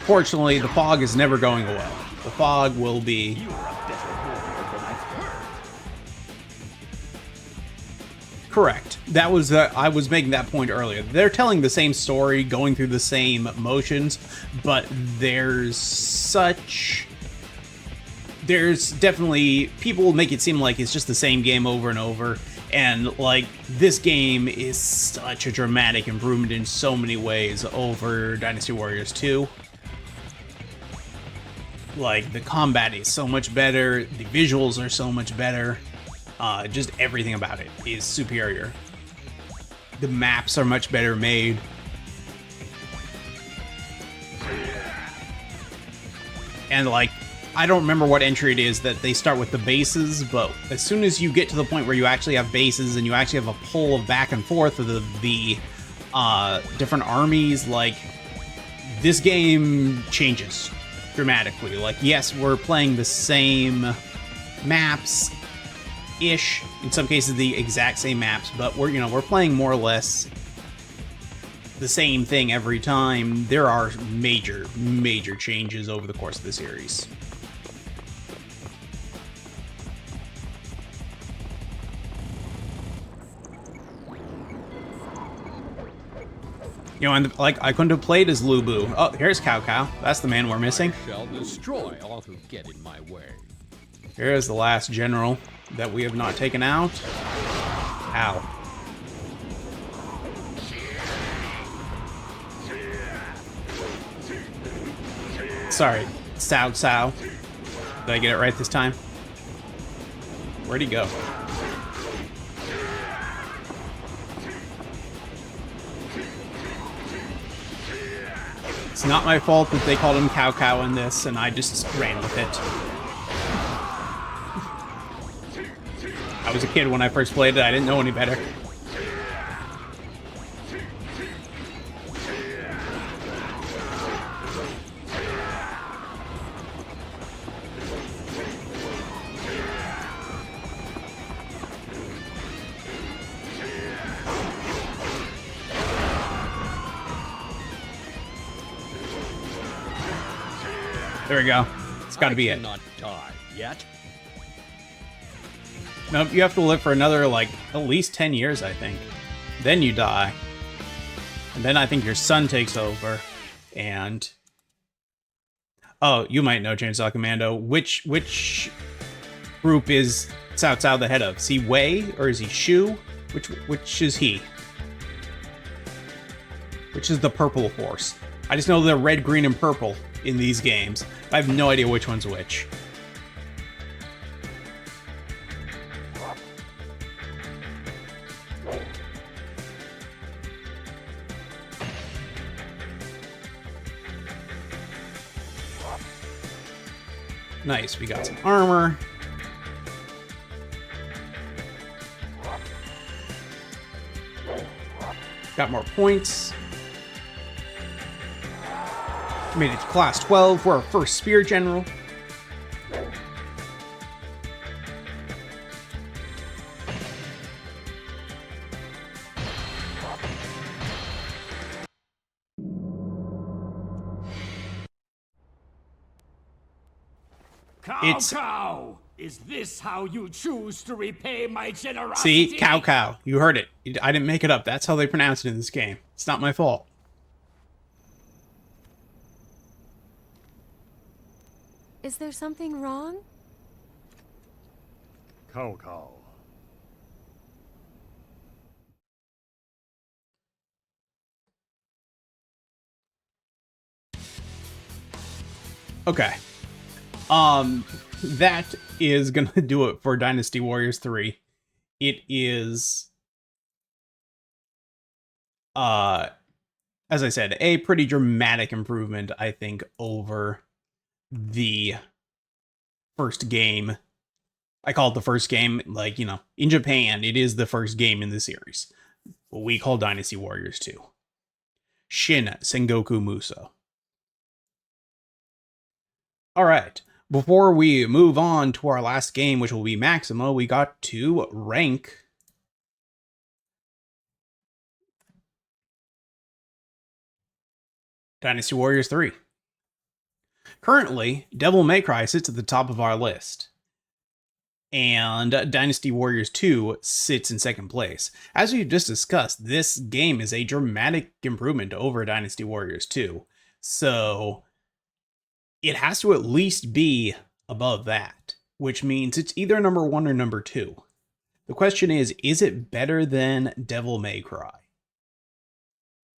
Fortunately, the fog is never going away. The fog will be... Correct. That was I was making that point earlier. They're telling the same story, going through the same motions, but there's definitely... People make it seem like it's just the same game over and over, and, like, this game is such a dramatic improvement in so many ways over Dynasty Warriors 2. Like, the combat is so much better, the visuals are so much better, just everything about it is superior. The maps are much better made. And, like, I don't remember what entry it is that they start with the bases, but as soon as you get to the point where you actually have bases and you actually have a pull of back and forth of the different armies, like, this game changes dramatically. Like, yes, we're playing the same maps-ish, in some cases the exact same maps, but we're playing more or less the same thing every time. There are major changes over the course of the series. And like, I couldn't have played as Lubu. Oh, here's Cow Cow. That's the man we're missing. I shall destroy all who get in my way. Here's the last general that we have not taken out. Ow. Sorry, Cao. Did I get it right this time? Where'd he go? It's not my fault that they called him Cow Cow in this, and I just ran with it. I was a kid when I first played it, I didn't know any better. There we go. It's got to be it. Not die yet. Nope, you have to live for another, like, at least 10 years, I think. Then you die. And then I think your son takes over. And... Oh, you might know, Chainsaw Commando. Which group is Cao Cao the head of? Is he Wei or is he Shu? Which is he? Which is the purple force? I just know they're red, green, and purple in these games. I have no idea which one's which. Nice, we got some armor. Got more points. Made it to class 12 for our first Spear General. Cow! Is this how you choose to repay my generosity? See? Cow Cow. You heard it. I didn't make it up. That's how they pronounce it in this game. It's not my fault. Is there something wrong? Cow. Okay. That is gonna do it for Dynasty Warriors 3. It is, as I said, a pretty dramatic improvement, I think, over the first game. I call it the first game, like, you know, in Japan, it is the first game in the series. What we call Dynasty Warriors 2. Shin Sengoku Muso. Alright, before we move on to our last game, which will be Maximo, we got to rank Dynasty Warriors 3. Currently, Devil May Cry sits at the top of our list, and Dynasty Warriors 2 sits in second place. As we've just discussed, this game is a dramatic improvement over Dynasty Warriors 2, so it has to at least be above that, which means it's either number 1 or number 2. The question is it better than Devil May Cry?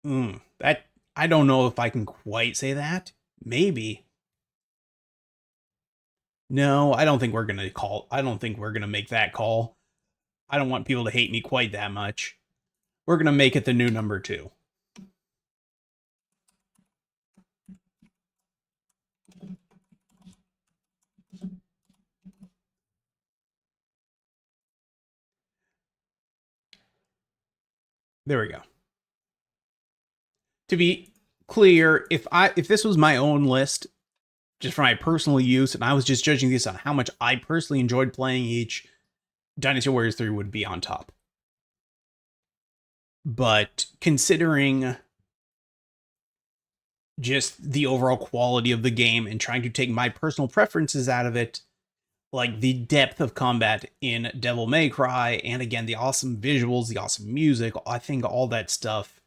That, I don't know if I can quite say that. Maybe. No, I don't think we're going to make that call. I don't want people to hate me quite that much. We're going to make it the new number 2. There we go. To be clear, if this was my own list, just for my personal use, and I was just judging this on how much I personally enjoyed playing each, Dynasty Warriors 3 would be on top. But considering just the overall quality of the game and trying to take my personal preferences out of it, like the depth of combat in Devil May Cry, and again, the awesome visuals, the awesome music, I think all that stuff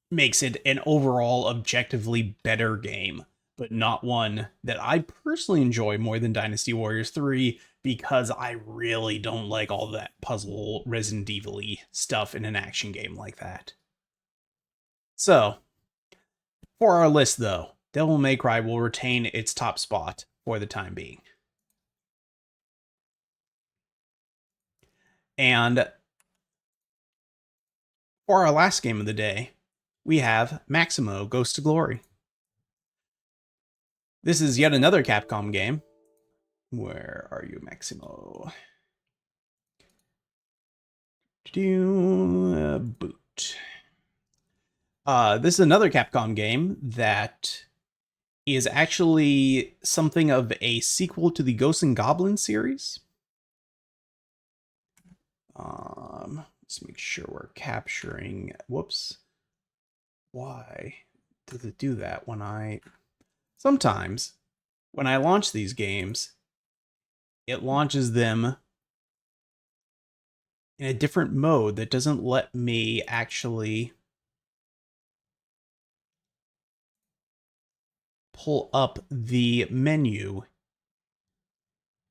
makes it an overall objectively better game, but not one that I personally enjoy more than Dynasty Warriors 3, because I really don't like all that puzzle Resident Evil-y stuff in an action game like that. So, for our list though, Devil May Cry will retain its top spot for the time being. And for our last game of the day, we have Maximo Ghost to Glory. This is yet another Capcom game. Where are you, Maximo? Boot. This is another Capcom game that is actually something of a sequel to the Ghosts and Goblins series. Let's make sure we're capturing. Whoops. Why does it do that when I... Sometimes, when I launch these games, it launches them in a different mode that doesn't let me actually pull up the menu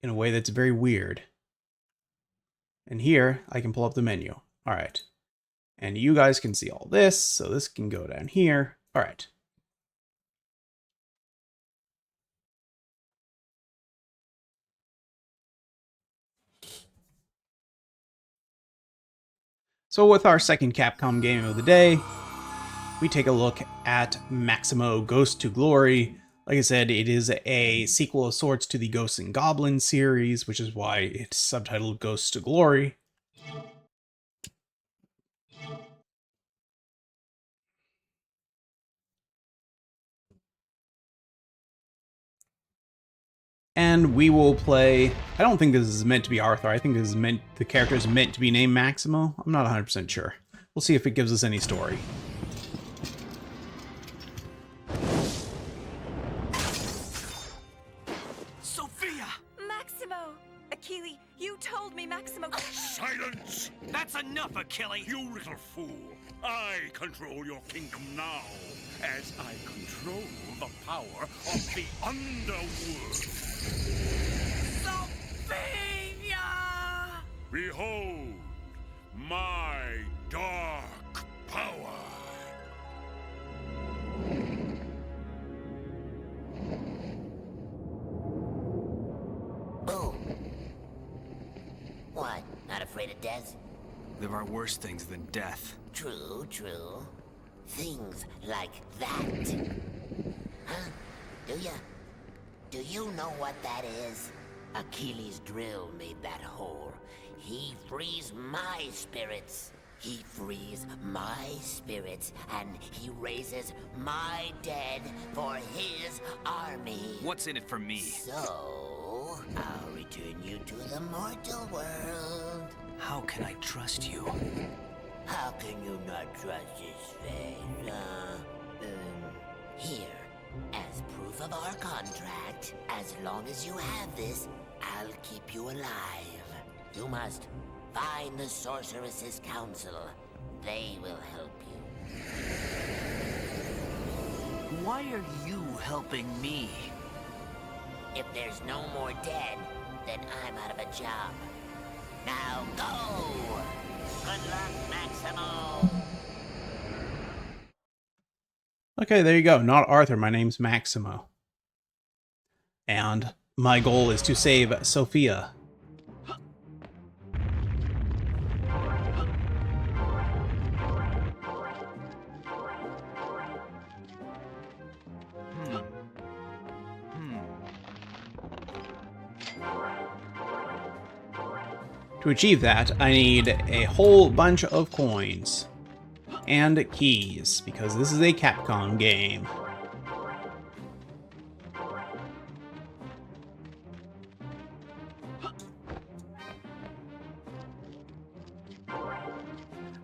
in a way that's very weird. And here, I can pull up the menu. All right. And you guys can see all this, so this can go down here. All right. So with our second Capcom game of the day, we take a look at Maximo Ghost to Glory. Like I said, it is a sequel of sorts to the Ghosts and Goblins series, which is why it's subtitled Ghosts to Glory. And we will play... I don't think this is meant to be Arthur. I think this is meant... the character is meant to be named Maximo. I'm not 100% sure. We'll see if it gives us any story. Sophia! Maximo! Achille, you told me Maximo... Silence! That's enough, Achille! You little fool! I control your kingdom now, as I control the power of the underworld. Sophia! Behold, my dark power. What, not afraid of death? There are worse things than death. True, true. Things like that. Huh? Do you know what that is? Achilles' drill made that hole. He frees my spirits. He frees my spirits, and he raises my dead for his army. What's in it for me? So, I'll return you to the mortal world. How can I trust you? How can you not trust his face, Here, as proof of our contract, as long as you have this, I'll keep you alive. You must find the Sorceress's Council. They will help you. Why are you helping me? If there's no more dead, then I'm out of a job. Now go! Good luck, Maximo! Okay, there you go. Not Arthur, my name's Maximo. And my goal is to save Sophia. To achieve that, I need a whole bunch of coins. And keys, because this is a Capcom game.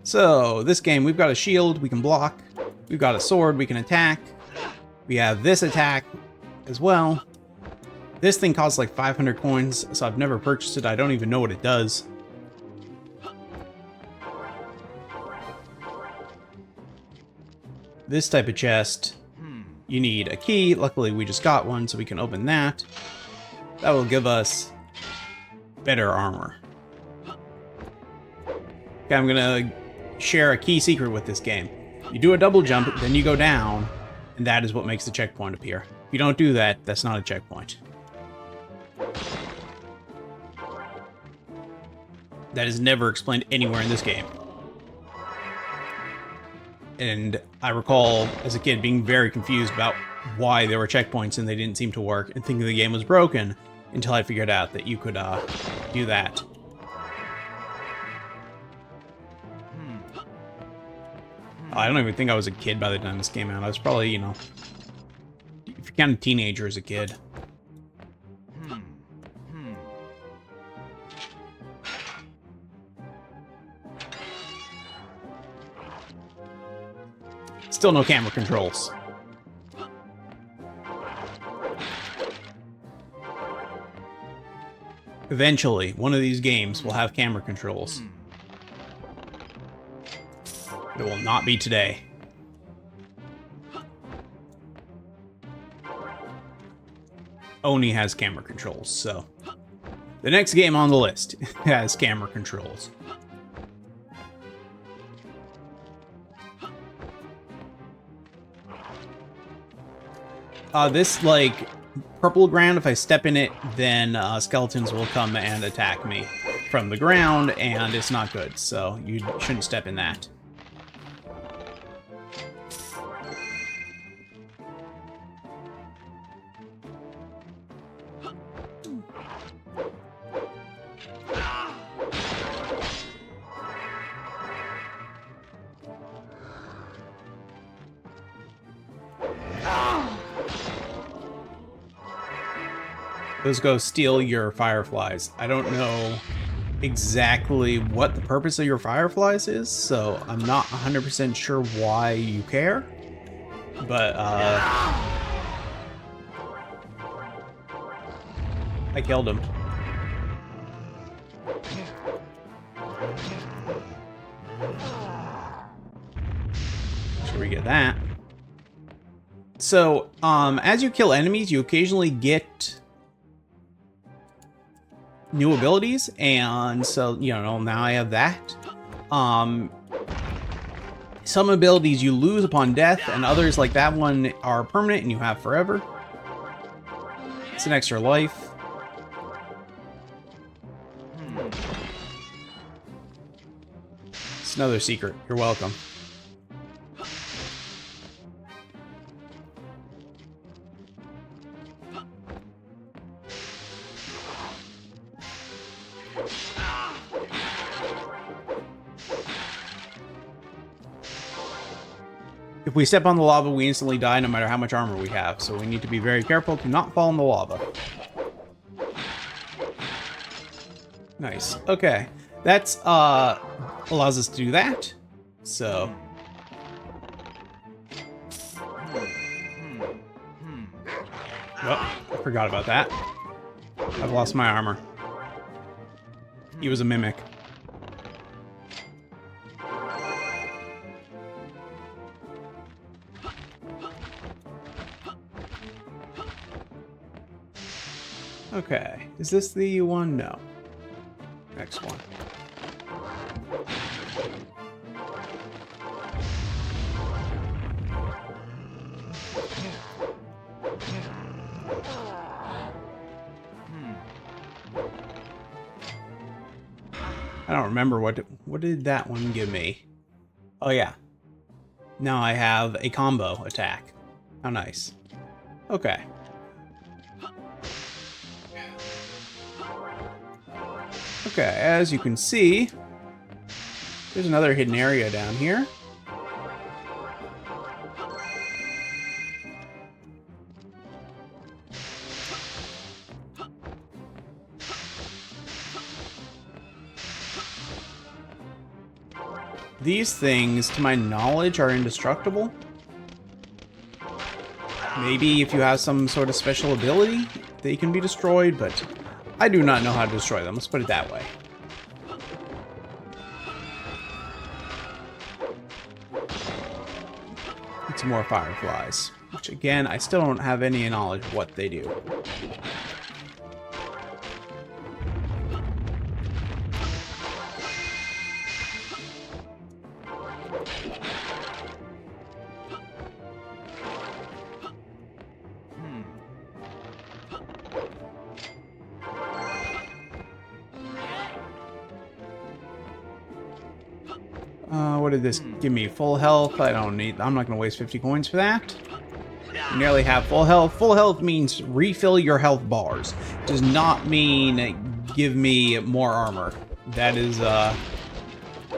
So, this game, we've got a shield, we can block. We've got a sword, we can attack. We have this attack as well. This thing costs like 500 coins, so I've never purchased it. I don't even know what it does. This type of chest, you need a key. Luckily, we just got one, so we can open that. That will give us better armor. Okay, I'm gonna share a key secret with this game. You do a double jump, then you go down, and that is what makes the checkpoint appear. If you don't do that, that's not a checkpoint. That is never explained anywhere in this game. And I recall, as a kid, being very confused about why there were checkpoints and they didn't seem to work, and thinking the game was broken, until I figured out that you could do that. I don't even think I was a kid by the time this came out. I was probably, you know, if you count a teenager as a kid. Still no camera controls. Eventually, one of these games will have camera controls. It will not be today. Oni has camera controls, so the next game on the list has camera controls. This, like, purple ground, if I step in it, then skeletons will come and attack me from the ground, and it's not good, so you shouldn't step in that. Those go steal your fireflies. I don't know exactly what the purpose of your fireflies is, so I'm not 100% sure why you care. But, I killed him. Should we get that? So, as you kill enemies, you occasionally get new abilities, and so, you know, now I have that. Some abilities you lose upon death, and others, like that one, are permanent and you have forever. It's an extra life. It's another secret. You're welcome. If we step on the lava, we instantly die no matter how much armor we have, so we need to be very careful to not fall in the lava. Nice. Okay. That's, allows us to do that. So... Oh, I forgot about that. I've lost my armor. He was a mimic. Okay, is this the one? No. Next one. I don't remember what did that one give me. Oh yeah. Now I have a combo attack. How nice. Okay. Okay, as you can see, there's another hidden area down here. These things, to my knowledge, are indestructible. Maybe if you have some sort of special ability, they can be destroyed, but I do not know how to destroy them. Let's put it that way. And some more fireflies, which again, I still don't have any knowledge of what they do. What did this give me? Full health? I don't need... I'm not going to waste 50 coins for that. You nearly have full health. Full health means refill your health bars. Does not mean give me more armor. That is,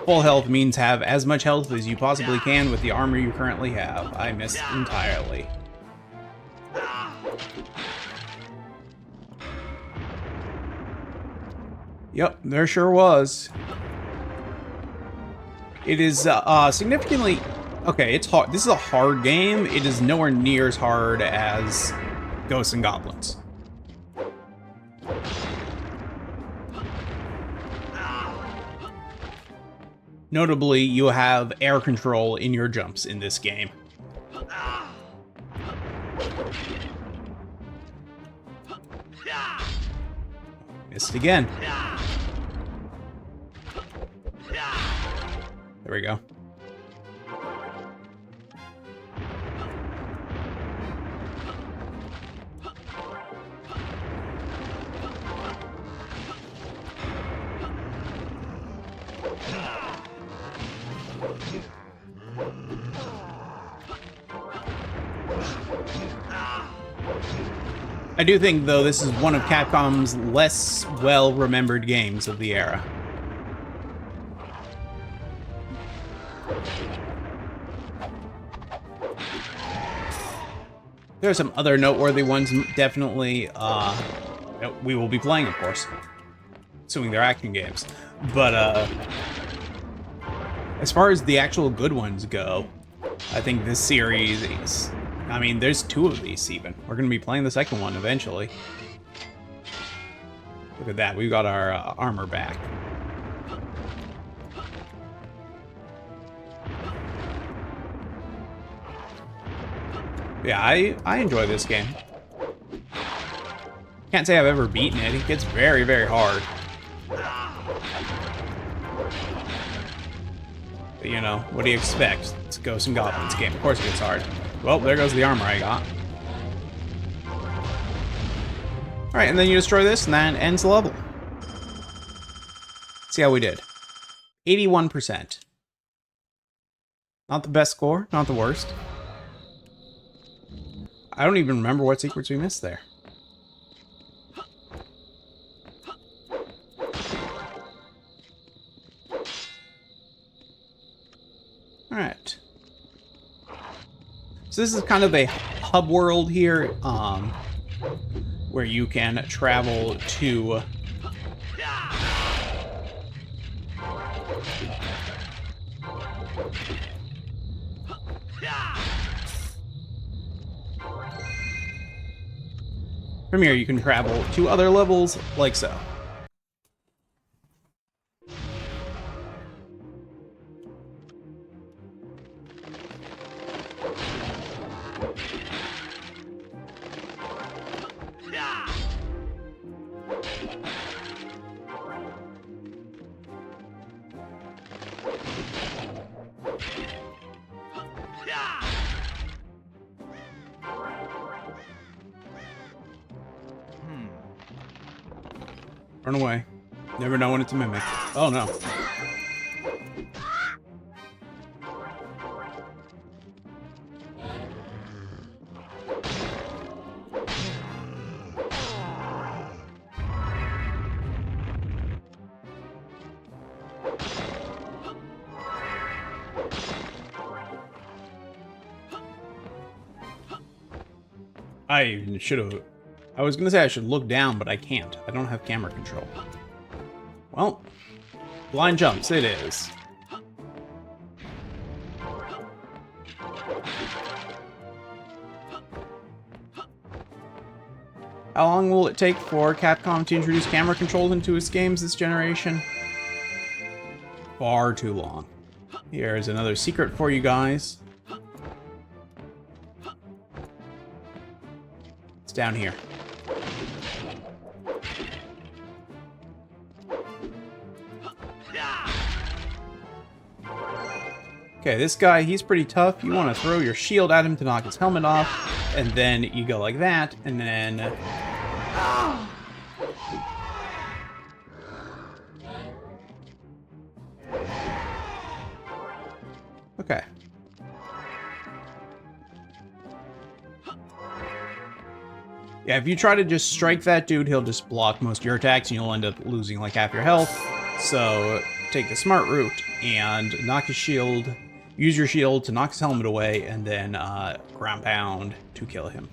full health means have as much health as you possibly can with the armor you currently have. I missed entirely. Yep, there sure was. It is significantly... Okay, it's hard. This is a hard game. It is nowhere near as hard as Ghosts and Goblins. Notably, you have air control in your jumps in this game. Missed again. There we go. I do think, though, this is one of Capcom's less well-remembered games of the era. There are some other noteworthy ones, definitely, that we will be playing, of course. Assuming they're action games. But, as far as the actual good ones go, I think this series is... I mean, there's two of these, even. We're going to be playing the second one eventually. Look at that. We've got our armor back. Yeah, I enjoy this game. Can't say I've ever beaten it. It gets very, very hard. But, you know, what do you expect? It's a Ghosts and Goblins game. Of course it gets hard. Well, there goes the armor I got. Alright, and then you destroy this, and that ends the level. See how we did. 81%. Not the best score, not the worst. I don't even remember what secrets we missed there. Alright. So this is kind of a hub world here, where you can travel to... From here, you can travel to other levels, like so. Run away. Never know when it's a mimic. Oh no. I should have... I was gonna say I should look down, but I can't. I don't have camera control. Well, blind jumps it is. How long will it take for Capcom to introduce camera controls into its games this generation? Far too long. Here's another secret for you guys. It's down here. Okay, this guy, he's pretty tough. You want to throw your shield at him to knock his helmet off, and then you go like that, and then... Okay. Yeah, if you try to just strike that dude, he'll just block most of your attacks, and you'll end up losing like half your health. So, take the smart route and knock his shield... Use your shield to knock his helmet away, and then ground pound to kill him.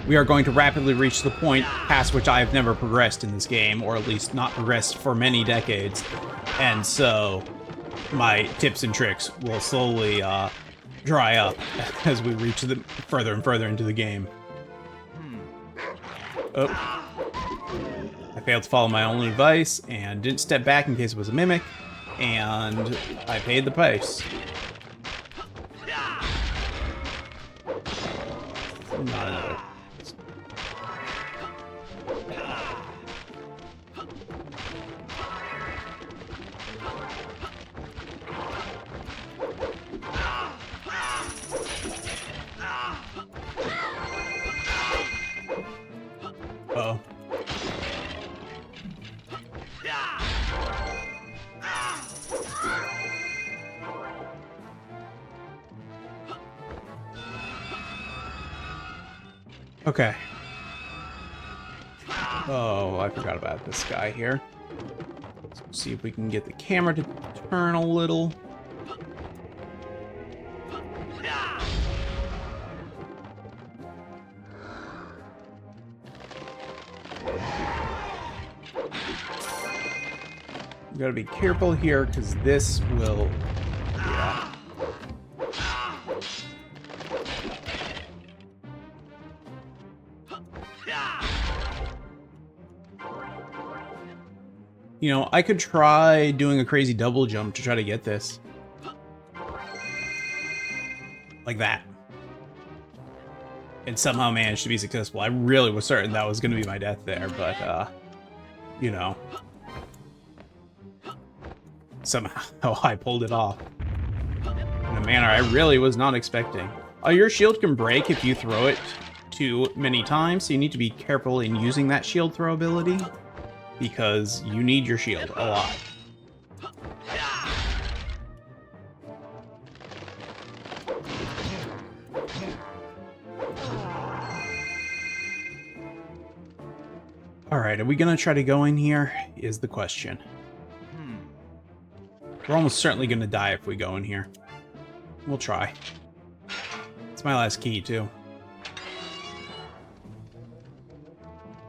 We are going to rapidly reach the point past which I have never progressed in this game, or at least not progressed for many decades, and so... my tips and tricks will slowly dry up as we reach the further and further into the game. Oh. I failed to follow my own advice and didn't step back in case it was a mimic, and I paid the price. Not another. Uh-oh. Okay. Oh, I forgot about this guy here. Let's see if we can get the camera to turn a little. You gotta be careful here, because this will... yeah. You know, I could try doing a crazy double jump to try to get this. Like that. And somehow managed to be successful. I really was certain that was gonna be my death there, but, you know. Somehow I pulled it off. man, I really was not expecting. Your shield can break if you throw it too many times, so you need to be careful in using that shield throw ability, because you need your shield a lot. Alright, are we gonna try to go in here? Is the question. We're almost certainly gonna die if we go in here. We'll try. It's my last key, too.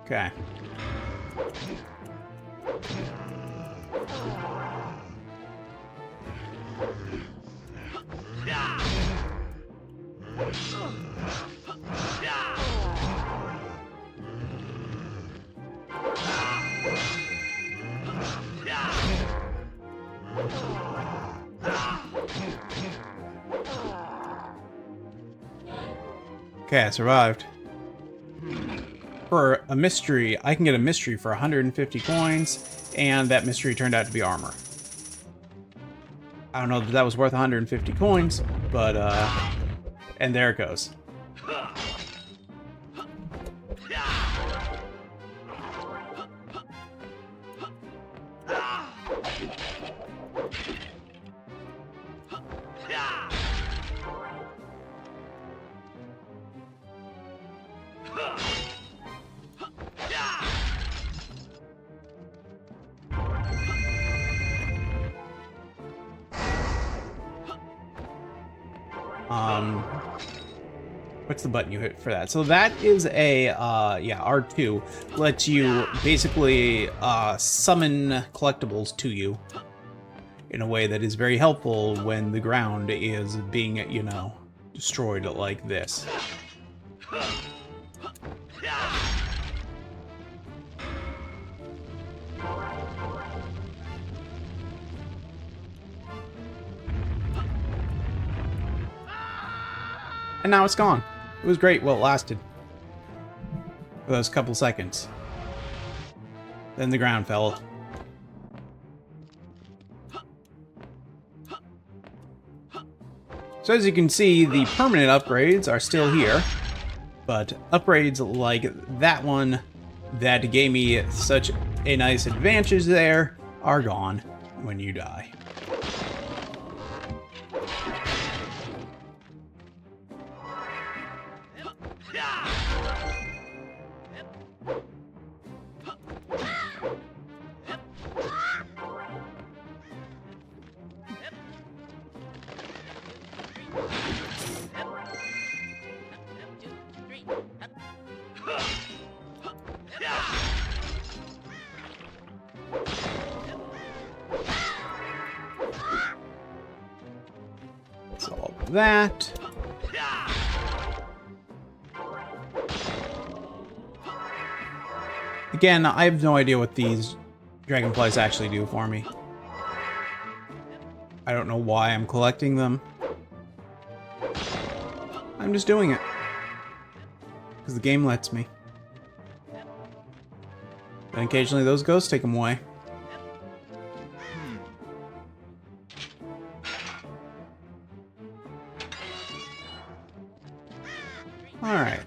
Okay. Okay, I survived. For a mystery, I can get a mystery for 150 coins, and that mystery turned out to be armor. I don't know if that was worth 150 coins, but, and there it goes. What's the button you hit for that? So that is a, yeah, R2. Lets you basically summon collectibles to you in a way that is very helpful when the ground is being, you know, destroyed like this. And now it's gone. It was great while it lasted. For those couple seconds. Then the ground fell. So as you can see, the permanent upgrades are still here. But upgrades like that one that gave me such a nice advantage there are gone when you die. Solve that. Again, I have no idea what these dragonflies actually do for me. I don't know why I'm collecting them. I'm just doing it. Because the game lets me. And occasionally those ghosts take them away. Alright.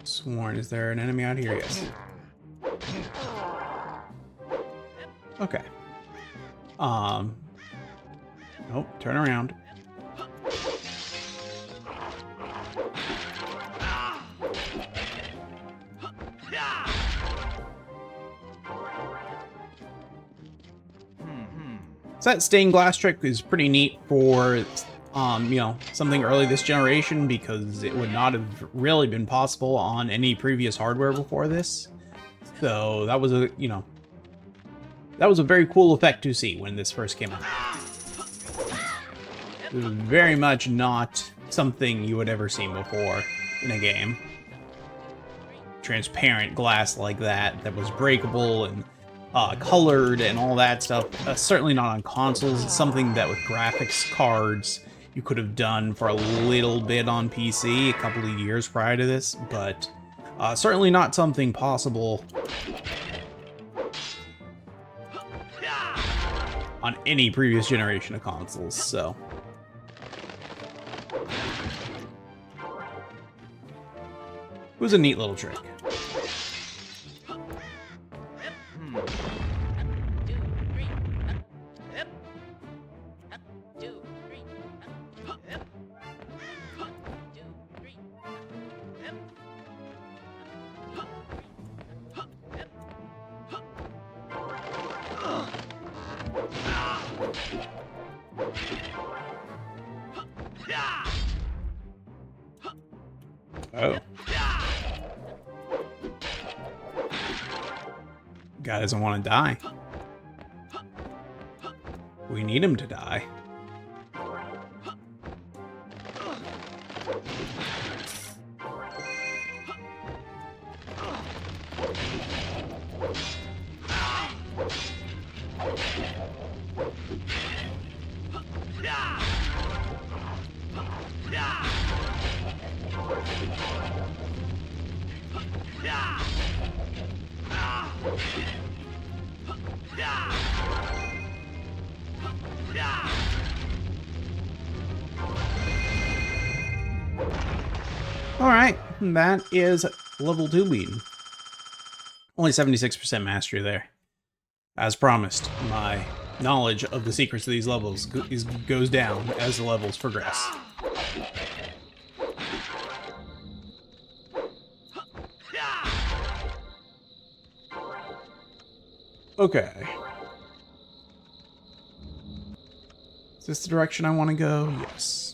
Sworn, is there an enemy out here? Yes. Okay. Nope, turn around. So that stained glass trick is pretty neat for, you know, something early this generation, because it would not have really been possible on any previous hardware before this. So that was a, you know, that was a very cool effect to see when this first came out. It was very much not something you had ever seen before in a game. Transparent glass like that, that was breakable and colored and all that stuff. Certainly not on consoles. It's something that with graphics cards you could have done for a little bit on PC a couple of years prior to this, but certainly not something possible on any previous generation of consoles, so. It was a neat little trick. Oh. Guy doesn't want to die. We need him to die. Alright, that is level 2 beaten. Only 76% mastery there. As promised, my knowledge of the secrets of these levels goes down as the levels progress. Okay. Is this the direction I want to go? Yes.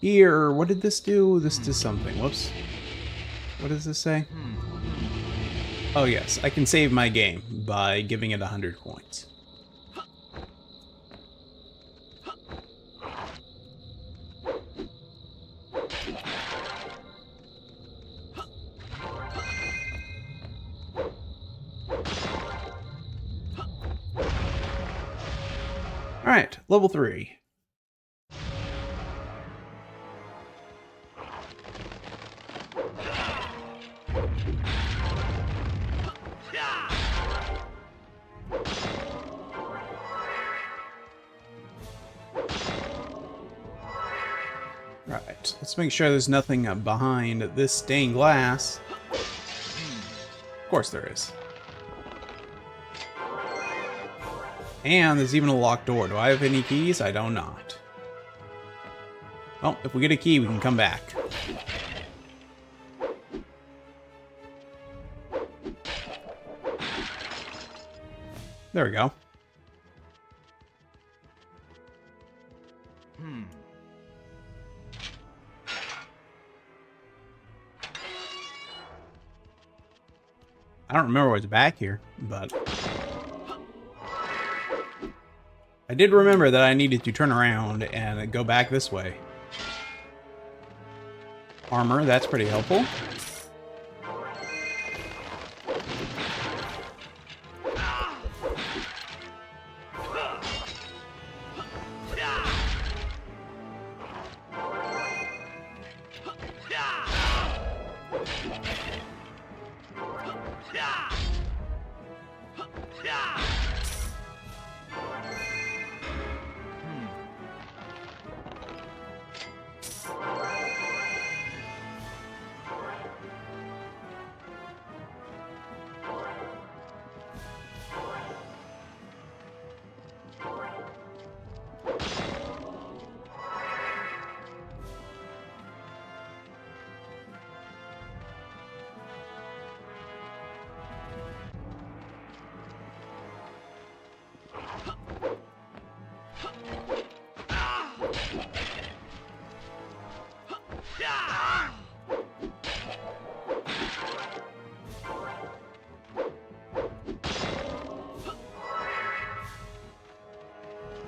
Here, what did this do? This did something. Whoops. What does this say? Oh yes, I can save my game by giving it 100 coins. Alright, level 3. Right, let's make sure there's nothing behind this stained glass. Of course there is. And there's even a locked door. Do I have any keys? I do not. Well, if we get a key, we can come back. There we go. I don't remember what's back here, but I did remember that I needed to turn around and go back this way. Armor, that's pretty helpful.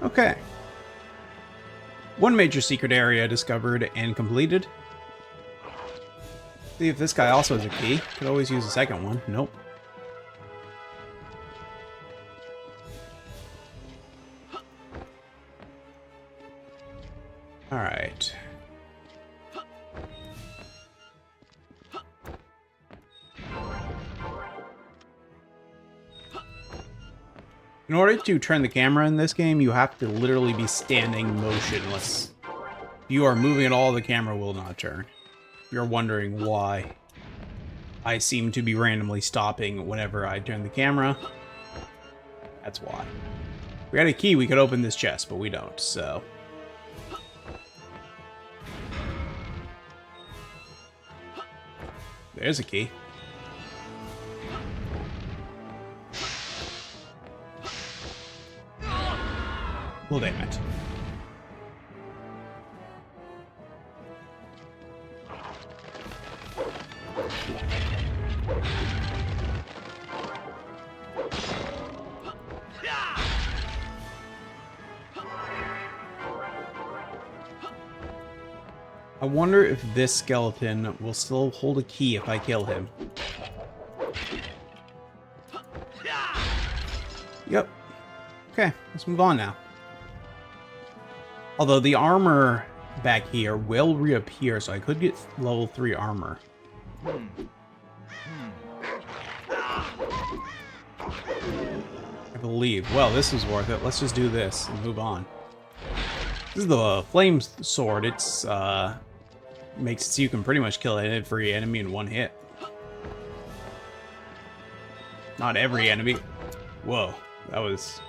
Okay. One major secret area discovered and completed. See if this guy also has a key. Could always use a second one. Nope. Alright. In order to turn the camera in this game, you have to literally be standing motionless. If you are moving at all, the camera will not turn. If you're wondering why I seem to be randomly stopping whenever I turn the camera, that's why. If we had a key, we could open this chest, but we don't, so... There's a key. Well, damn it. I wonder if this skeleton will still hold a key if I kill him. Yep. Okay, let's move on now. Although the armor back here will reappear, so I could get level 3 armor. I believe. Well, this is worth it. Let's just do this and move on. This is the flame sword. It's makes it so you can pretty much kill every enemy in one hit. Not every enemy. Whoa, that was...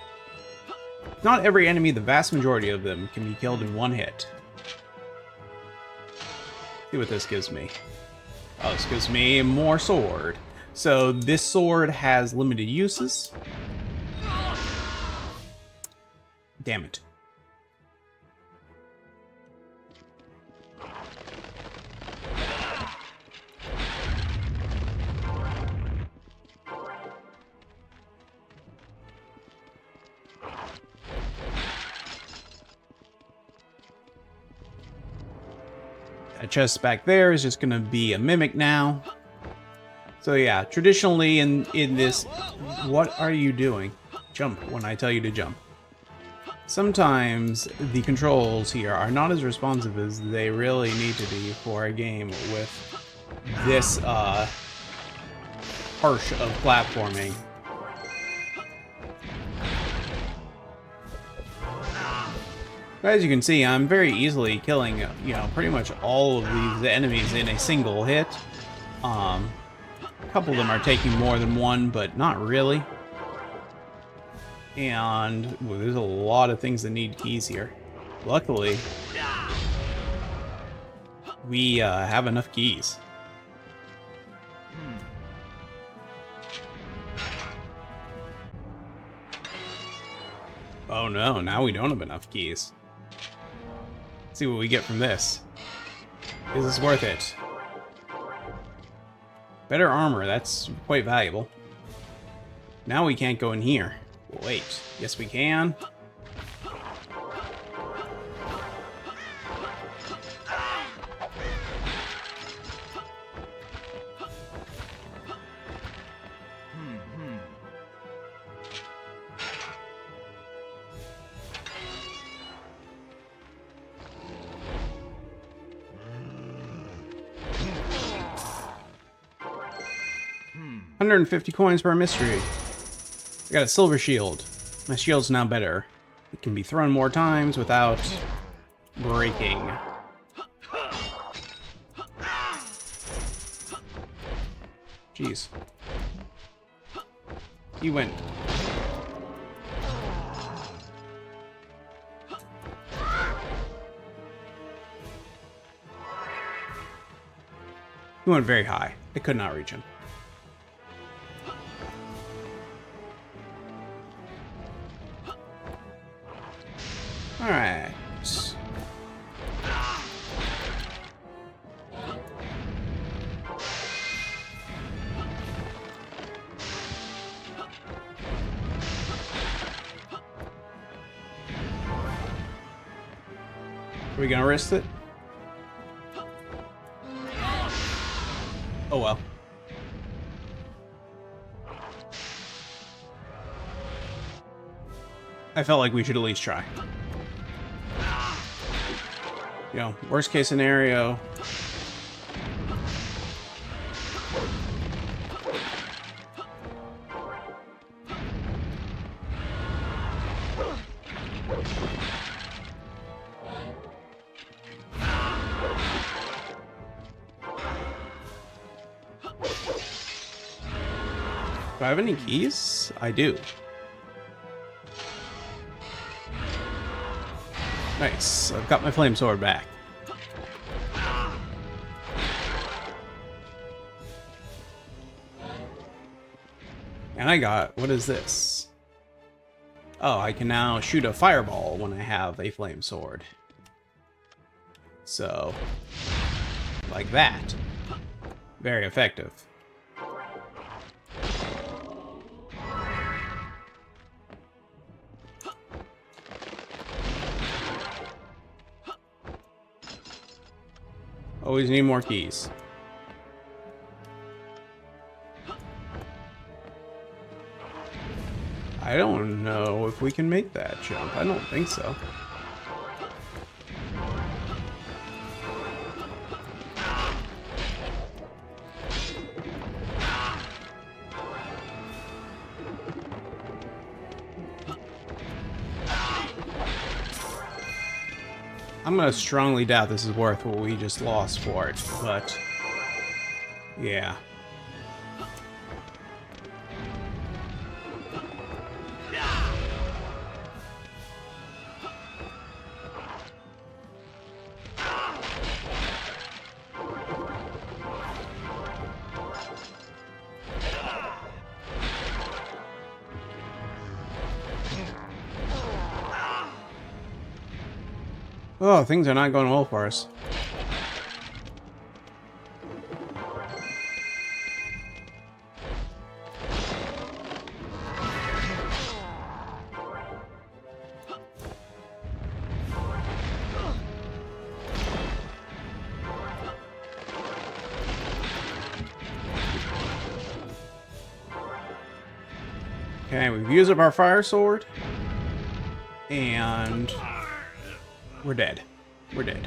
Not every enemy, the vast majority of them can be killed in one hit. See what this gives me. Oh, this gives me more sword. So this sword has limited uses. Damn it. That chest back there is just gonna be a mimic now. So yeah, traditionally in this... What are you doing? Jump when I tell you to jump. Sometimes the controls here are not as responsive as they really need to be for a game with this harsh of platforming. As you can see, I'm very easily killing, you know, pretty much all of these enemies in a single hit. A couple of them are taking more than one, but not really. And well, there's a lot of things that need keys here. Luckily, we have enough keys. Oh no, now we don't have enough keys. Let's see what we get from this. Is this worth it? Better armor, that's quite valuable. Now we can't go in here. Wait, yes we can. $150 coins for a mystery. I got a silver shield. My shield's now better. It can be thrown more times without breaking. Jeez. He went. He went very high. I could not reach him. All right. Are we gonna risk it? Oh well. I felt like we should at least try. You know, worst case scenario. Do I have any keys? I do. Nice. I've got my flame sword back. And I got... what is this? Oh, I can now shoot a fireball when I have a flame sword. So... like that. Very effective. Always need more keys. I don't know if we can make that jump. I don't think so. I'm gonna strongly doubt this is worth what we just lost for it, but yeah. Oh, things are not going well for us. Okay, we've used up our fire sword. And... we're dead. We're dead.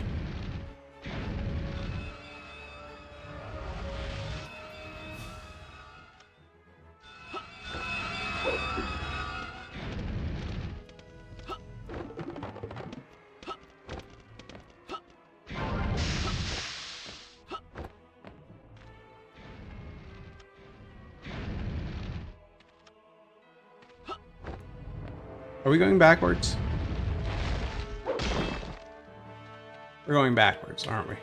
Are we going backwards? We're going backwards, aren't we?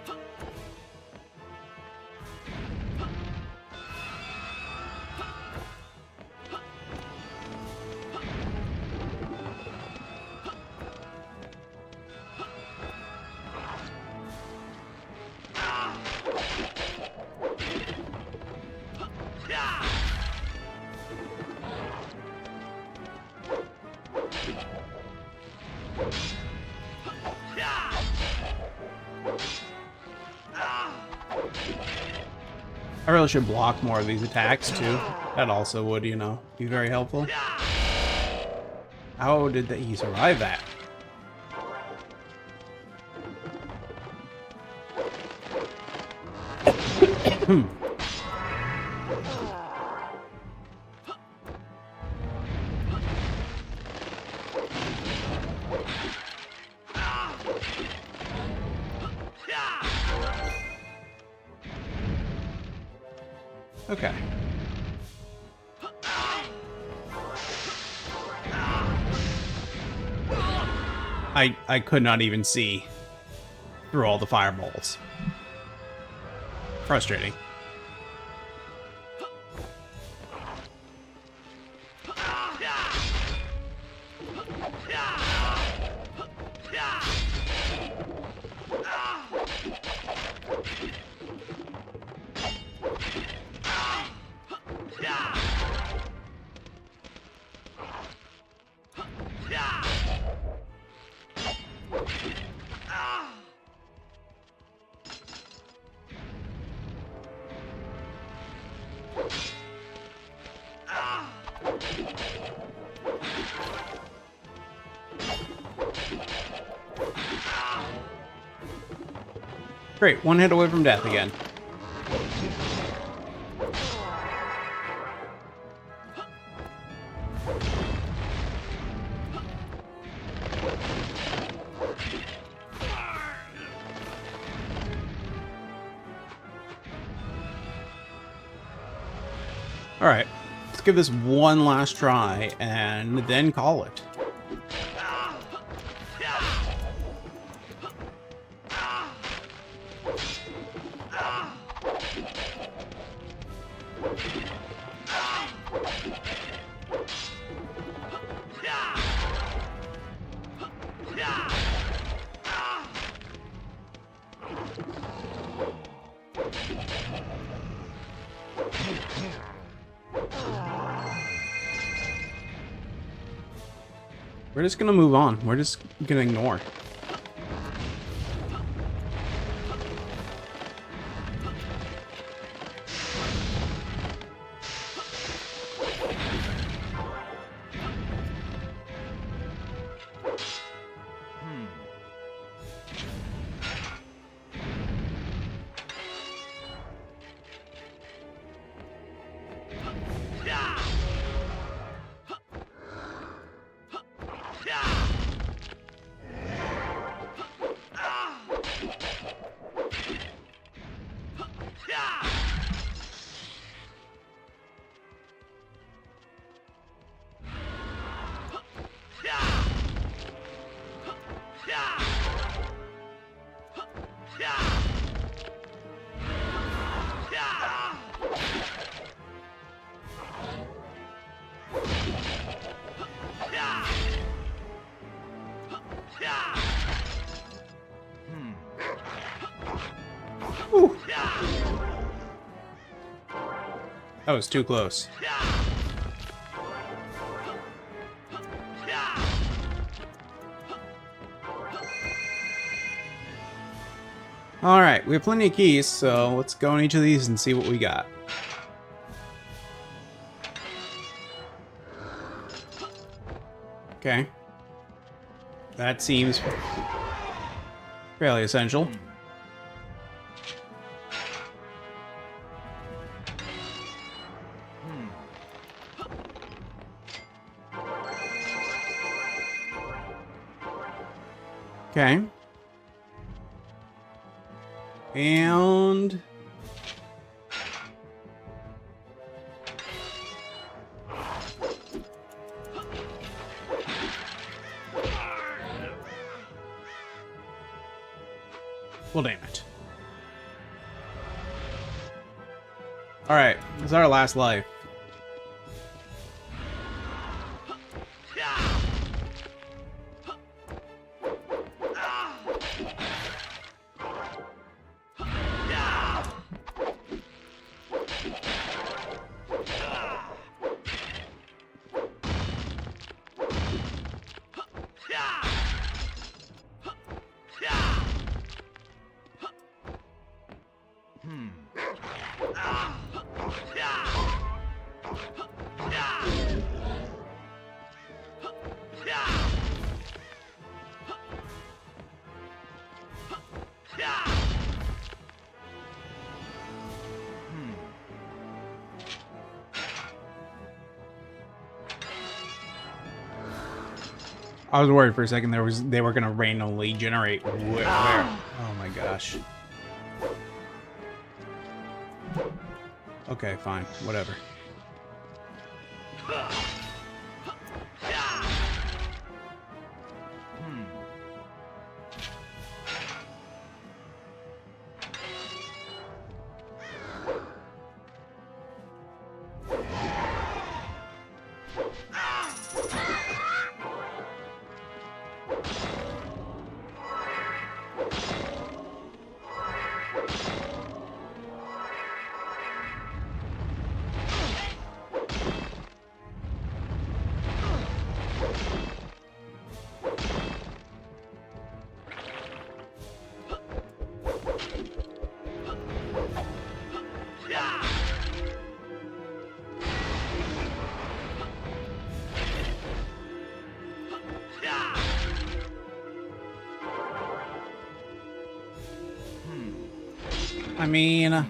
I really should block more of these attacks too. That also would, you know, be very helpful. How did he survive that? Okay. I could not even see through all the fireballs. Frustrating. Great, one hit away from death again. Alright, let's give this one last try and then call it. We're just gonna move on. We're just gonna ignore. Whew. That was too close. Alright, we have plenty of keys, so let's go on each of these and see what we got. Okay. That seems fairly essential. Okay. And well, damn it. All right, this is our last life. I was worried for a second they were gonna randomly generate where. Oh my gosh. Okay, fine, whatever. I mean,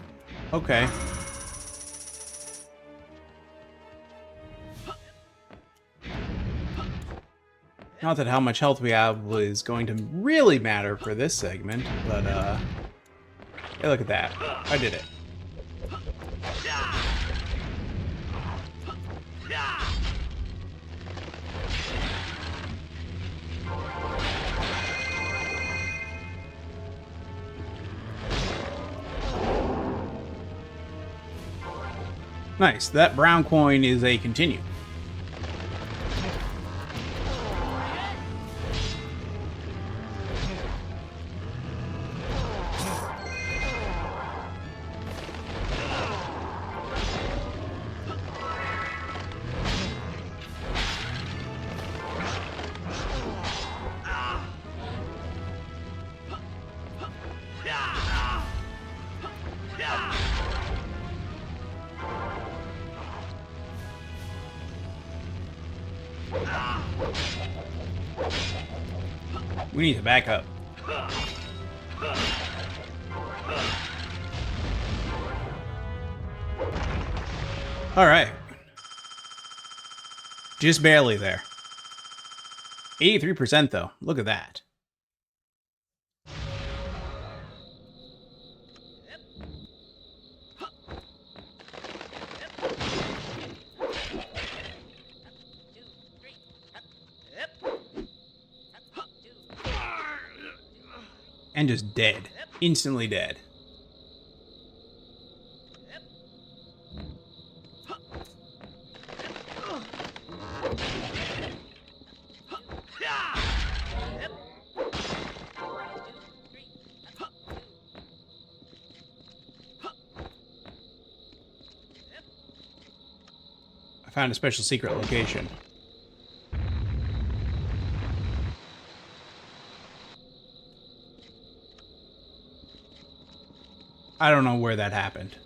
okay. Not that how much health we have is going to really matter for this segment, but, hey, look at that. I did it. Nice. That brown coin is a continue. We need to back up. All right. Just barely there. 83% though. Look at that. And just dead. Instantly dead. I found a special secret location. I don't know where that happened.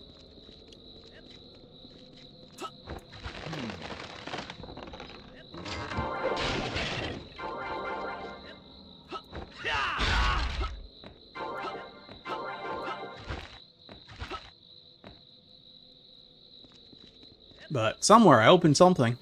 But somewhere I opened something.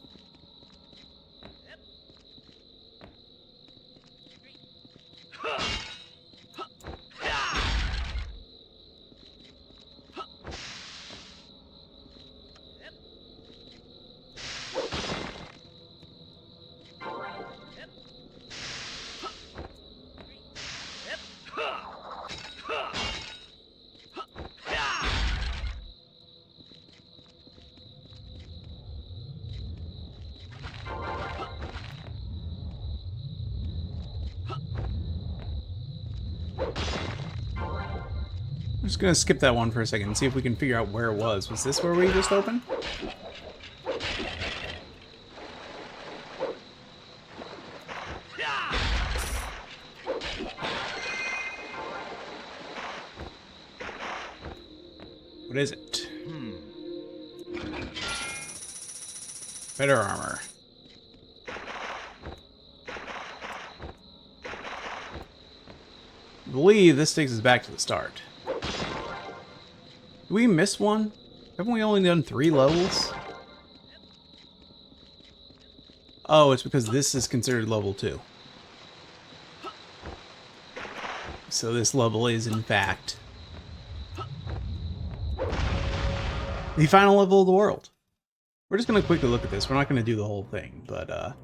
I'm just gonna skip that one for a second and see if we can figure out where it was. Was this where we just opened? What is it? Better armor. I believe this takes us back to the start. Did we miss one? Haven't we only done 3 levels? Oh, it's because this is considered level 2. So this level is, in fact, the final level of the world. We're just going to quickly look at this. We're not going to do the whole thing, but,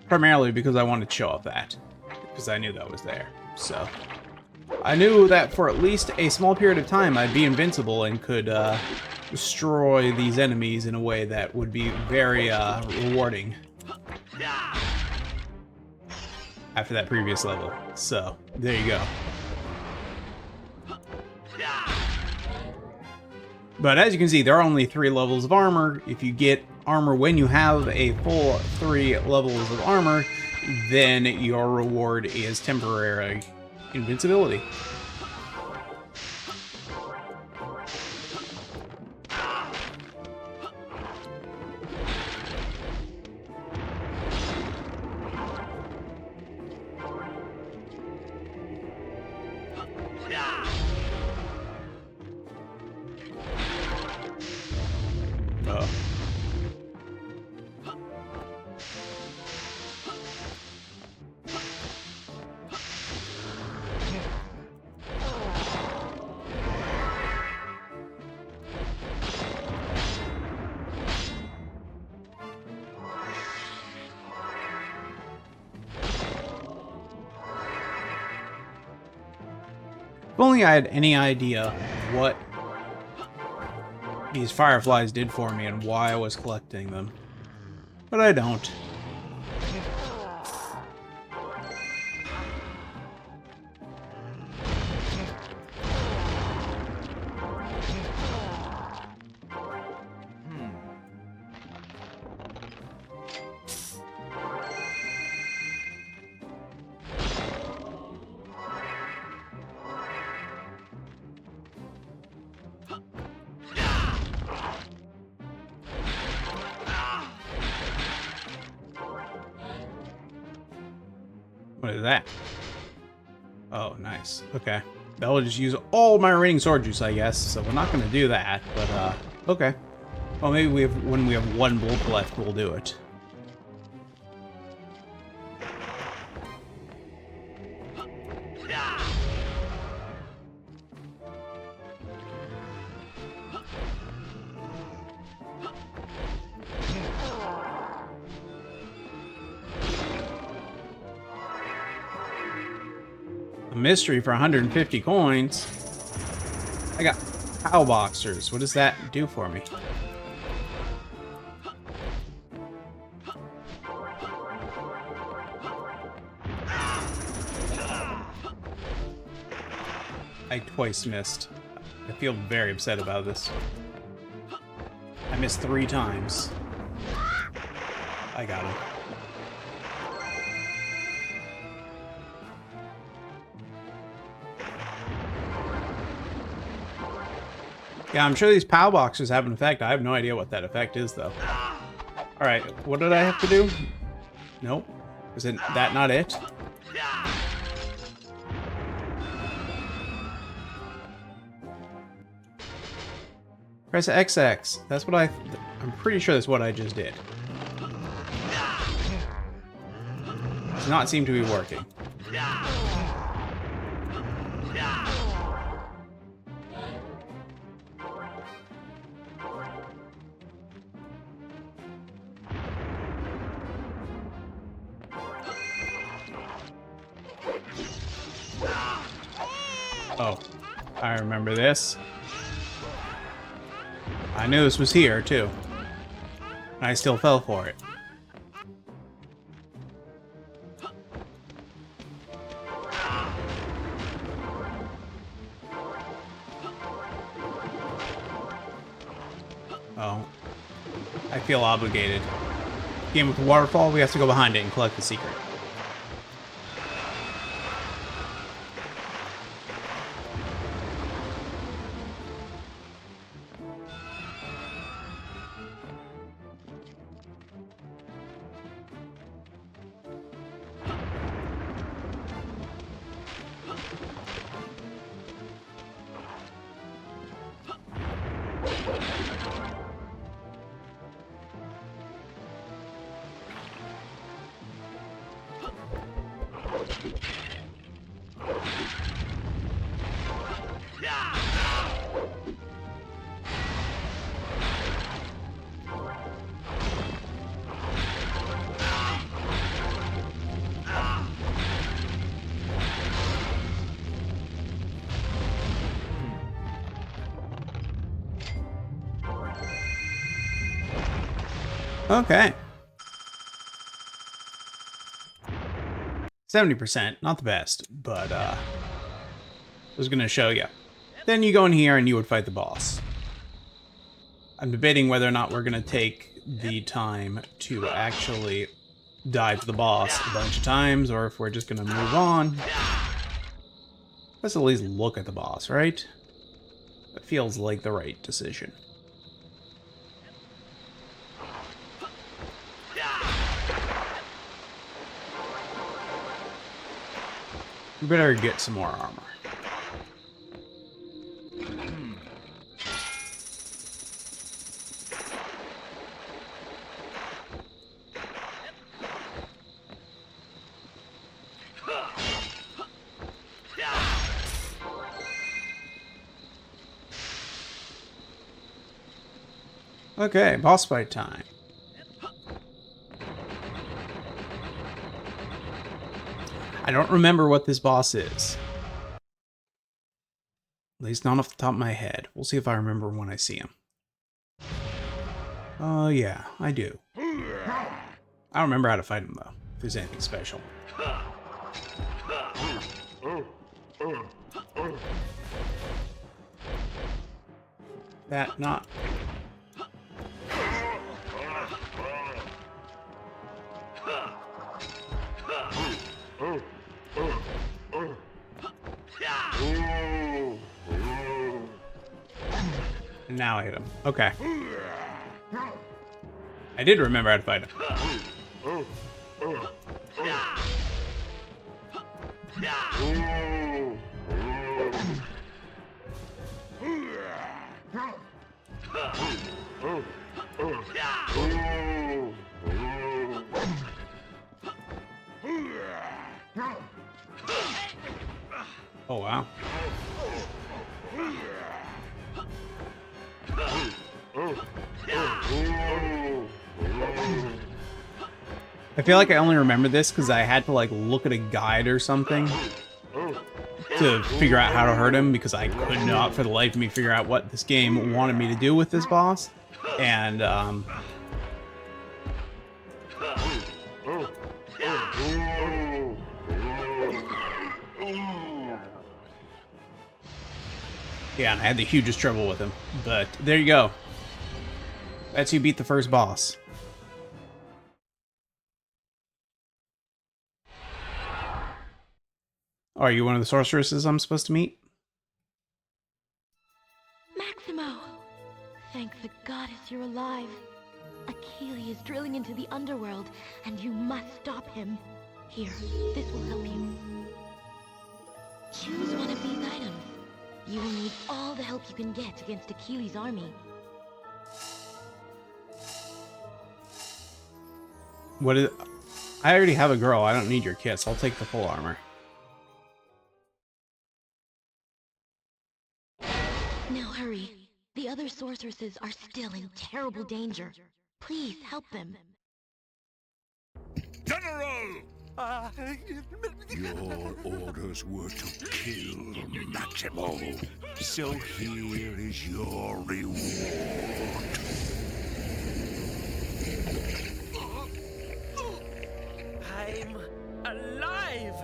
primarily because I wanted to show off that, because I knew that was there. So I knew that for at least a small period of time I'd be invincible and could destroy these enemies in a way that would be very rewarding after that previous level. So there you go. But as you can see, there are only 3 levels of armor. If you get armor when you have a full 3 levels of armor, then your reward is temporary invincibility. only I had any idea what these fireflies did for me and why I was collecting them. But I don't. What is that? Oh, nice. Okay. That will just use all my remaining sword juice, I guess. So we're not going to do that, but, okay. Well, maybe when we have one bolt left, we'll do it. A mystery for 150 coins. I got POW boxers. What does that do for me? I twice missed. I feel very upset about this. I missed 3 times. I got him. Yeah, I'm sure these POW boxes have an effect. I have no idea what that effect is, though. Alright, what did I have to do? Nope. Is that not it? Press XX. That's what I'm pretty sure that's what I just did. Does not seem to be working. Oh, I remember this. I knew this was here, too. And I still fell for it. Oh. I feel obligated. Game with the waterfall, we have to go behind it and collect the secret. Okay. 70%, not the best, but I was gonna show you. Then you go in here and you would fight the boss. I'm debating whether or not we're gonna take the time to actually dive to the boss a bunch of times, or if we're just gonna move on. Let's at least look at the boss, right? That feels like the right decision. We better get some more armor. Okay, boss fight time. I don't remember what this boss is. At least not off the top of my head. We'll see if I remember when I see him. Oh, yeah, I do. I don't remember how to fight him, though. If there's anything special. That not... And now I hit him. Okay. I did remember how to fight him. Oh, wow. I feel like I only remember this because I had to like look at a guide or something to figure out how to hurt him, because I could not for the life of me figure out what this game wanted me to do with this boss. And yeah, I had the hugest trouble with him. But there you go. That's you beat the first boss. Are you one of the sorceresses I'm supposed to meet? Maximo! Thank the goddess you're alive. Achilles is drilling into the underworld, and you must stop him. Here, this will help you. Choose one of these items. You will need all the help you can get against Achilles' army. What is... I already have a girl. I don't need your kits. I'll take the full armor. Now hurry. The other sorceresses are still in terrible danger. Please help them. General! Your orders were to kill Maximo. So here is your reward. I'm alive!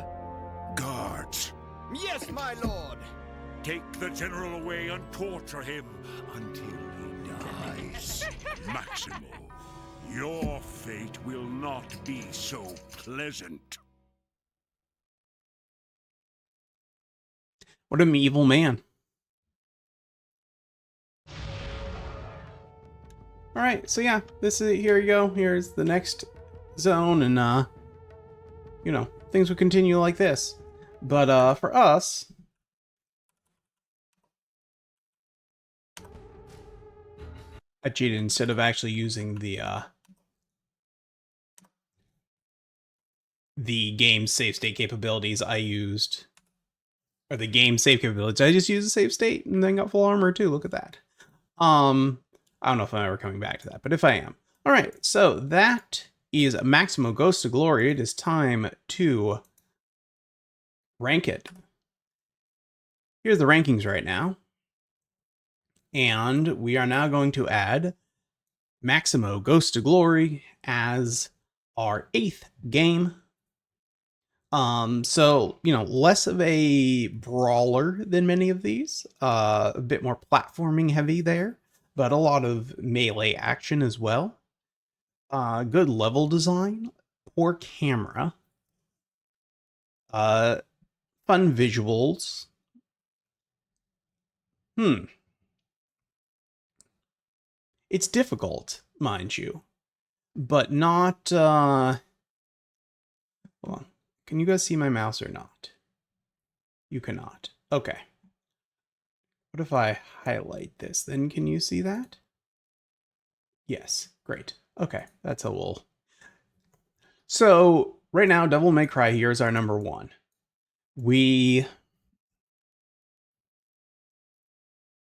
Guards, Yes, my lord! take the general away and torture him until he dies. Maximo, your fate will not be so pleasant. What an evil man. Alright, so yeah, this is, here you go. Here's the next zone, and you know, things will continue like this. But for us, I cheated. Instead of actually using the game save state capabilities, I used, or the game save capabilities, I just used the save state and then got full armor too. Look at that. I don't know if I'm ever coming back to that, but if I am. All right, so that is Maximo Goes to Glory. It is time to rank it. Here's the rankings right now. And we are now going to add Maximo Goes to Glory as our 8th game. So, you know, less of a brawler than many of these. A bit more platforming heavy there, but a lot of melee action as well. Good level design, poor camera, fun visuals. It's difficult, mind you, but not, hold on. Can you guys see my mouse or not? You cannot. Okay. What if I highlight this? Then can you see that? Yes, great. Okay, that's how we'll... So, right now, Devil May Cry here is our number 1. We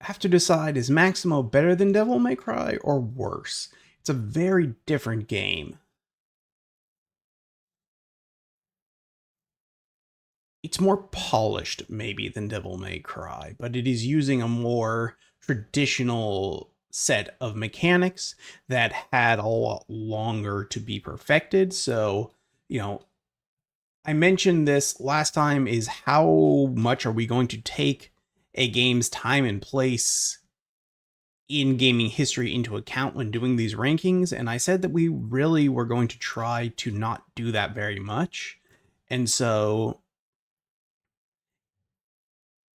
have to decide, is Maximo better than Devil May Cry or worse? It's a very different game. it's more polished maybe than Devil May Cry, but it is using a more traditional set of mechanics that had a lot longer to be perfected. So, I mentioned this last time, is how much are we going to take a game's time and place in gaming history into account when doing these rankings? And I said that we really were going to try to not do that very much. And so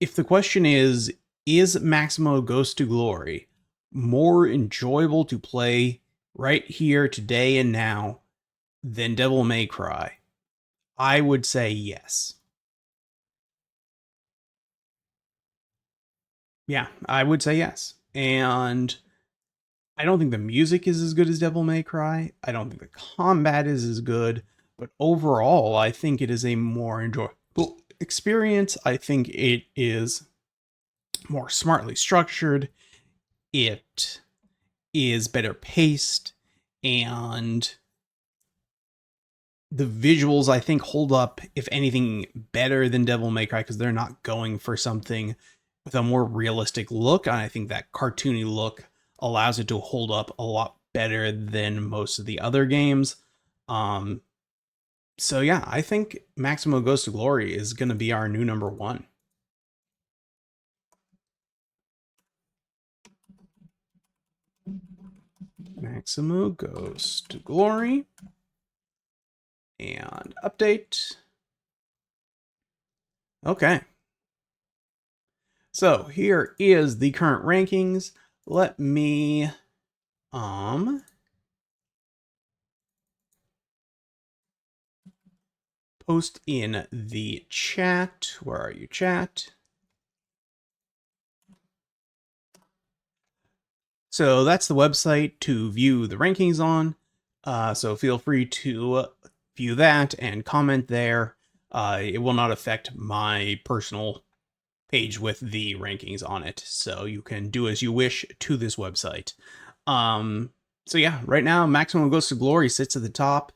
if the question is Maximo Ghost to Glory more enjoyable to play right here, today and now than Devil May Cry, I would say yes. Yeah, I would say yes. And I don't think the music is as good as Devil May Cry. I don't think the combat is as good. But overall, I think it is a more enjoyable experience. I think it is more smartly structured. It is better paced. And the visuals, I think, hold up, if anything, better than Devil May Cry, because they're not going for something with a more realistic look. And I think that cartoony look allows it to hold up a lot better than most of the other games. So yeah, I think Maximo Goes to Glory is going to be our new number one. Maximo Goes to Glory. And update. Okay. So here is the current rankings. Let me post in the chat. Where are you, chat? So that's the website to view the rankings on. So feel free to view that and comment there. It will not affect my personal page with the rankings on it, so you can do as you wish to this website. So yeah, right now Maximo Goes to Glory sits at the top,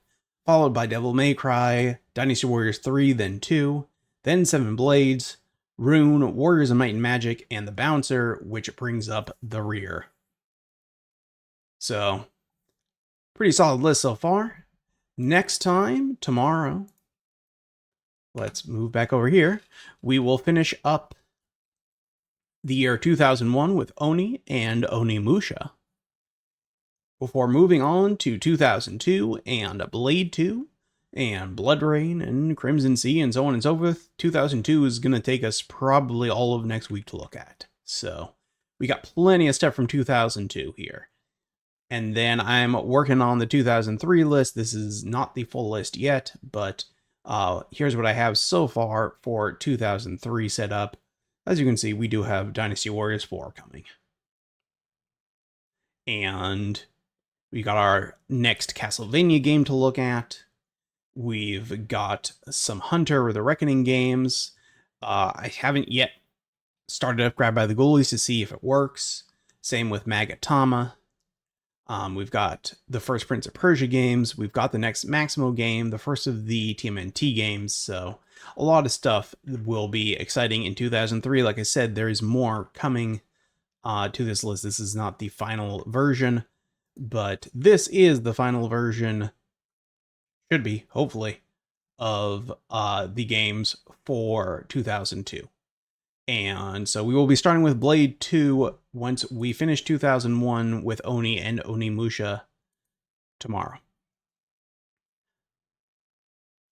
followed by Devil May Cry, Dynasty Warriors 3, then 2, then 7 Blades, Rune, Warriors of Might and Magic, and The Bouncer, which brings up the rear. So, pretty solid list so far. Next time, tomorrow, let's move back over here, we will finish up the year 2001 with Oni and Onimusha, before moving on to 2002 and Blade 2 and Blood Rain and Crimson Sea and so on and so forth. 2002 is going to take us probably all of next week to look at. So we got plenty of stuff from 2002 here. And then I'm working on the 2003 list. This is not the full list yet, but here's what I have so far for 2003 set up. As you can see, we do have Dynasty Warriors 4 coming. And we got our next Castlevania game to look at. We've got some Hunter or the Reckoning games. I haven't yet started up Grabbed by the Ghoulies to see if it works. Same with Magatama. We've got the first Prince of Persia games. We've got the next Maximo game, the first of the TMNT games. So a lot of stuff will be exciting in 2003. Like I said, there is more coming to this list. This is not the final version, but this is the final version, should be, hopefully, of the games for 2002. And so we will be starting with Blade 2 once we finish 2001 with Oni and Onimusha tomorrow.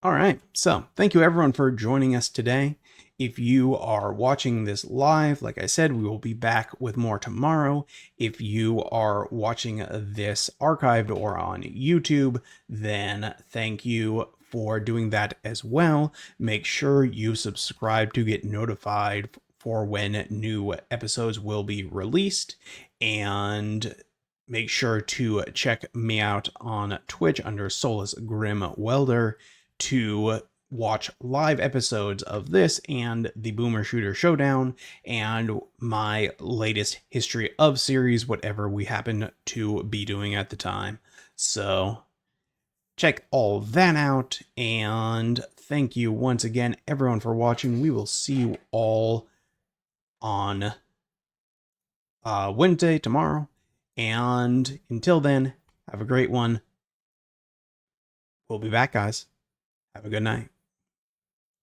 All right, so thank you everyone for joining us today. If you are watching this live, like I said, we will be back with more tomorrow. If you are watching this archived or on YouTube, then thank you for doing that as well. Make sure you subscribe to get notified for when new episodes will be released, and make sure to check me out on Twitch under Solus Grim Welder to watch live episodes of this and the Boomer Shooter Showdown and my latest History of series, whatever we happen to be doing at the time. So check all that out, and thank you once again, everyone, for watching. We will see you all on Wednesday, tomorrow. And until then, have a great one. We'll be back, guys. Have a good night.